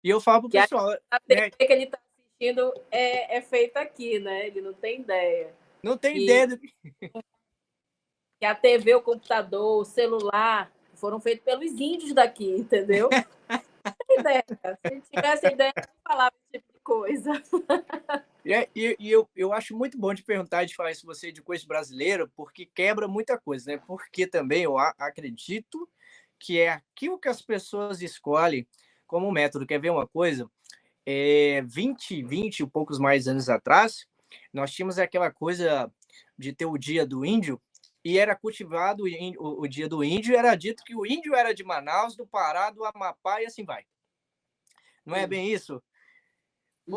E eu falo para o pessoal... A TV que ele está assistindo é feita aqui, né? Ele não tem ideia. Não tem ideia do que a TV, o computador, o celular foram feitos pelos índios daqui, entendeu? Não tem ideia. Se tivesse ideia, eu não falava esse tipo de coisa. Eu acho muito bom de perguntar e de falar isso você de coisa brasileira, porque quebra muita coisa, né? Porque também eu acredito que é aquilo que as pessoas escolhem como método. Quer ver uma coisa? 20 e poucos mais anos atrás, nós tínhamos aquela coisa de ter o Dia do Índio, e era cultivado o dia do índio, era dito que o índio era de Manaus, do Pará, do Amapá e assim vai. Não é bem isso?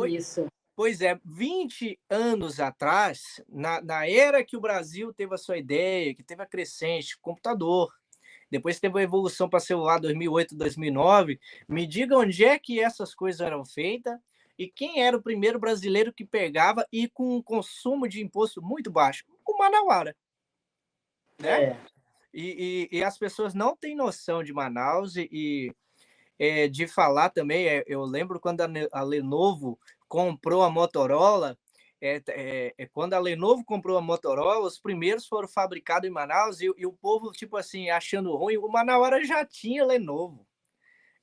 Isso. Pois é, 20 anos atrás, na era que o Brasil teve a sua ideia, que teve a crescente, computador, depois teve a evolução para celular 2008, 2009, me diga onde é que essas coisas eram feitas e quem era o primeiro brasileiro que pegava e com um consumo de imposto muito baixo? O Manauara, né? É. E as pessoas não têm noção de Manaus de falar também. Eu lembro quando a Lenovo comprou a Motorola. Quando a Lenovo comprou a Motorola, os primeiros foram fabricados em Manaus e o povo, tipo assim, achando ruim. O Manauara já tinha Lenovo,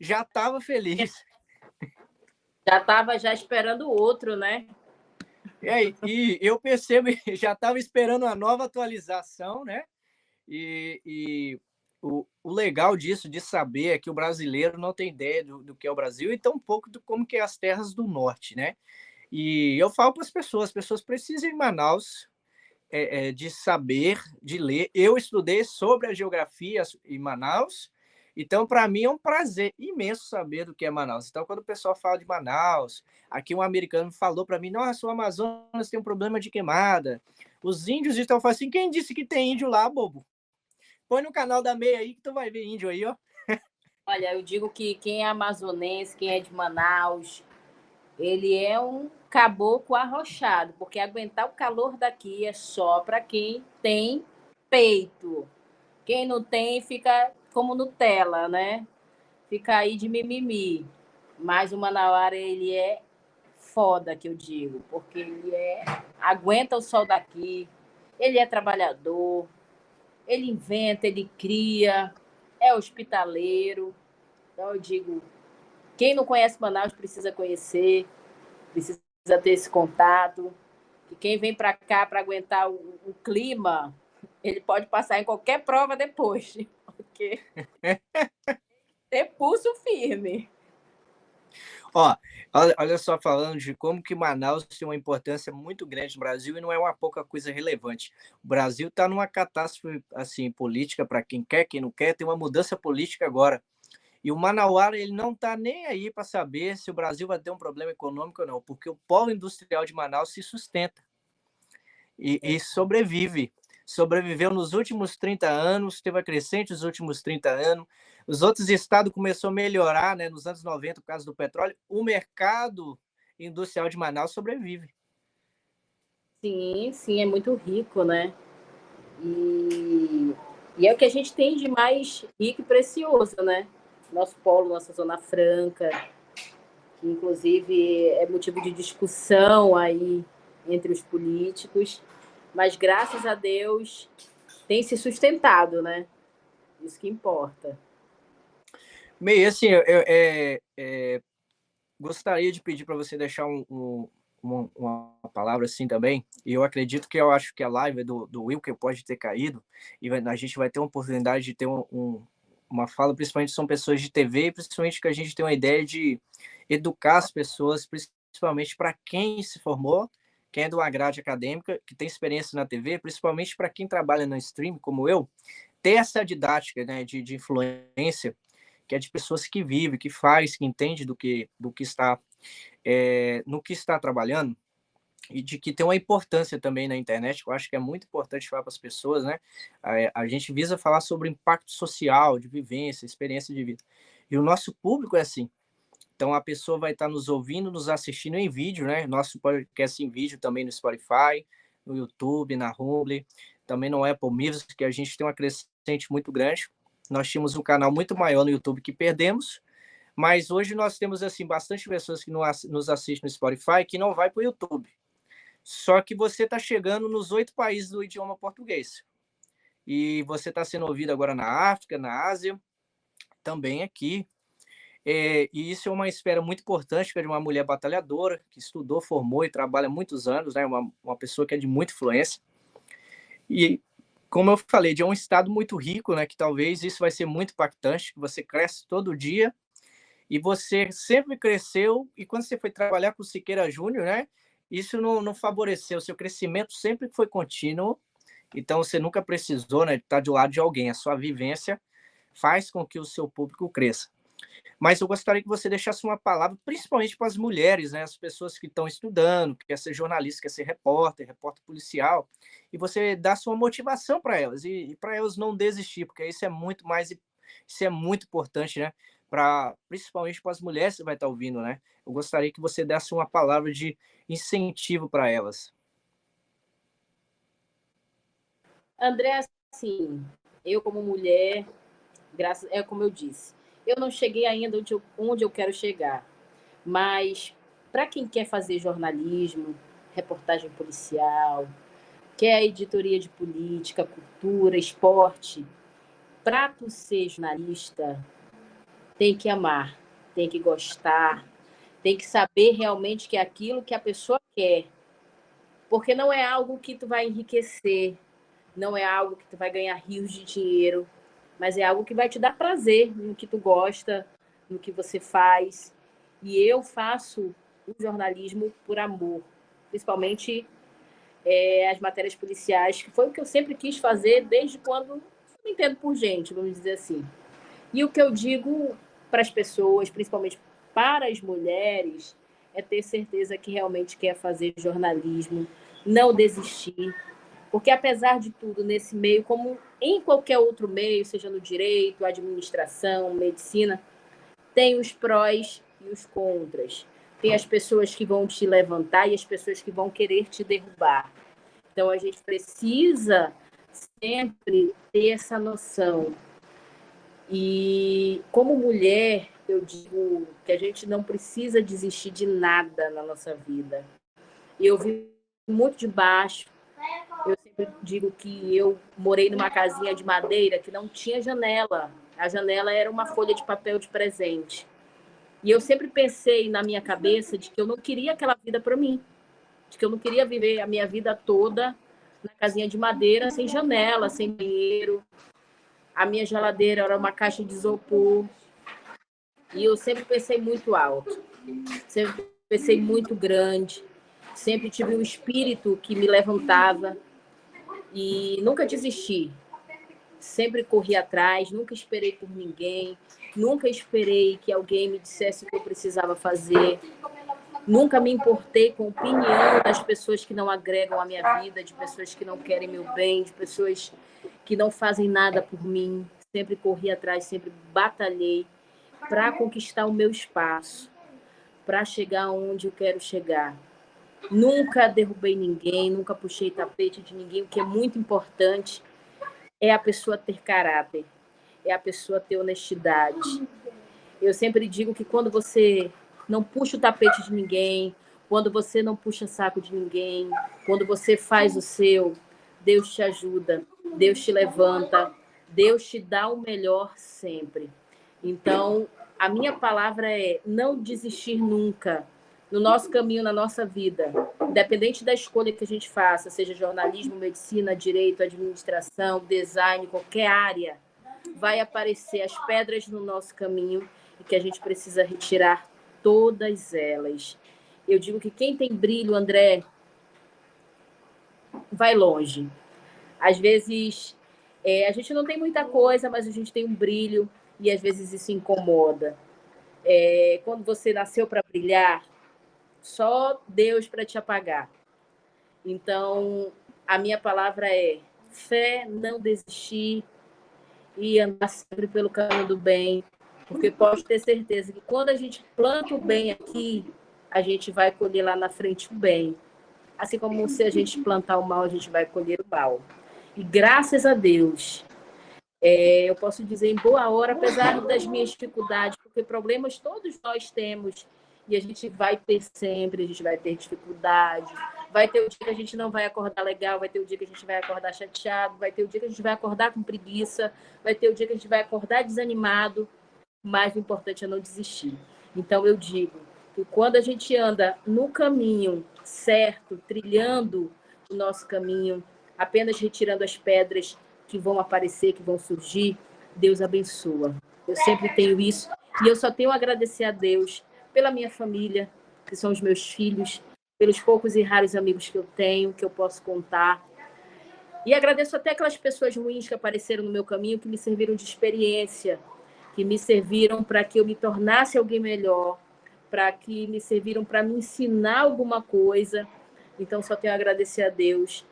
já estava feliz. Já estava já esperando o outro, né? E eu percebo, já estava esperando uma nova atualização, né? E o legal disso, de saber, é que o brasileiro não tem ideia do que é o Brasil e tão pouco do como que é as terras do norte, né? E eu falo para as pessoas precisam ir em Manaus, de saber, de ler. Eu estudei sobre a geografia em Manaus, então para mim é um prazer imenso saber do que é Manaus. Então quando o pessoal fala de Manaus, aqui um americano falou para mim, nossa, o Amazonas tem um problema de queimada. Os índios estão falando assim, quem disse que tem índio lá, bobo? Põe no canal da Meia aí que tu vai ver índio aí, ó. Olha, eu digo que quem é amazonense, quem é de Manaus, ele é um caboclo arrochado, porque aguentar o calor daqui é só para quem tem peito. Quem não tem fica como Nutella, né? Fica aí de mimimi. Mas o Manauara, ele é foda, que eu digo, porque aguenta o sol daqui, ele é trabalhador, ele inventa, ele cria, é hospitaleiro. Então eu digo, quem não conhece Manaus precisa conhecer, precisa ter esse contato. E quem vem para cá para aguentar o clima, ele pode passar em qualquer prova depois, porque ter pulso firme. Ó, olha só, falando de como que Manaus tem uma importância muito grande no Brasil e não é uma pouca coisa relevante. O Brasil está numa catástrofe assim política para quem quer, quem não quer, tem uma mudança política agora. E o Manauara ele não está nem aí para saber se o Brasil vai ter um problema econômico ou não, porque o polo industrial de Manaus se sustenta e sobrevive. Sobreviveu nos últimos 30 anos, teve a crescente nos últimos 30 anos. Os outros estados começaram a melhorar, né, nos anos 90, por causa do petróleo. O mercado industrial de Manaus sobrevive. Sim, sim, é muito rico, né? E é o que a gente tem de mais rico e precioso, né? Nosso polo, nossa Zona Franca, que inclusive é motivo de discussão aí entre os políticos, mas graças a Deus tem se sustentado, né? Isso que importa. Meio assim, gostaria de pedir para você deixar uma palavra assim também, e eu acredito que eu acho que a live do Wilker pode ter caído, e a gente vai ter uma oportunidade de ter uma fala, principalmente são pessoas de TV, e principalmente que a gente tem uma ideia de educar as pessoas, principalmente para quem se formou, quem é de uma grade acadêmica, que tem experiência na TV, principalmente para quem trabalha no stream, como eu, ter essa didática, né, de influência, que é de pessoas que vivem, que faz, que entende do que está no que está trabalhando, e de que tem uma importância também na internet, que eu acho que é muito importante falar para as pessoas, né? A gente visa falar sobre impacto social, de vivência, experiência de vida. E o nosso público é assim. Então a pessoa vai estar nos ouvindo, nos assistindo em vídeo, né? Nosso podcast em vídeo também no Spotify, no YouTube, na Rumble, também no Apple Music, que a gente tem uma crescente muito grande. Nós tínhamos um canal muito maior no YouTube que perdemos, mas hoje nós temos assim bastante pessoas que nos assistem no Spotify que não vai para o YouTube. Só que você está chegando nos 8 países do idioma português. E você está sendo ouvido agora na África, na Ásia, também aqui. E isso é uma esfera muito importante, que é de uma mulher batalhadora, que estudou, formou e trabalha há muitos anos, né? Uma pessoa que é de muita influência. E, como eu falei, de um estado muito rico, né? Que talvez isso vai ser muito impactante, que você cresce todo dia, e você sempre cresceu, e quando você foi trabalhar com o Siqueira Júnior, né? Isso não favoreceu, o seu crescimento sempre foi contínuo, Então, você nunca precisou, né, estar do lado de alguém. A sua vivência faz com que o seu público cresça. Mas eu gostaria que você deixasse uma palavra, principalmente para as mulheres, né, as pessoas que estão estudando, que quer ser jornalista, quer ser repórter policial, e você dá uma motivação para elas, e para elas não desistir, porque isso é muito importante, né, principalmente para as mulheres que vai estar ouvindo, né? Eu gostaria que você desse uma palavra de incentivo para elas. André, assim, eu como mulher, como eu disse, eu não cheguei ainda onde eu quero chegar, mas para quem quer fazer jornalismo, reportagem policial, quer editoria de política, cultura, esporte, para tu ser jornalista, tem que amar, tem que gostar, tem que saber realmente que é aquilo que a pessoa quer, porque não é algo que tu vai enriquecer, não é algo que tu vai ganhar rios de dinheiro, mas é algo que vai te dar prazer no que tu gosta, no que você faz. E eu faço o jornalismo por amor, principalmente as matérias policiais, que foi o que eu sempre quis fazer desde quando eu me entendo por gente, vamos dizer assim. E o que eu digo para as pessoas, principalmente para as mulheres, é ter certeza que realmente quer fazer jornalismo, não desistir, porque, apesar de tudo, nesse meio, como em qualquer outro meio, seja no direito, administração, medicina, tem os prós e os contras. Tem as pessoas que vão te levantar e as pessoas que vão querer te derrubar. Então, a gente precisa sempre ter essa noção. E, como mulher, eu digo que a gente não precisa desistir de nada na nossa vida. Eu vi muito de baixo. Eu sempre digo que eu morei numa casinha de madeira que não tinha janela. A janela era uma folha de papel de presente. E eu sempre pensei na minha cabeça de que eu não queria aquela vida para mim. De que eu não queria viver a minha vida toda na casinha de madeira, sem janela, sem banheiro. A minha geladeira era uma caixa de isopor. E eu sempre pensei muito alto. Sempre pensei muito grande. Sempre tive um espírito que me levantava. E nunca desisti, sempre corri atrás, nunca esperei por ninguém, nunca esperei que alguém me dissesse o que eu precisava fazer, nunca me importei com a opinião das pessoas que não agregam a minha vida, de pessoas que não querem meu bem, de pessoas que não fazem nada por mim, sempre corri atrás, sempre batalhei para conquistar o meu espaço, para chegar onde eu quero chegar. Nunca derrubei ninguém, nunca puxei tapete de ninguém. O que é muito importante é a pessoa ter caráter, é a pessoa ter honestidade. Eu sempre digo que quando você não puxa o tapete de ninguém, quando você não puxa saco de ninguém, quando você faz o seu, Deus te ajuda, Deus te levanta, Deus te dá o melhor sempre. Então, a minha palavra é não desistir nunca. No nosso caminho, na nossa vida, independente da escolha que a gente faça, seja jornalismo, medicina, direito, administração, design, qualquer área, vai aparecer as pedras no nosso caminho e que a gente precisa retirar todas elas. Eu digo que quem tem brilho, André, vai longe. Às vezes, a gente não tem muita coisa, mas a gente tem um brilho e às vezes isso incomoda. Quando você nasceu para brilhar, só Deus para te apagar. Então, a minha palavra é fé, não desistir e andar sempre pelo caminho do bem, porque pode ter certeza que quando a gente planta o bem aqui, a gente vai colher lá na frente o bem. Assim como se a gente plantar o mal, a gente vai colher o mal. E graças a Deus, eu posso dizer em boa hora, apesar das minhas dificuldades, porque problemas todos nós temos, e a gente vai ter sempre, a gente vai ter dificuldade, vai ter o dia que a gente não vai acordar legal, vai ter o dia que a gente vai acordar chateado, vai ter o dia que a gente vai acordar com preguiça, vai ter o dia que a gente vai acordar desanimado, mas o importante é não desistir. Então eu digo que quando a gente anda no caminho certo, trilhando o nosso caminho, apenas retirando as pedras que vão aparecer, que vão surgir, Deus abençoa. Eu sempre tenho isso e eu só tenho a agradecer a Deus pela minha família, que são os meus filhos, pelos poucos e raros amigos que eu tenho, que eu posso contar. E agradeço até aquelas pessoas ruins que apareceram no meu caminho, que me serviram de experiência, que me serviram para que eu me tornasse alguém melhor, para que me serviram para me ensinar alguma coisa. Então, só tenho a agradecer a Deus.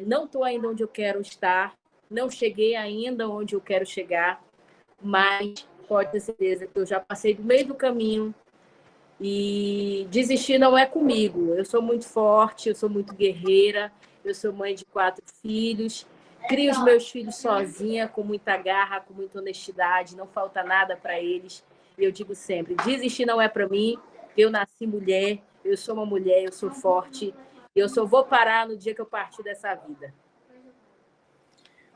Não estou ainda onde eu quero estar, não cheguei ainda onde eu quero chegar, mas pode ter certeza que eu já passei do meio do caminho e desistir não é comigo. Eu sou muito forte, eu sou muito guerreira, eu sou mãe de 4 filhos, crio os meus filhos sozinha, com muita garra, com muita honestidade, não falta nada para eles. E eu digo sempre, desistir não é para mim, eu nasci mulher, eu sou uma mulher, eu sou forte, eu só vou parar no dia que eu partir dessa vida.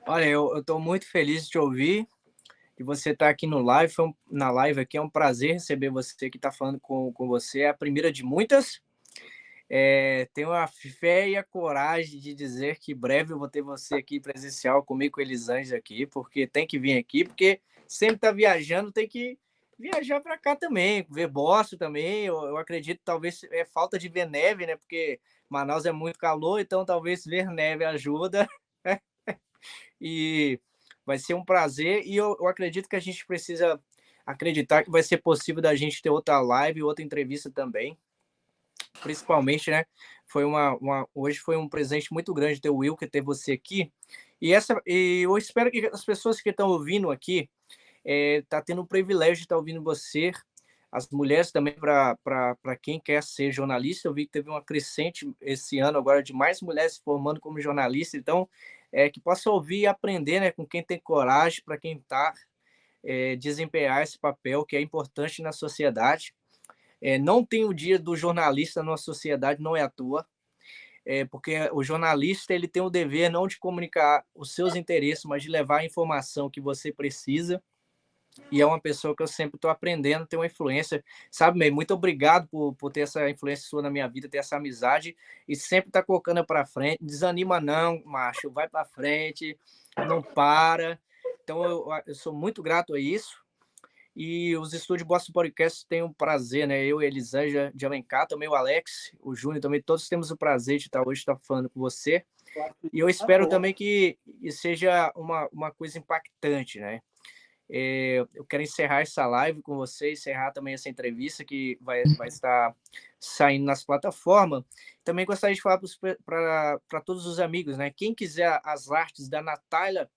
Olha, eu estou muito feliz de te ouvir, de você estar aqui no live, na live aqui, é um prazer receber você que está falando com você, é a primeira de muitas. Tenho a fé e a coragem de dizer que em breve eu vou ter você aqui presencial comigo, com Elisângela aqui, porque tem que vir aqui, porque sempre está viajando, tem que viajar para cá também, ver Boston também. Eu acredito talvez é falta de ver neve, né? Porque Manaus é muito calor, então talvez ver neve ajuda. E vai ser um prazer. E eu acredito que a gente precisa acreditar que vai ser possível da gente ter outra live, outra entrevista também. Principalmente, né? Hoje foi um presente muito grande ter o Will, que ter você aqui. E eu espero que as pessoas que estão ouvindo aqui tá tendo o privilégio de estar ouvindo você, as mulheres também, para quem quer ser jornalista. Eu vi que teve uma crescente esse ano agora de mais mulheres se formando como jornalista. Então, que possa ouvir e aprender, né, com quem tem coragem, para quem está desempenhar esse papel que é importante na sociedade. Não tem o dia do jornalista na sociedade, não é à toa, porque o jornalista ele tem o dever não de comunicar os seus interesses, mas de levar a informação que você precisa. E é uma pessoa que eu sempre estou aprendendo, ter uma influência, sabe, May? Muito obrigado por ter essa influência sua na minha vida, ter essa amizade e sempre tá colocando para frente. Desanima não, macho, vai para frente, não para. Então eu sou muito grato a isso. E os estúdios Boston Podcast têm um prazer, né? Eu e a Elisângela de Alencar, também o Alex, o Júnior, também todos temos o prazer de estar falando com você. E eu espero também que seja uma coisa impactante, né? Eu quero encerrar essa live com você, encerrar também essa entrevista que vai estar saindo nas plataformas. Também gostaria de falar para todos os amigos, né? Quem quiser as artes da Natália,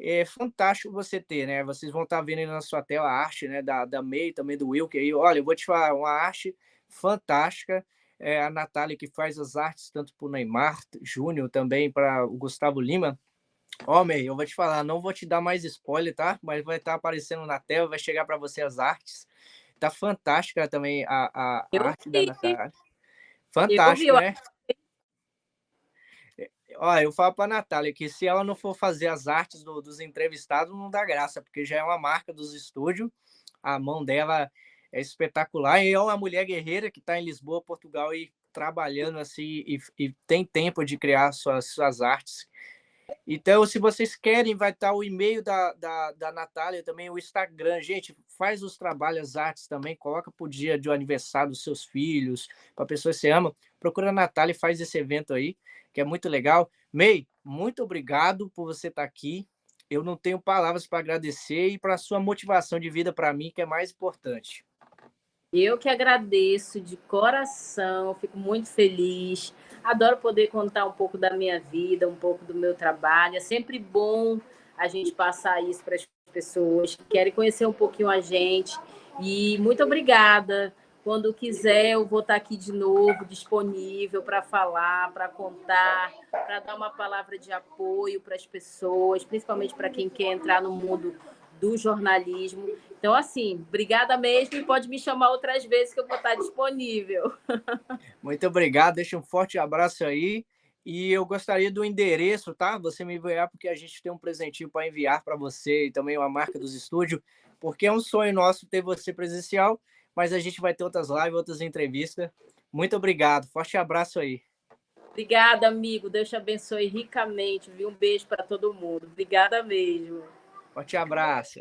é fantástico você ter, né? Vocês vão estar vendo aí na sua tela a arte, né? Da May, também do Will, que aí, olha, eu vou te falar, uma arte fantástica. A Natália que faz as artes tanto para o Neymar Júnior, também para o Gustavo Lima. May, eu vou te falar, não vou te dar mais spoiler, tá? Mas vai estar aparecendo na tela, vai chegar para você as artes. Tá fantástica também a arte da Natália. Fantástico, né? Eu falo para a Natália que se ela não for fazer as artes dos entrevistados, não dá graça, porque já é uma marca dos estúdios, a mão dela é espetacular, e é uma mulher guerreira que está em Lisboa, Portugal, e trabalhando assim, e tem tempo de criar suas artes. Então, se vocês querem, vai estar o e-mail da Natália, também o Instagram. Gente, faz os trabalhos, as artes também, coloca para o dia do aniversário dos seus filhos, para a pessoa que você ama. Procura a Natália e faz esse evento aí, que é muito legal. May, muito obrigado por você estar aqui. Eu não tenho palavras para agradecer e para a sua motivação de vida para mim, que é mais importante. Eu que agradeço de coração, fico muito feliz. Adoro poder contar um pouco da minha vida, um pouco do meu trabalho. É sempre bom a gente passar isso para as pessoas que querem conhecer um pouquinho a gente. E muito obrigada. Quando quiser, eu vou estar aqui de novo, disponível para falar, para contar, para dar uma palavra de apoio para as pessoas, principalmente para quem quer entrar no mundo do jornalismo. Então, assim, obrigada mesmo e pode me chamar outras vezes que eu vou estar disponível. Muito obrigado, deixa um forte abraço aí. E eu gostaria do endereço, tá? Você me enviar, porque a gente tem um presentinho para enviar para você e também uma marca dos estúdios, porque é um sonho nosso ter você presencial, mas a gente vai ter outras lives, outras entrevistas. Muito obrigado, forte abraço aí. Obrigada, amigo. Deus te abençoe ricamente, viu? Um beijo para todo mundo. Obrigada mesmo. Forte abraço.